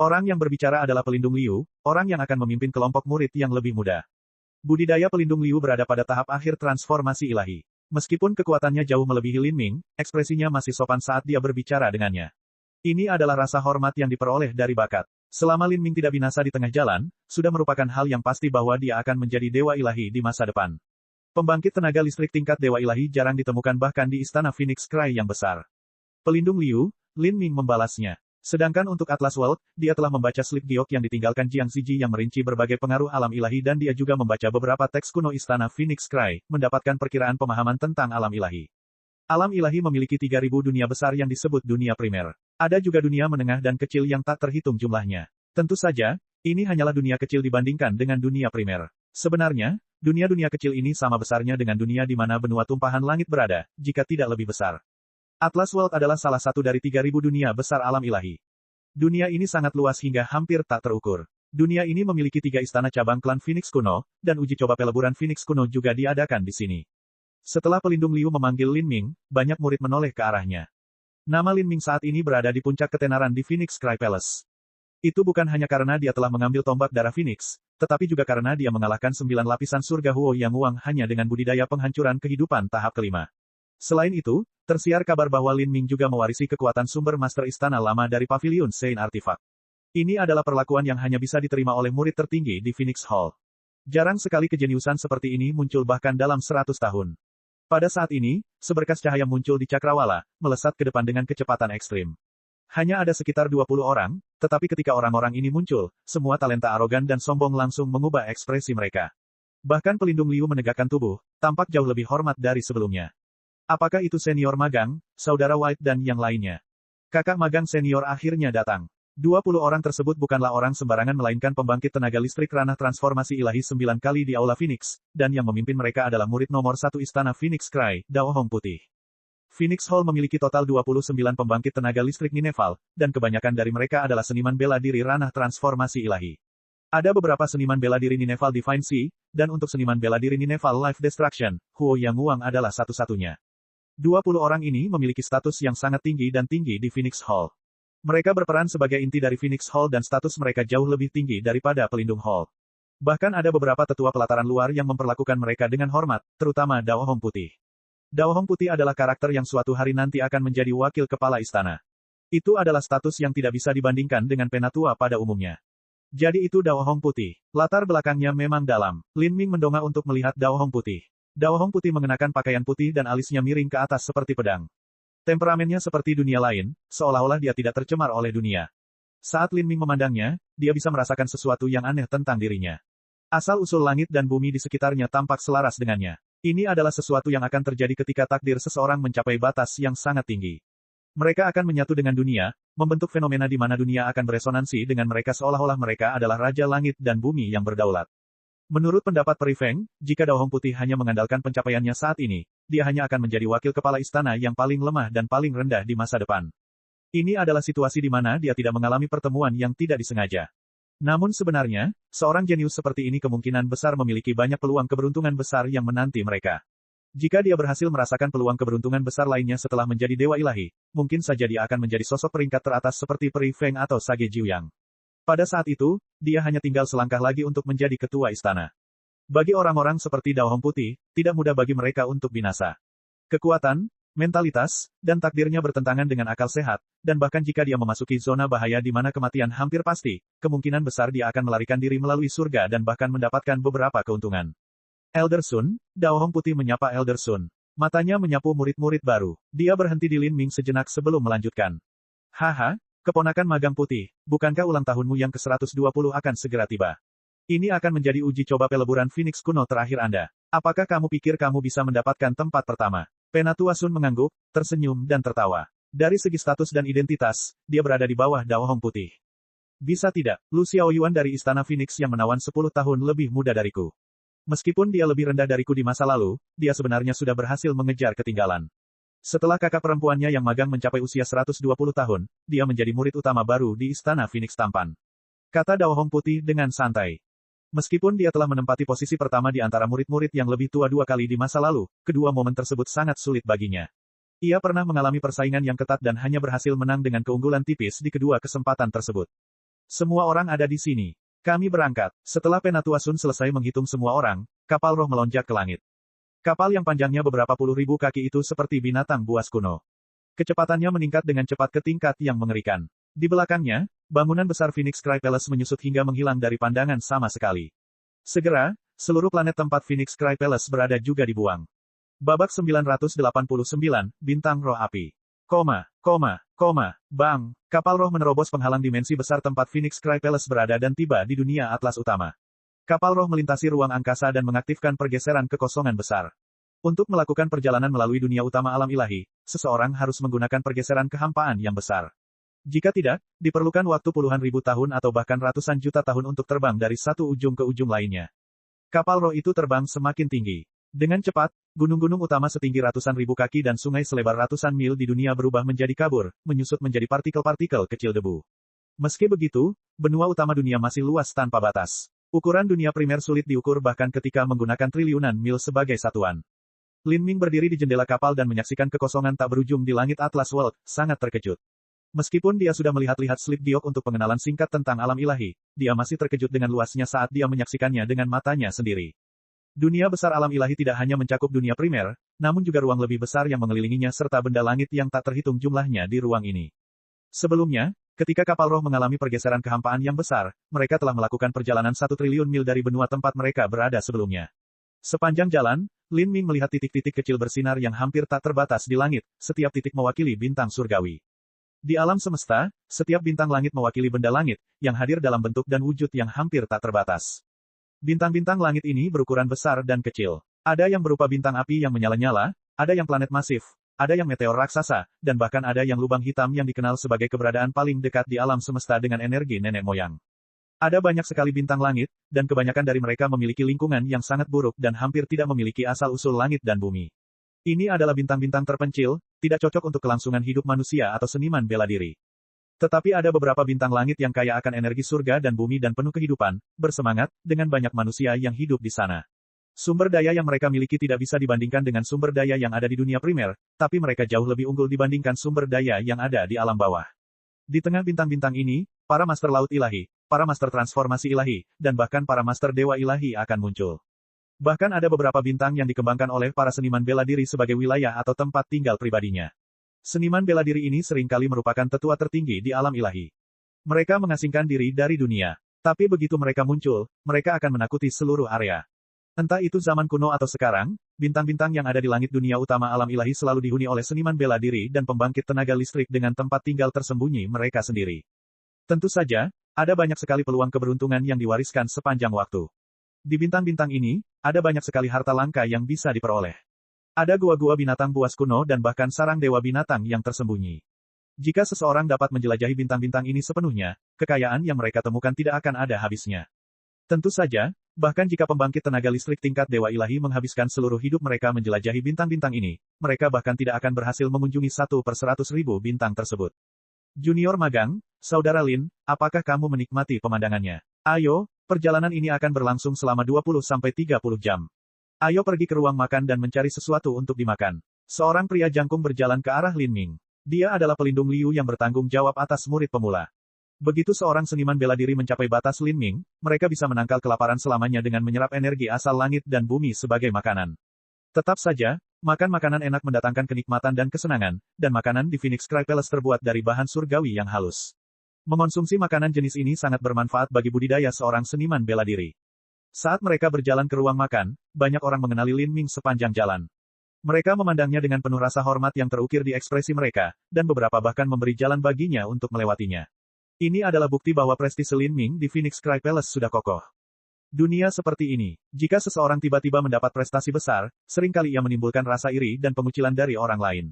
Orang yang berbicara adalah pelindung Liu, orang yang akan memimpin kelompok murid yang lebih muda. Budidaya pelindung Liu berada pada tahap akhir transformasi ilahi. Meskipun kekuatannya jauh melebihi Lin Ming, ekspresinya masih sopan saat dia berbicara dengannya. Ini adalah rasa hormat yang diperoleh dari bakat. Selama Lin Ming tidak binasa di tengah jalan, sudah merupakan hal yang pasti bahwa dia akan menjadi dewa ilahi di masa depan. Pembangkit tenaga listrik tingkat dewa ilahi jarang ditemukan bahkan di istana Phoenix Cry yang besar. Pelindung Liu, Lin Ming membalasnya. Sedangkan untuk Atlas World, dia telah membaca slip giok yang ditinggalkan Jiang Ziji yang merinci berbagai pengaruh alam ilahi dan dia juga membaca beberapa teks kuno istana Phoenix Cry, mendapatkan perkiraan pemahaman tentang alam ilahi. Alam ilahi memiliki 3.000 dunia besar yang disebut dunia primer. Ada juga dunia menengah dan kecil yang tak terhitung jumlahnya. Tentu saja, ini hanyalah dunia kecil dibandingkan dengan dunia primer. Sebenarnya, dunia-dunia kecil ini sama besarnya dengan dunia di mana benua tumpahan langit berada, jika tidak lebih besar. Atlas World adalah salah satu dari 3.000 dunia besar alam ilahi. Dunia ini sangat luas hingga hampir tak terukur. Dunia ini memiliki 3 istana cabang klan Phoenix kuno, dan uji coba peleburan Phoenix kuno juga diadakan di sini. Setelah pelindung Liu memanggil Lin Ming, banyak murid menoleh ke arahnya. Nama Lin Ming saat ini berada di puncak ketenaran di Phoenix Cry Palace. Itu bukan hanya karena dia telah mengambil tombak darah Phoenix, tetapi juga karena dia mengalahkan 9 lapisan surga Huo Yang Wang hanya dengan budidaya penghancuran kehidupan tahap kelima. Selain itu, tersiar kabar bahwa Lin Ming juga mewarisi kekuatan sumber Master Istana Lama dari Pavilion Saint Artifact. Ini adalah perlakuan yang hanya bisa diterima oleh murid tertinggi di Phoenix Hall. Jarang sekali kejeniusan seperti ini muncul bahkan dalam 100 tahun. Pada saat ini, seberkas cahaya muncul di cakrawala, melesat ke depan dengan kecepatan ekstrim. Hanya ada sekitar 20 orang, tetapi ketika orang-orang ini muncul, semua talenta arogan dan sombong langsung mengubah ekspresi mereka. Bahkan pelindung Liu menegakkan tubuh, tampak jauh lebih hormat dari sebelumnya. Apakah itu senior magang, saudara White dan yang lainnya? Kakak magang senior akhirnya datang. 20 orang tersebut bukanlah orang sembarangan melainkan pembangkit tenaga listrik ranah transformasi ilahi 9 kali di Aula Phoenix, dan yang memimpin mereka adalah murid nomor 1 istana Phoenix Cry, Daohong Putih. Phoenix Hall memiliki total 29 pembangkit tenaga listrik Nineveh, dan kebanyakan dari mereka adalah seniman bela diri ranah transformasi ilahi. Ada beberapa seniman bela diri Nineveh Divine Sea, dan untuk seniman bela diri Nineveh Life Destruction, Huo Yang Wang adalah satu-satunya. 20 orang ini memiliki status yang sangat tinggi dan tinggi di Phoenix Hall. Mereka berperan sebagai inti dari Phoenix Hall dan status mereka jauh lebih tinggi daripada pelindung Hall. Bahkan ada beberapa tetua pelataran luar yang memperlakukan mereka dengan hormat, terutama Daohong Putih. Daohong Putih adalah karakter yang suatu hari nanti akan menjadi wakil kepala istana. Itu adalah status yang tidak bisa dibandingkan dengan penatua pada umumnya. Jadi itu Dao Hong Putih. Latar belakangnya memang dalam. Lin Ming mendongak untuk melihat Dao Hong Putih. Dao Hong Putih mengenakan pakaian putih dan alisnya miring ke atas seperti pedang. Temperamennya seperti dunia lain, seolah-olah dia tidak tercemar oleh dunia. Saat Lin Ming memandangnya, dia bisa merasakan sesuatu yang aneh tentang dirinya. Asal-usul langit dan bumi di sekitarnya tampak selaras dengannya. Ini adalah sesuatu yang akan terjadi ketika takdir seseorang mencapai batas yang sangat tinggi. Mereka akan menyatu dengan dunia, membentuk fenomena di mana dunia akan beresonansi dengan mereka seolah-olah mereka adalah raja langit dan bumi yang berdaulat. Menurut pendapat Peri Feng, jika Dao Hong Putih hanya mengandalkan pencapaiannya saat ini, dia hanya akan menjadi wakil kepala istana yang paling lemah dan paling rendah di masa depan. Ini adalah situasi di mana dia tidak mengalami pertemuan yang tidak disengaja. Namun sebenarnya, seorang jenius seperti ini kemungkinan besar memiliki banyak peluang keberuntungan besar yang menanti mereka. Jika dia berhasil merasakan peluang keberuntungan besar lainnya setelah menjadi dewa ilahi, mungkin saja dia akan menjadi sosok peringkat teratas seperti Peri Feng atau Sage Jiuyang. Pada saat itu, dia hanya tinggal selangkah lagi untuk menjadi ketua istana. Bagi orang-orang seperti Dao Hong Putih, tidak mudah bagi mereka untuk binasa. Kekuatan, mentalitas, dan takdirnya bertentangan dengan akal sehat, dan bahkan jika dia memasuki zona bahaya di mana kematian hampir pasti, kemungkinan besar dia akan melarikan diri melalui surga dan bahkan mendapatkan beberapa keuntungan. Elder Sun, Dao Hong Putih menyapa Elder Sun. Matanya menyapu murid-murid baru. Dia berhenti di Lin Ming sejenak sebelum melanjutkan. Haha, keponakan magang putih, bukankah ulang tahunmu yang ke-120 akan segera tiba? Ini akan menjadi uji coba peleburan Phoenix kuno terakhir Anda. Apakah kamu pikir kamu bisa mendapatkan tempat pertama? Penatua Sun mengangguk, tersenyum dan tertawa. Dari segi status dan identitas, dia berada di bawah Dao Hong Putih. Bisa tidak, Lu Xiaoyuan dari Istana Phoenix yang menawan 10 tahun lebih muda dariku. Meskipun dia lebih rendah dariku di masa lalu, dia sebenarnya sudah berhasil mengejar ketinggalan. Setelah kakak perempuannya yang magang mencapai usia 120 tahun, dia menjadi murid utama baru di Istana Phoenix tampan. Kata Dao Hong Putih dengan santai. Meskipun dia telah menempati posisi pertama di antara murid-murid yang lebih tua 2 kali di masa lalu, kedua momen tersebut sangat sulit baginya. Ia pernah mengalami persaingan yang ketat dan hanya berhasil menang dengan keunggulan tipis di kedua kesempatan tersebut. Semua orang ada di sini. Kami berangkat. Setelah Penatua Sun selesai menghitung semua orang, kapal roh melonjak ke langit. Kapal yang panjangnya beberapa puluh ribu kaki itu seperti binatang buas kuno. Kecepatannya meningkat dengan cepat ke tingkat yang mengerikan. Di belakangnya, bangunan besar Phoenix Cry Palace menyusut hingga menghilang dari pandangan sama sekali. Segera, seluruh planet tempat Phoenix Cry Palace berada juga dibuang. Babak 989, Bintang Roh Api. Bang, kapal roh menerobos penghalang dimensi besar tempat Phoenix Cry Palace berada dan tiba di dunia atlas utama. Kapal roh melintasi ruang angkasa dan mengaktifkan pergeseran kekosongan besar. Untuk melakukan perjalanan melalui dunia utama alam ilahi, seseorang harus menggunakan pergeseran kehampaan yang besar. Jika tidak, diperlukan waktu puluhan ribu tahun atau bahkan ratusan juta tahun untuk terbang dari satu ujung ke ujung lainnya. Kapal roh itu terbang semakin tinggi. Dengan cepat, gunung-gunung utama setinggi ratusan ribu kaki dan sungai selebar ratusan mil di dunia berubah menjadi kabur, menyusut menjadi partikel-partikel kecil debu. Meski begitu, benua utama dunia masih luas tanpa batas. Ukuran dunia primer sulit diukur bahkan ketika menggunakan triliunan mil sebagai satuan. Lin Ming berdiri di jendela kapal dan menyaksikan kekosongan tak berujung di langit Atlas World, sangat terkejut. Meskipun dia sudah melihat-lihat slip giok untuk pengenalan singkat tentang alam ilahi, dia masih terkejut dengan luasnya saat dia menyaksikannya dengan matanya sendiri. Dunia besar alam ilahi tidak hanya mencakup dunia primer, namun juga ruang lebih besar yang mengelilinginya serta benda langit yang tak terhitung jumlahnya di ruang ini. Sebelumnya, ketika kapal roh mengalami pergeseran kehampaan yang besar, mereka telah melakukan perjalanan 1 triliun mil dari benua tempat mereka berada sebelumnya. Sepanjang jalan, Lin Ming melihat titik-titik kecil bersinar yang hampir tak terbatas di langit, setiap titik mewakili bintang surgawi. Di alam semesta, setiap bintang langit mewakili benda langit, yang hadir dalam bentuk dan wujud yang hampir tak terbatas. Bintang-bintang langit ini berukuran besar dan kecil. Ada yang berupa bintang api yang menyala-nyala, ada yang planet masif, ada yang meteor raksasa, dan bahkan ada yang lubang hitam yang dikenal sebagai keberadaan paling dekat di alam semesta dengan energi nenek moyang. Ada banyak sekali bintang langit, dan kebanyakan dari mereka memiliki lingkungan yang sangat buruk dan hampir tidak memiliki asal-usul langit dan bumi. Ini adalah bintang-bintang terpencil, tidak cocok untuk kelangsungan hidup manusia atau seniman bela diri. Tetapi ada beberapa bintang langit yang kaya akan energi surga dan bumi dan penuh kehidupan, bersemangat, dengan banyak manusia yang hidup di sana. Sumber daya yang mereka miliki tidak bisa dibandingkan dengan sumber daya yang ada di dunia primer, tapi mereka jauh lebih unggul dibandingkan sumber daya yang ada di alam bawah. Di tengah bintang-bintang ini, para master laut ilahi, para master transformasi ilahi, dan bahkan para master dewa ilahi akan muncul. Bahkan ada beberapa bintang yang dikembangkan oleh para seniman bela diri sebagai wilayah atau tempat tinggal pribadinya. Seniman bela diri ini seringkali merupakan tetua tertinggi di alam ilahi. Mereka mengasingkan diri dari dunia. Tapi begitu mereka muncul, mereka akan menakuti seluruh area. Entah itu zaman kuno atau sekarang, bintang-bintang yang ada di langit dunia utama alam ilahi selalu dihuni oleh seniman bela diri dan pembangkit tenaga listrik dengan tempat tinggal tersembunyi mereka sendiri. Tentu saja, ada banyak sekali peluang keberuntungan yang diwariskan sepanjang waktu. Di bintang-bintang ini, ada banyak sekali harta langka yang bisa diperoleh. Ada gua-gua binatang buas kuno dan bahkan sarang dewa binatang yang tersembunyi. Jika seseorang dapat menjelajahi bintang-bintang ini sepenuhnya, kekayaan yang mereka temukan tidak akan ada habisnya. Tentu saja, bahkan jika pembangkit tenaga listrik tingkat dewa ilahi menghabiskan seluruh hidup mereka menjelajahi bintang-bintang ini, mereka bahkan tidak akan berhasil mengunjungi 1/100.000 bintang tersebut. Junior magang, Saudara Lin, apakah kamu menikmati pemandangannya? Ayo, perjalanan ini akan berlangsung selama 20-30 jam. Ayo pergi ke ruang makan dan mencari sesuatu untuk dimakan. Seorang pria jangkung berjalan ke arah Lin Ming. Dia adalah pelindung Liu yang bertanggung jawab atas murid pemula. Begitu seorang seniman bela diri mencapai batas Lin Ming, mereka bisa menangkal kelaparan selamanya dengan menyerap energi asal langit dan bumi sebagai makanan. Tetap saja, makan makanan enak mendatangkan kenikmatan dan kesenangan, dan makanan di Phoenix Cry Palace terbuat dari bahan surgawi yang halus. Mengonsumsi makanan jenis ini sangat bermanfaat bagi budidaya seorang seniman bela diri. Saat mereka berjalan ke ruang makan, banyak orang mengenali Lin Ming sepanjang jalan. Mereka memandangnya dengan penuh rasa hormat yang terukir di ekspresi mereka, dan beberapa bahkan memberi jalan baginya untuk melewatinya. Ini adalah bukti bahwa prestise Lin Ming di Phoenix Cry Palace sudah kokoh. Dunia seperti ini, jika seseorang tiba-tiba mendapat prestasi besar, seringkali ia menimbulkan rasa iri dan pengucilan dari orang lain.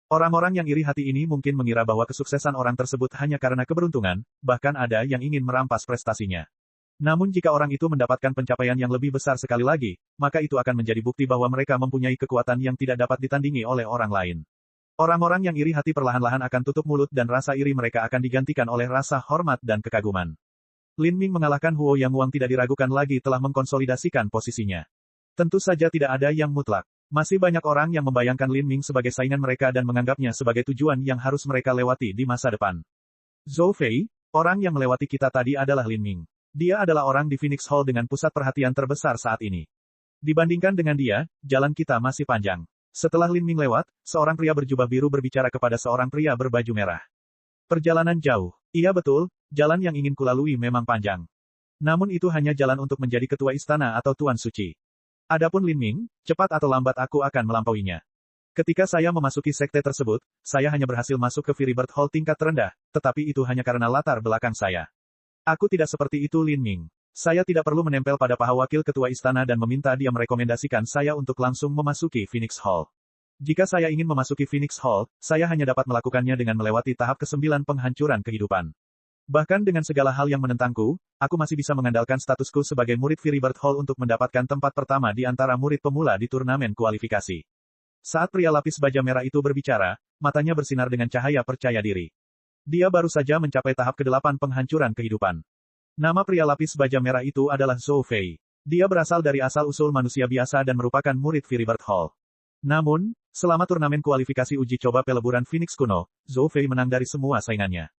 Orang-orang yang iri hati ini mungkin mengira bahwa kesuksesan orang tersebut hanya karena keberuntungan, bahkan ada yang ingin merampas prestasinya. Namun jika orang itu mendapatkan pencapaian yang lebih besar sekali lagi, maka itu akan menjadi bukti bahwa mereka mempunyai kekuatan yang tidak dapat ditandingi oleh orang lain. Orang-orang yang iri hati perlahan-lahan akan tutup mulut dan rasa iri mereka akan digantikan oleh rasa hormat dan kekaguman. Lin Ming mengalahkan Huo Yang Wang tidak diragukan lagi telah mengkonsolidasikan posisinya. Tentu saja tidak ada yang mutlak. Masih banyak orang yang membayangkan Lin Ming sebagai saingan mereka dan menganggapnya sebagai tujuan yang harus mereka lewati di masa depan. Zhou Fei, orang yang melewati kita tadi adalah Lin Ming. Dia adalah orang di Phoenix Hall dengan pusat perhatian terbesar saat ini. Dibandingkan dengan dia, jalan kita masih panjang. Setelah Lin Ming lewat, seorang pria berjubah biru berbicara kepada seorang pria berbaju merah. Perjalanan jauh. Iya betul, jalan yang ingin kulalui memang panjang. Namun itu hanya jalan untuk menjadi ketua istana atau tuan suci. Adapun Lin Ming, cepat atau lambat aku akan melampauinya. Ketika saya memasuki sekte tersebut, saya hanya berhasil masuk ke Firibird Hall tingkat terendah, tetapi itu hanya karena latar belakang saya. Aku tidak seperti itu Lin Ming. Saya tidak perlu menempel pada paha wakil ketua istana dan meminta dia merekomendasikan saya untuk langsung memasuki Phoenix Hall. Jika saya ingin memasuki Phoenix Hall, saya hanya dapat melakukannya dengan melewati tahap ke-9 penghancuran kehidupan. Bahkan dengan segala hal yang menentangku, aku masih bisa mengandalkan statusku sebagai murid Firibird Hall untuk mendapatkan tempat pertama di antara murid pemula di turnamen kualifikasi. Saat pria lapis baja merah itu berbicara, matanya bersinar dengan cahaya percaya diri. Dia baru saja mencapai tahap ke-8 penghancuran kehidupan. Nama pria lapis baja merah itu adalah Zhou Fei. Dia berasal dari asal-usul manusia biasa dan merupakan murid Firibird Hall. Namun, selama turnamen kualifikasi uji coba peleburan Phoenix kuno, Zhou Fei menang dari semua saingannya.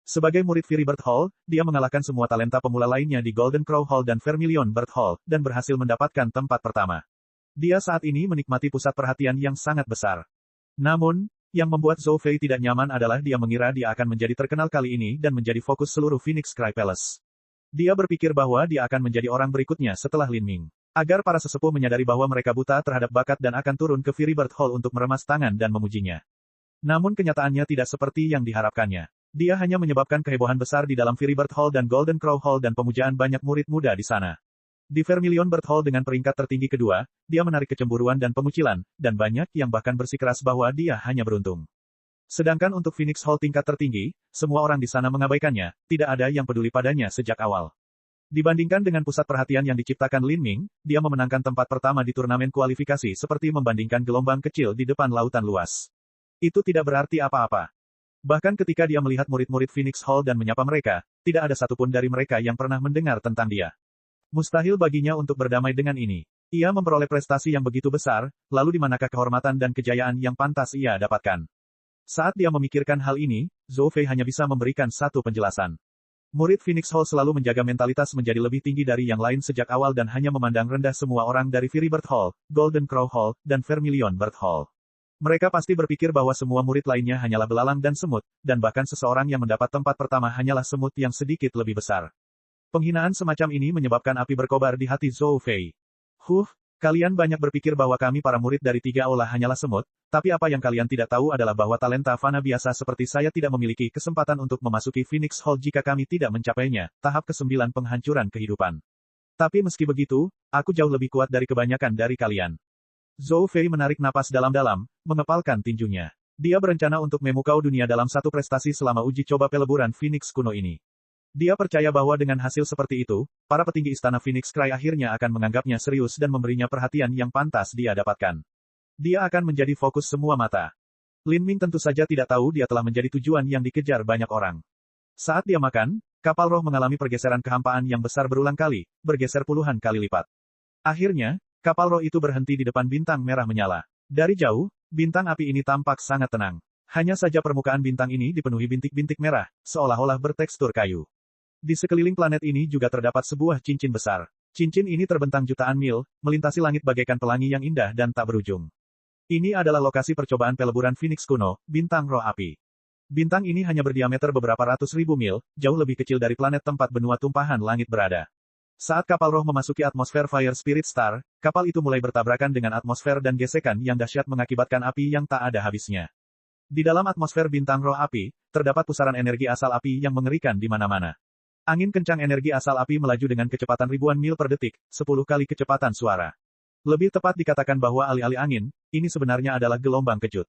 Sebagai murid Firibird Hall, dia mengalahkan semua talenta pemula lainnya di Golden Crow Hall dan Vermilion Bird Hall, dan berhasil mendapatkan tempat pertama. Dia saat ini menikmati pusat perhatian yang sangat besar. Namun, yang membuat Zhou Fei tidak nyaman adalah dia mengira dia akan menjadi terkenal kali ini dan menjadi fokus seluruh Phoenix Cry Palace. Dia berpikir bahwa dia akan menjadi orang berikutnya setelah Lin Ming. Agar para sesepuh menyadari bahwa mereka buta terhadap bakat dan akan turun ke Firibird Hall untuk meremas tangan dan memujinya. Namun kenyataannya tidak seperti yang diharapkannya. Dia hanya menyebabkan kehebohan besar di dalam Firibird Hall dan Golden Crow Hall dan pemujaan banyak murid muda di sana. Di Vermilion Bird Hall dengan peringkat tertinggi kedua, dia menarik kecemburuan dan pengucilan, dan banyak yang bahkan bersikeras bahwa dia hanya beruntung. Sedangkan untuk Phoenix Hall tingkat tertinggi, semua orang di sana mengabaikannya, tidak ada yang peduli padanya sejak awal. Dibandingkan dengan pusat perhatian yang diciptakan Lin Ming, dia memenangkan tempat pertama di turnamen kualifikasi seperti membandingkan gelombang kecil di depan lautan luas. Itu tidak berarti apa-apa. Bahkan ketika dia melihat murid-murid Phoenix Hall dan menyapa mereka, tidak ada satupun dari mereka yang pernah mendengar tentang dia. Mustahil baginya untuk berdamai dengan ini. Ia memperoleh prestasi yang begitu besar, lalu di manakah kehormatan dan kejayaan yang pantas ia dapatkan? Saat dia memikirkan hal ini, Zhou Fei hanya bisa memberikan satu penjelasan. Murid Phoenix Hall selalu menjaga mentalitas menjadi lebih tinggi dari yang lain sejak awal dan hanya memandang rendah semua orang dari Firibird Hall, Golden Crow Hall, dan Vermilion Bird Hall. Mereka pasti berpikir bahwa semua murid lainnya hanyalah belalang dan semut, dan bahkan seseorang yang mendapat tempat pertama hanyalah semut yang sedikit lebih besar. Penghinaan semacam ini menyebabkan api berkobar di hati Zhou Fei. Kalian banyak berpikir bahwa kami para murid dari 3 aula hanyalah semut, tapi apa yang kalian tidak tahu adalah bahwa talenta fana biasa seperti saya tidak memiliki kesempatan untuk memasuki Phoenix Hall jika kami tidak mencapainya, tahap ke-9 penghancuran kehidupan. Tapi meski begitu, aku jauh lebih kuat dari kebanyakan dari kalian. Zhou Fei menarik napas dalam-dalam, mengepalkan tinjunya. Dia berencana untuk memukau dunia dalam satu prestasi selama uji coba peleburan Phoenix kuno ini. Dia percaya bahwa dengan hasil seperti itu, para petinggi istana Phoenix Cry akhirnya akan menganggapnya serius dan memberinya perhatian yang pantas dia dapatkan. Dia akan menjadi fokus semua mata. Lin Ming tentu saja tidak tahu dia telah menjadi tujuan yang dikejar banyak orang. Saat dia makan, kapal roh mengalami pergeseran kehampaan yang besar berulang kali, bergeser puluhan kali lipat. Akhirnya, kapal roh itu berhenti di depan bintang merah menyala. Dari jauh, bintang api ini tampak sangat tenang. Hanya saja permukaan bintang ini dipenuhi bintik-bintik merah, seolah-olah bertekstur kayu. Di sekeliling planet ini juga terdapat sebuah cincin besar. Cincin ini terbentang jutaan mil, melintasi langit bagaikan pelangi yang indah dan tak berujung. Ini adalah lokasi percobaan peleburan Phoenix kuno, bintang roh api. Bintang ini hanya berdiameter beberapa ratus ribu mil, jauh lebih kecil dari planet tempat benua tumpahan langit berada. Saat kapal roh memasuki atmosfer Fire Spirit Star, kapal itu mulai bertabrakan dengan atmosfer dan gesekan yang dahsyat mengakibatkan api yang tak ada habisnya. Di dalam atmosfer bintang roh api, terdapat pusaran energi asal api yang mengerikan di mana-mana. Angin kencang energi asal api melaju dengan kecepatan ribuan mil per detik, 10 kali kecepatan suara. Lebih tepat dikatakan bahwa alih-alih angin, ini sebenarnya adalah gelombang kejut.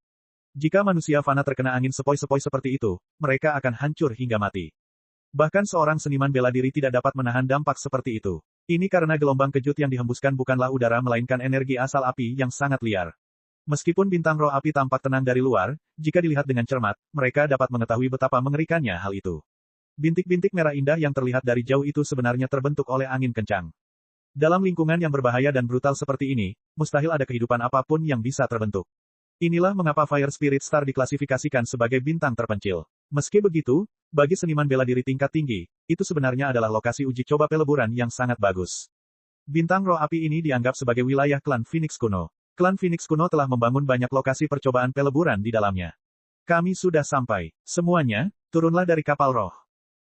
Jika manusia fana terkena angin sepoi-sepoi seperti itu, mereka akan hancur hingga mati. Bahkan seorang seniman bela diri tidak dapat menahan dampak seperti itu. Ini karena gelombang kejut yang dihembuskan bukanlah udara melainkan energi asal api yang sangat liar. Meskipun bintang roh api tampak tenang dari luar, jika dilihat dengan cermat, mereka dapat mengetahui betapa mengerikannya hal itu. Bintik-bintik merah indah yang terlihat dari jauh itu sebenarnya terbentuk oleh angin kencang. Dalam lingkungan yang berbahaya dan brutal seperti ini, mustahil ada kehidupan apapun yang bisa terbentuk. Inilah mengapa Fire Spirit Star diklasifikasikan sebagai bintang terpencil. Meski begitu, bagi seniman bela diri tingkat tinggi, itu sebenarnya adalah lokasi uji coba peleburan yang sangat bagus. Bintang roh api ini dianggap sebagai wilayah klan Phoenix kuno. Klan Phoenix kuno telah membangun banyak lokasi percobaan peleburan di dalamnya. Kami sudah sampai. Semuanya, turunlah dari kapal roh.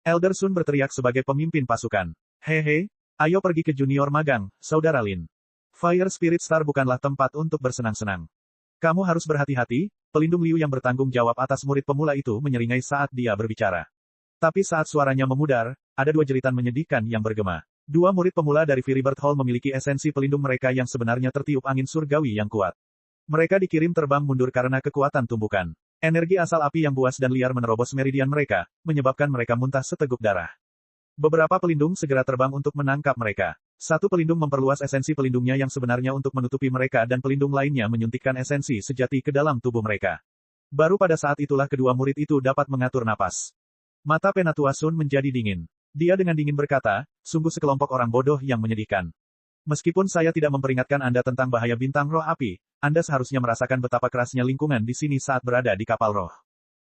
Elder Sun berteriak sebagai pemimpin pasukan. Hehe, ayo pergi ke junior magang, saudara Lin. Fire Spirit Star bukanlah tempat untuk bersenang-senang. Kamu harus berhati-hati, pelindung Liu yang bertanggung jawab atas murid pemula itu menyeringai saat dia berbicara. Tapi saat suaranya memudar, ada 2 jeritan menyedihkan yang bergema. 2 murid pemula dari Firibird Hall memiliki esensi pelindung mereka yang sebenarnya tertiup angin surgawi yang kuat. Mereka dikirim terbang mundur karena kekuatan tumbukan. Energi asal api yang buas dan liar menerobos meridian mereka, menyebabkan mereka muntah seteguk darah. Beberapa pelindung segera terbang untuk menangkap mereka. Satu pelindung memperluas esensi pelindungnya yang sebenarnya untuk menutupi mereka dan pelindung lainnya menyuntikkan esensi sejati ke dalam tubuh mereka. Baru pada saat itulah kedua murid itu dapat mengatur napas. Mata Penatua Sun menjadi dingin. Dia dengan dingin berkata, sungguh sekelompok orang bodoh yang menyedihkan. Meskipun saya tidak memperingatkan Anda tentang bahaya bintang roh api, Anda seharusnya merasakan betapa kerasnya lingkungan di sini saat berada di kapal roh.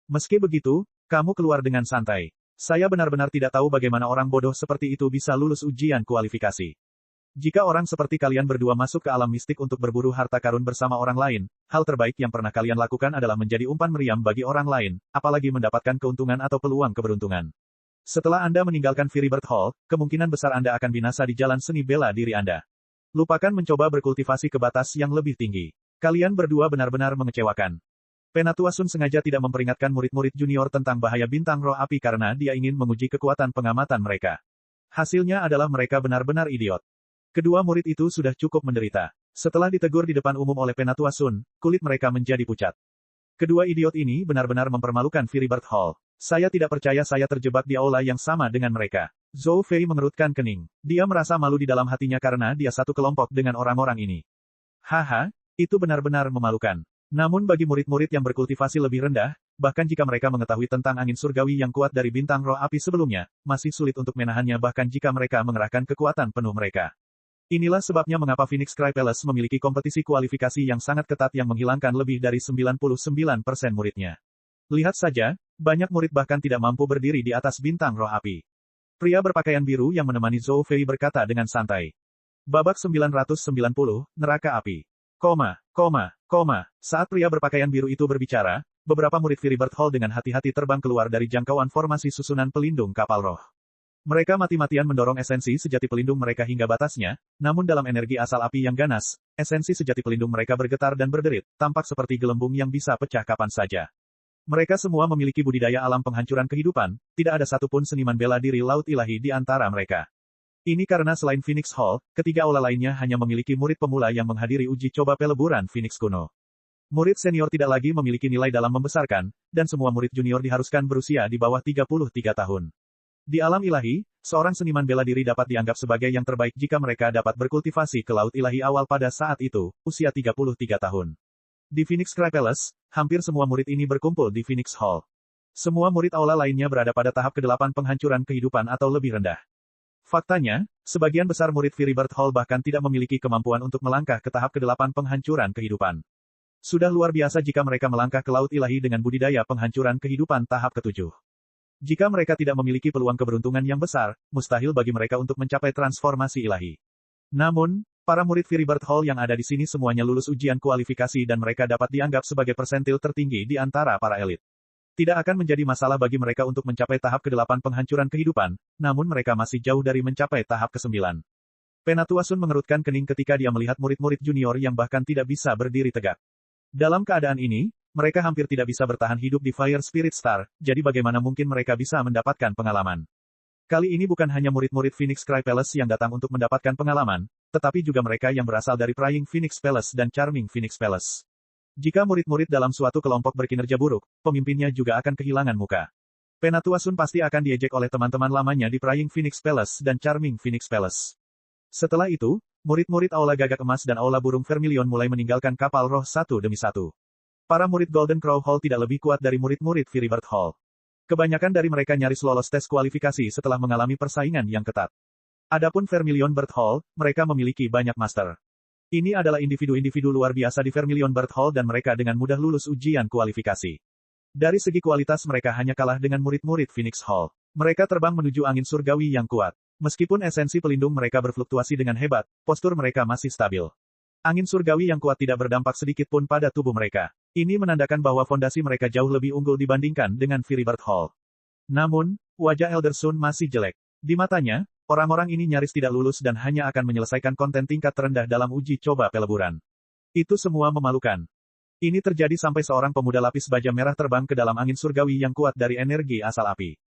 Meski begitu, kamu keluar dengan santai. Saya benar-benar tidak tahu bagaimana orang bodoh seperti itu bisa lulus ujian kualifikasi. Jika orang seperti kalian berdua masuk ke alam mistik untuk berburu harta karun bersama orang lain, hal terbaik yang pernah kalian lakukan adalah menjadi umpan meriam bagi orang lain, apalagi mendapatkan keuntungan atau peluang keberuntungan. Setelah Anda meninggalkan Firibird Hall, kemungkinan besar Anda akan binasa di jalan seni bela diri Anda. Lupakan mencoba berkultivasi ke batas yang lebih tinggi. Kalian berdua benar-benar mengecewakan. Penatua Sun sengaja tidak memperingatkan murid-murid junior tentang bahaya bintang roh api karena dia ingin menguji kekuatan pengamatan mereka. Hasilnya adalah mereka benar-benar idiot. Kedua murid itu sudah cukup menderita. Setelah ditegur di depan umum oleh Penatua Sun, kulit mereka menjadi pucat. Kedua idiot ini benar-benar mempermalukan Firibird Hall. Saya tidak percaya saya terjebak di aula yang sama dengan mereka. Zhou Fei mengerutkan kening. Dia merasa malu di dalam hatinya karena dia satu kelompok dengan orang-orang ini. Haha, itu benar-benar memalukan. Namun bagi murid-murid yang berkultivasi lebih rendah, bahkan jika mereka mengetahui tentang angin surgawi yang kuat dari bintang roh api sebelumnya, masih sulit untuk menahannya bahkan jika mereka mengerahkan kekuatan penuh mereka. Inilah sebabnya mengapa Phoenix Cry Palace memiliki kompetisi kualifikasi yang sangat ketat yang menghilangkan lebih dari 99% muridnya. Lihat saja, banyak murid bahkan tidak mampu berdiri di atas bintang roh api. Pria berpakaian biru yang menemani Zhou Fei berkata dengan santai. Babak 990, Neraka Api. Saat pria berpakaian biru itu berbicara, beberapa murid Firibird Hall dengan hati-hati terbang keluar dari jangkauan formasi susunan pelindung kapal roh. Mereka mati-matian mendorong esensi sejati pelindung mereka hingga batasnya, namun dalam energi asal api yang ganas, esensi sejati pelindung mereka bergetar dan berderit, tampak seperti gelembung yang bisa pecah kapan saja. Mereka semua memiliki budidaya alam penghancuran kehidupan, tidak ada satupun seniman bela diri laut ilahi di antara mereka. Ini karena selain Phoenix Hall, ketiga aula lainnya hanya memiliki murid pemula yang menghadiri uji coba peleburan Phoenix kuno. Murid senior tidak lagi memiliki nilai dalam membesarkan, dan semua murid junior diharuskan berusia di bawah 33 tahun. Di alam ilahi, seorang seniman bela diri dapat dianggap sebagai yang terbaik jika mereka dapat berkultivasi ke laut ilahi awal pada saat itu, usia 33 tahun. Di Phoenix Cry Palace, hampir semua murid ini berkumpul di Phoenix Hall. Semua murid aula lainnya berada pada tahap ke-8 penghancuran kehidupan atau lebih rendah. Faktanya, sebagian besar murid Firibird Hall bahkan tidak memiliki kemampuan untuk melangkah ke tahap ke-8 penghancuran kehidupan. Sudah luar biasa jika mereka melangkah ke laut ilahi dengan budidaya penghancuran kehidupan tahap ke-7. Jika mereka tidak memiliki peluang keberuntungan yang besar, mustahil bagi mereka untuk mencapai transformasi ilahi. Namun, para murid Firibird Hall yang ada di sini semuanya lulus ujian kualifikasi dan mereka dapat dianggap sebagai persentil tertinggi di antara para elit. Tidak akan menjadi masalah bagi mereka untuk mencapai tahap ke-8 penghancuran kehidupan, namun mereka masih jauh dari mencapai tahap ke-9. Penatuasun mengerutkan kening ketika dia melihat murid-murid junior yang bahkan tidak bisa berdiri tegak. Dalam keadaan ini, mereka hampir tidak bisa bertahan hidup di Fire Spirit Star, jadi bagaimana mungkin mereka bisa mendapatkan pengalaman? Kali ini bukan hanya murid-murid Phoenix Cry Palace yang datang untuk mendapatkan pengalaman, tetapi juga mereka yang berasal dari Prying Phoenix Palace dan Charming Phoenix Palace. Jika murid-murid dalam suatu kelompok berkinerja buruk, pemimpinnya juga akan kehilangan muka. Penatuasun pasti akan diejek oleh teman-teman lamanya di Prying Phoenix Palace dan Charming Phoenix Palace. Setelah itu, murid-murid Aula Gagak Emas dan Aula Burung Vermilion mulai meninggalkan kapal roh satu demi satu. Para murid Golden Crow Hall tidak lebih kuat dari murid-murid Firibird Hall. Kebanyakan dari mereka nyaris lolos tes kualifikasi setelah mengalami persaingan yang ketat. Adapun Vermilion Bird Hall, mereka memiliki banyak master. Ini adalah individu-individu luar biasa di Vermilion Bird Hall dan mereka dengan mudah lulus ujian kualifikasi. Dari segi kualitas mereka hanya kalah dengan murid-murid Phoenix Hall. Mereka terbang menuju angin surgawi yang kuat. Meskipun esensi pelindung mereka berfluktuasi dengan hebat, postur mereka masih stabil. Angin surgawi yang kuat tidak berdampak sedikit pun pada tubuh mereka. Ini menandakan bahwa fondasi mereka jauh lebih unggul dibandingkan dengan Firibird Hall. Namun, wajah Elder Sun masih jelek. Di matanya, orang-orang ini nyaris tidak lulus dan hanya akan menyelesaikan konten tingkat terendah dalam uji coba peleburan. Itu semua memalukan. Ini terjadi sampai seorang pemuda lapis baja merah terbang ke dalam angin surgawi yang kuat dari energi asal api.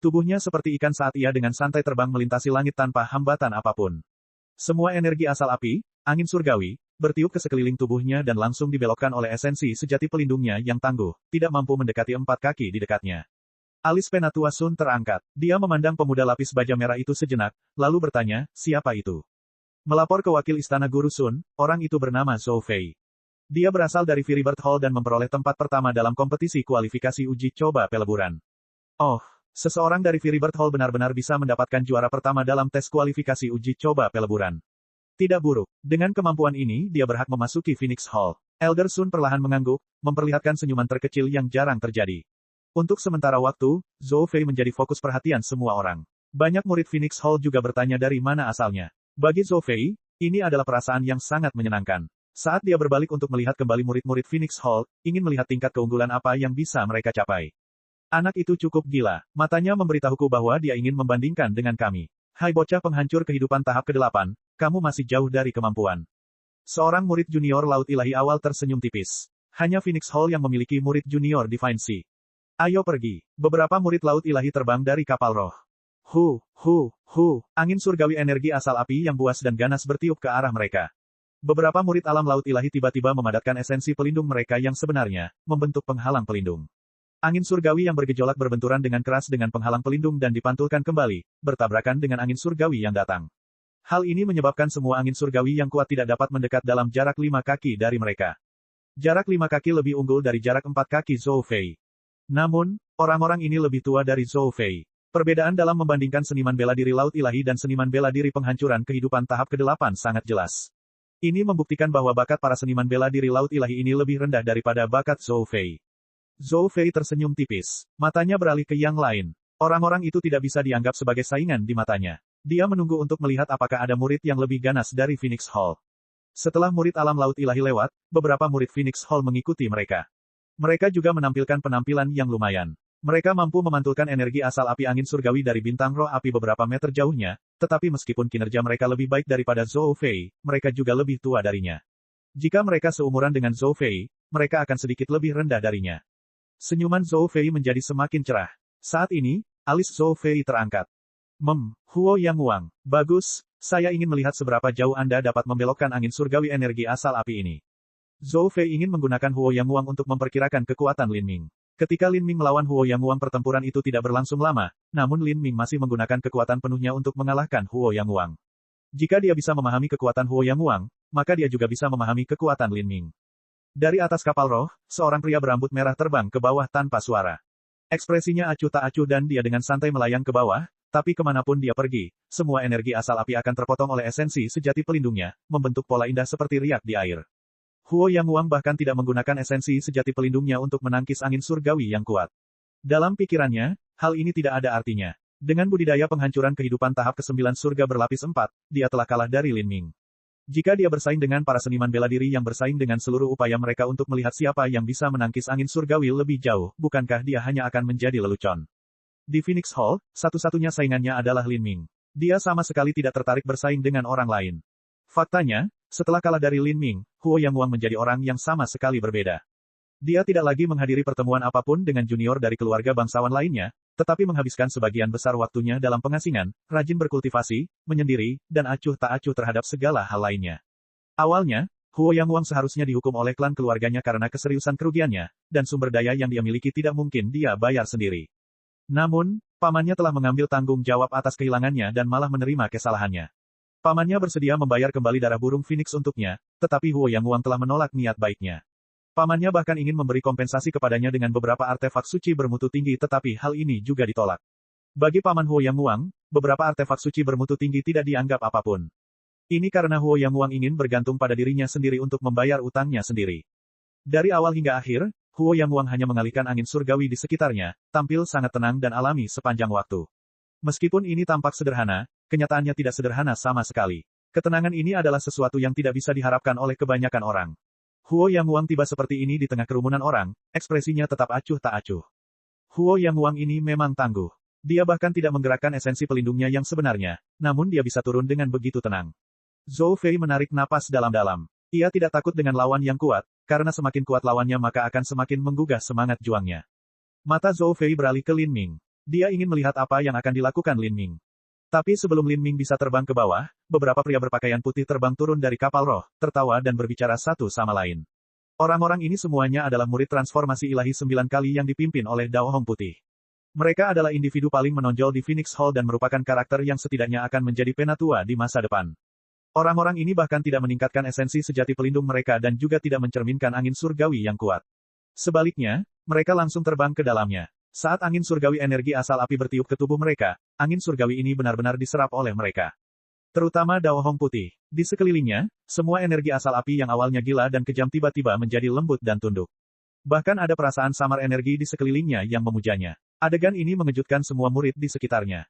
Tubuhnya seperti ikan saat ia dengan santai terbang melintasi langit tanpa hambatan apapun. Semua energi asal api, angin surgawi, bertiup ke sekeliling tubuhnya dan langsung dibelokkan oleh esensi sejati pelindungnya yang tangguh, tidak mampu mendekati 4 kaki di dekatnya. Alis Penatuasun terangkat. Dia memandang pemuda lapis baja merah itu sejenak, lalu bertanya, siapa itu? Melapor ke wakil istana Guru Sun, orang itu bernama Zhou Fei. Dia berasal dari Firibird Hall dan memperoleh tempat pertama dalam kompetisi kualifikasi uji coba peleburan. Oh, seseorang dari Firibird Hall benar-benar bisa mendapatkan juara pertama dalam tes kualifikasi uji coba peleburan. Tidak buruk. Dengan kemampuan ini, dia berhak memasuki Phoenix Hall. Elder Sun perlahan mengangguk, memperlihatkan senyuman terkecil yang jarang terjadi. Untuk sementara waktu, Zhou Fei menjadi fokus perhatian semua orang. Banyak murid Phoenix Hall juga bertanya dari mana asalnya. Bagi Zhou Fei, ini adalah perasaan yang sangat menyenangkan. Saat dia berbalik untuk melihat kembali murid-murid Phoenix Hall, ingin melihat tingkat keunggulan apa yang bisa mereka capai. Anak itu cukup gila. Matanya memberitahuku bahwa dia ingin membandingkan dengan kami. Hai bocah penghancur kehidupan tahap ke-8, kamu masih jauh dari kemampuan. Seorang murid junior Laut Ilahi awal tersenyum tipis. Hanya Phoenix Hall yang memiliki murid junior Divine Sea. Ayo pergi. Beberapa murid Laut Ilahi terbang dari kapal roh. Angin surgawi energi asal api yang buas dan ganas bertiup ke arah mereka. Beberapa murid alam Laut Ilahi tiba-tiba memadamkan esensi pelindung mereka yang sebenarnya, membentuk penghalang pelindung. Angin surgawi yang bergejolak berbenturan dengan keras dengan penghalang pelindung dan dipantulkan kembali, bertabrakan dengan angin surgawi yang datang. Hal ini menyebabkan semua angin surgawi yang kuat tidak dapat mendekat dalam jarak 5 kaki dari mereka. Jarak 5 kaki lebih unggul dari jarak 4 kaki Zhou Fei. Namun, orang-orang ini lebih tua dari Zhou Fei. Perbedaan dalam membandingkan seniman bela diri Laut Ilahi dan seniman bela diri penghancuran kehidupan tahap ke-8 sangat jelas. Ini membuktikan bahwa bakat para seniman bela diri Laut Ilahi ini lebih rendah daripada bakat Zhou Fei. Zhou Fei tersenyum tipis. Matanya beralih ke yang lain. Orang-orang itu tidak bisa dianggap sebagai saingan di matanya. Dia menunggu untuk melihat apakah ada murid yang lebih ganas dari Phoenix Hall. Setelah murid alam laut ilahi lewat, beberapa murid Phoenix Hall mengikuti mereka. Mereka juga menampilkan penampilan yang lumayan. Mereka mampu memantulkan energi asal api angin surgawi dari bintang roh api beberapa meter jauhnya, tetapi meskipun kinerja mereka lebih baik daripada Zhou Fei, mereka juga lebih tua darinya. Jika mereka seumuran dengan Zhou Fei, mereka akan sedikit lebih rendah darinya. Senyuman Zhou Fei menjadi semakin cerah. Saat ini, alis Zhou Fei terangkat. Huo Yang Wang, bagus, saya ingin melihat seberapa jauh Anda dapat membelokkan angin surgawi energi asal api ini. Zhou Fei ingin menggunakan Huo Yang Wang untuk memperkirakan kekuatan Lin Ming. Ketika Lin Ming melawan Huo Yang Wang, pertempuran itu tidak berlangsung lama, namun Lin Ming masih menggunakan kekuatan penuhnya untuk mengalahkan Huo Yang Wang. Jika dia bisa memahami kekuatan Huo Yang Wang, maka dia juga bisa memahami kekuatan Lin Ming. Dari atas kapal roh, seorang pria berambut merah terbang ke bawah tanpa suara. Ekspresinya acuh tak acuh dan dia dengan santai melayang ke bawah, tapi kemanapun dia pergi, semua energi asal api akan terpotong oleh esensi sejati pelindungnya, membentuk pola indah seperti riak di air. Huo Yang Wang bahkan tidak menggunakan esensi sejati pelindungnya untuk menangkis angin surgawi yang kuat. Dalam pikirannya, hal ini tidak ada artinya. Dengan budidaya penghancuran kehidupan tahap ke-9 surga berlapis 4, dia telah kalah dari Lin Ming. Jika dia bersaing dengan para seniman bela diri yang bersaing dengan seluruh upaya mereka untuk melihat siapa yang bisa menangkis angin surgawi lebih jauh, bukankah dia hanya akan menjadi lelucon? Di Phoenix Hall, satu-satunya saingannya adalah Lin Ming. Dia sama sekali tidak tertarik bersaing dengan orang lain. Faktanya, setelah kalah dari Lin Ming, Huo Yang Wang menjadi orang yang sama sekali berbeda. Dia tidak lagi menghadiri pertemuan apapun dengan junior dari keluarga bangsawan lainnya, tetapi menghabiskan sebagian besar waktunya dalam pengasingan, rajin berkultivasi, menyendiri, dan acuh tak acuh terhadap segala hal lainnya. Awalnya, Huo Yang Wang seharusnya dihukum oleh klan keluarganya karena keseriusan kerugiannya, dan sumber daya yang dia miliki tidak mungkin dia bayar sendiri. Namun, pamannya telah mengambil tanggung jawab atas kehilangannya dan malah menerima kesalahannya. Pamannya bersedia membayar kembali darah burung Phoenix untuknya, tetapi Huo Yang Wang telah menolak niat baiknya. Pamannya bahkan ingin memberi kompensasi kepadanya dengan beberapa artefak suci bermutu tinggi, tetapi hal ini juga ditolak. Bagi paman Huo Yang Wang, beberapa artefak suci bermutu tinggi tidak dianggap apapun. Ini karena Huo Yang Wang ingin bergantung pada dirinya sendiri untuk membayar utangnya sendiri. Dari awal hingga akhir, Huo Yang Wang hanya mengalihkan angin surgawi di sekitarnya, tampil sangat tenang dan alami sepanjang waktu. Meskipun ini tampak sederhana, kenyataannya tidak sederhana sama sekali. Ketenangan ini adalah sesuatu yang tidak bisa diharapkan oleh kebanyakan orang. Huo Yang Wang tiba seperti ini di tengah kerumunan orang, ekspresinya tetap acuh tak acuh. Huo Yang Wang ini memang tangguh. Dia bahkan tidak menggerakkan esensi pelindungnya yang sebenarnya, namun dia bisa turun dengan begitu tenang. Zhou Fei menarik napas dalam-dalam. Ia tidak takut dengan lawan yang kuat, karena semakin kuat lawannya maka akan semakin menggugah semangat juangnya. Mata Zhou Fei beralih ke Lin Ming. Dia ingin melihat apa yang akan dilakukan Lin Ming. Tapi sebelum Lin Ming bisa terbang ke bawah, beberapa pria berpakaian putih terbang turun dari kapal roh, tertawa dan berbicara satu sama lain. Orang-orang ini semuanya adalah murid transformasi ilahi 9 kali yang dipimpin oleh Dao Hong Putih. Mereka adalah individu paling menonjol di Phoenix Hall dan merupakan karakter yang setidaknya akan menjadi penatua di masa depan. Orang-orang ini bahkan tidak meningkatkan esensi sejati pelindung mereka dan juga tidak mencerminkan angin surgawi yang kuat. Sebaliknya, mereka langsung terbang ke dalamnya. Saat angin surgawi energi asal api bertiup ke tubuh mereka, angin surgawi ini benar-benar diserap oleh mereka. Terutama Dao Hong Putih. Di sekelilingnya, semua energi asal api yang awalnya gila dan kejam tiba-tiba menjadi lembut dan tunduk. Bahkan ada perasaan samar energi di sekelilingnya yang memujanya. Adegan ini mengejutkan semua murid di sekitarnya.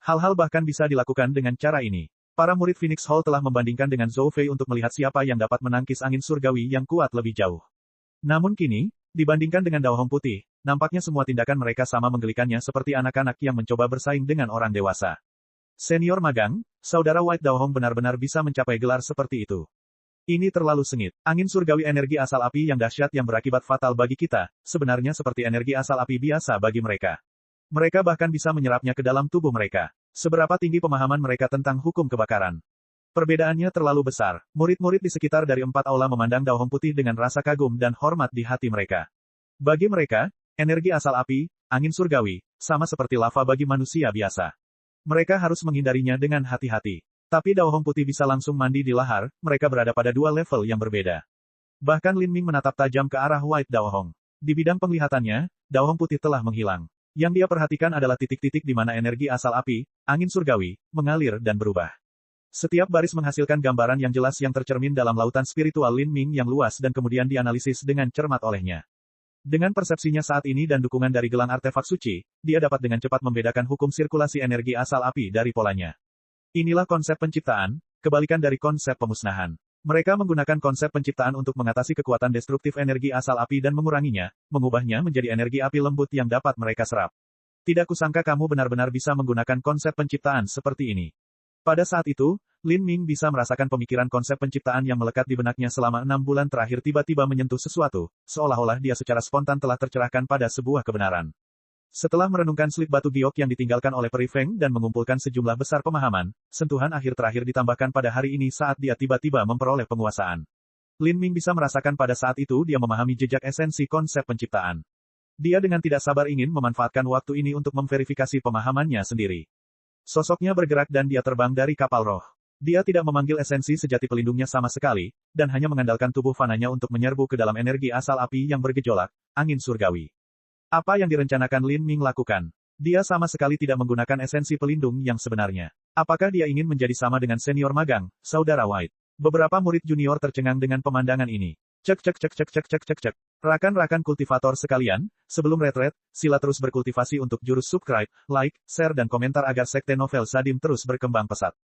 Hal-hal bahkan bisa dilakukan dengan cara ini. Para murid Phoenix Hall telah membandingkan dengan Zhou Fei untuk melihat siapa yang dapat menangkis angin surgawi yang kuat lebih jauh. Namun kini, dibandingkan dengan Dao Hong Putih, nampaknya semua tindakan mereka sama menggelikannya seperti anak-anak yang mencoba bersaing dengan orang dewasa. Senior magang, saudara White Dao Hong benar-benar bisa mencapai gelar seperti itu. Ini terlalu sengit. Angin surgawi energi asal api yang dahsyat yang berakibat fatal bagi kita, sebenarnya seperti energi asal api biasa bagi mereka. Mereka bahkan bisa menyerapnya ke dalam tubuh mereka. Seberapa tinggi pemahaman mereka tentang hukum kebakaran? Perbedaannya terlalu besar. Murid-murid di sekitar dari 4 aula memandang Dao Hong Putih dengan rasa kagum dan hormat di hati mereka. Bagi mereka, energi asal api, angin surgawi, sama seperti lava bagi manusia biasa. Mereka harus menghindarinya dengan hati-hati. Tapi Dao Hong Putih bisa langsung mandi di lahar, mereka berada pada 2 level yang berbeda. Bahkan Lin Ming menatap tajam ke arah White Dao Hong. Di bidang penglihatannya, Dao Hong Putih telah menghilang. Yang dia perhatikan adalah titik-titik di mana energi asal api, angin surgawi, mengalir dan berubah. Setiap baris menghasilkan gambaran yang jelas yang tercermin dalam lautan spiritual Lin Ming yang luas dan kemudian dianalisis dengan cermat olehnya. Dengan persepsinya saat ini dan dukungan dari gelang artefak suci, dia dapat dengan cepat membedakan hukum sirkulasi energi asal api dari polanya. Inilah konsep penciptaan, kebalikan dari konsep pemusnahan. Mereka menggunakan konsep penciptaan untuk mengatasi kekuatan destruktif energi asal api dan menguranginya, mengubahnya menjadi energi api lembut yang dapat mereka serap. Tidak kusangka kamu benar-benar bisa menggunakan konsep penciptaan seperti ini. Pada saat itu, Lin Ming bisa merasakan pemikiran konsep penciptaan yang melekat di benaknya selama 6 bulan terakhir tiba-tiba menyentuh sesuatu, seolah-olah dia secara spontan telah tercerahkan pada sebuah kebenaran. Setelah merenungkan slip batu giok yang ditinggalkan oleh Peri Feng dan mengumpulkan sejumlah besar pemahaman, sentuhan akhir terakhir ditambahkan pada hari ini saat dia tiba-tiba memperoleh penguasaan. Lin Ming bisa merasakan pada saat itu dia memahami jejak esensi konsep penciptaan. Dia dengan tidak sabar ingin memanfaatkan waktu ini untuk memverifikasi pemahamannya sendiri. Sosoknya bergerak dan dia terbang dari kapal roh. Dia tidak memanggil esensi sejati pelindungnya sama sekali, dan hanya mengandalkan tubuh fananya untuk menyerbu ke dalam energi asal api yang bergejolak, angin surgawi. Apa yang direncanakan Lin Ming lakukan? Dia sama sekali tidak menggunakan esensi pelindung yang sebenarnya. Apakah dia ingin menjadi sama dengan senior magang, Saudara White? Beberapa murid junior tercengang dengan pemandangan ini. Cek cek cek cek cek cek cek cek. Rakan-rakan kultivator sekalian, sebelum retret, sila terus berkultivasi untuk jurus subscribe, like, share dan komentar agar sekte novel Sadim terus berkembang pesat.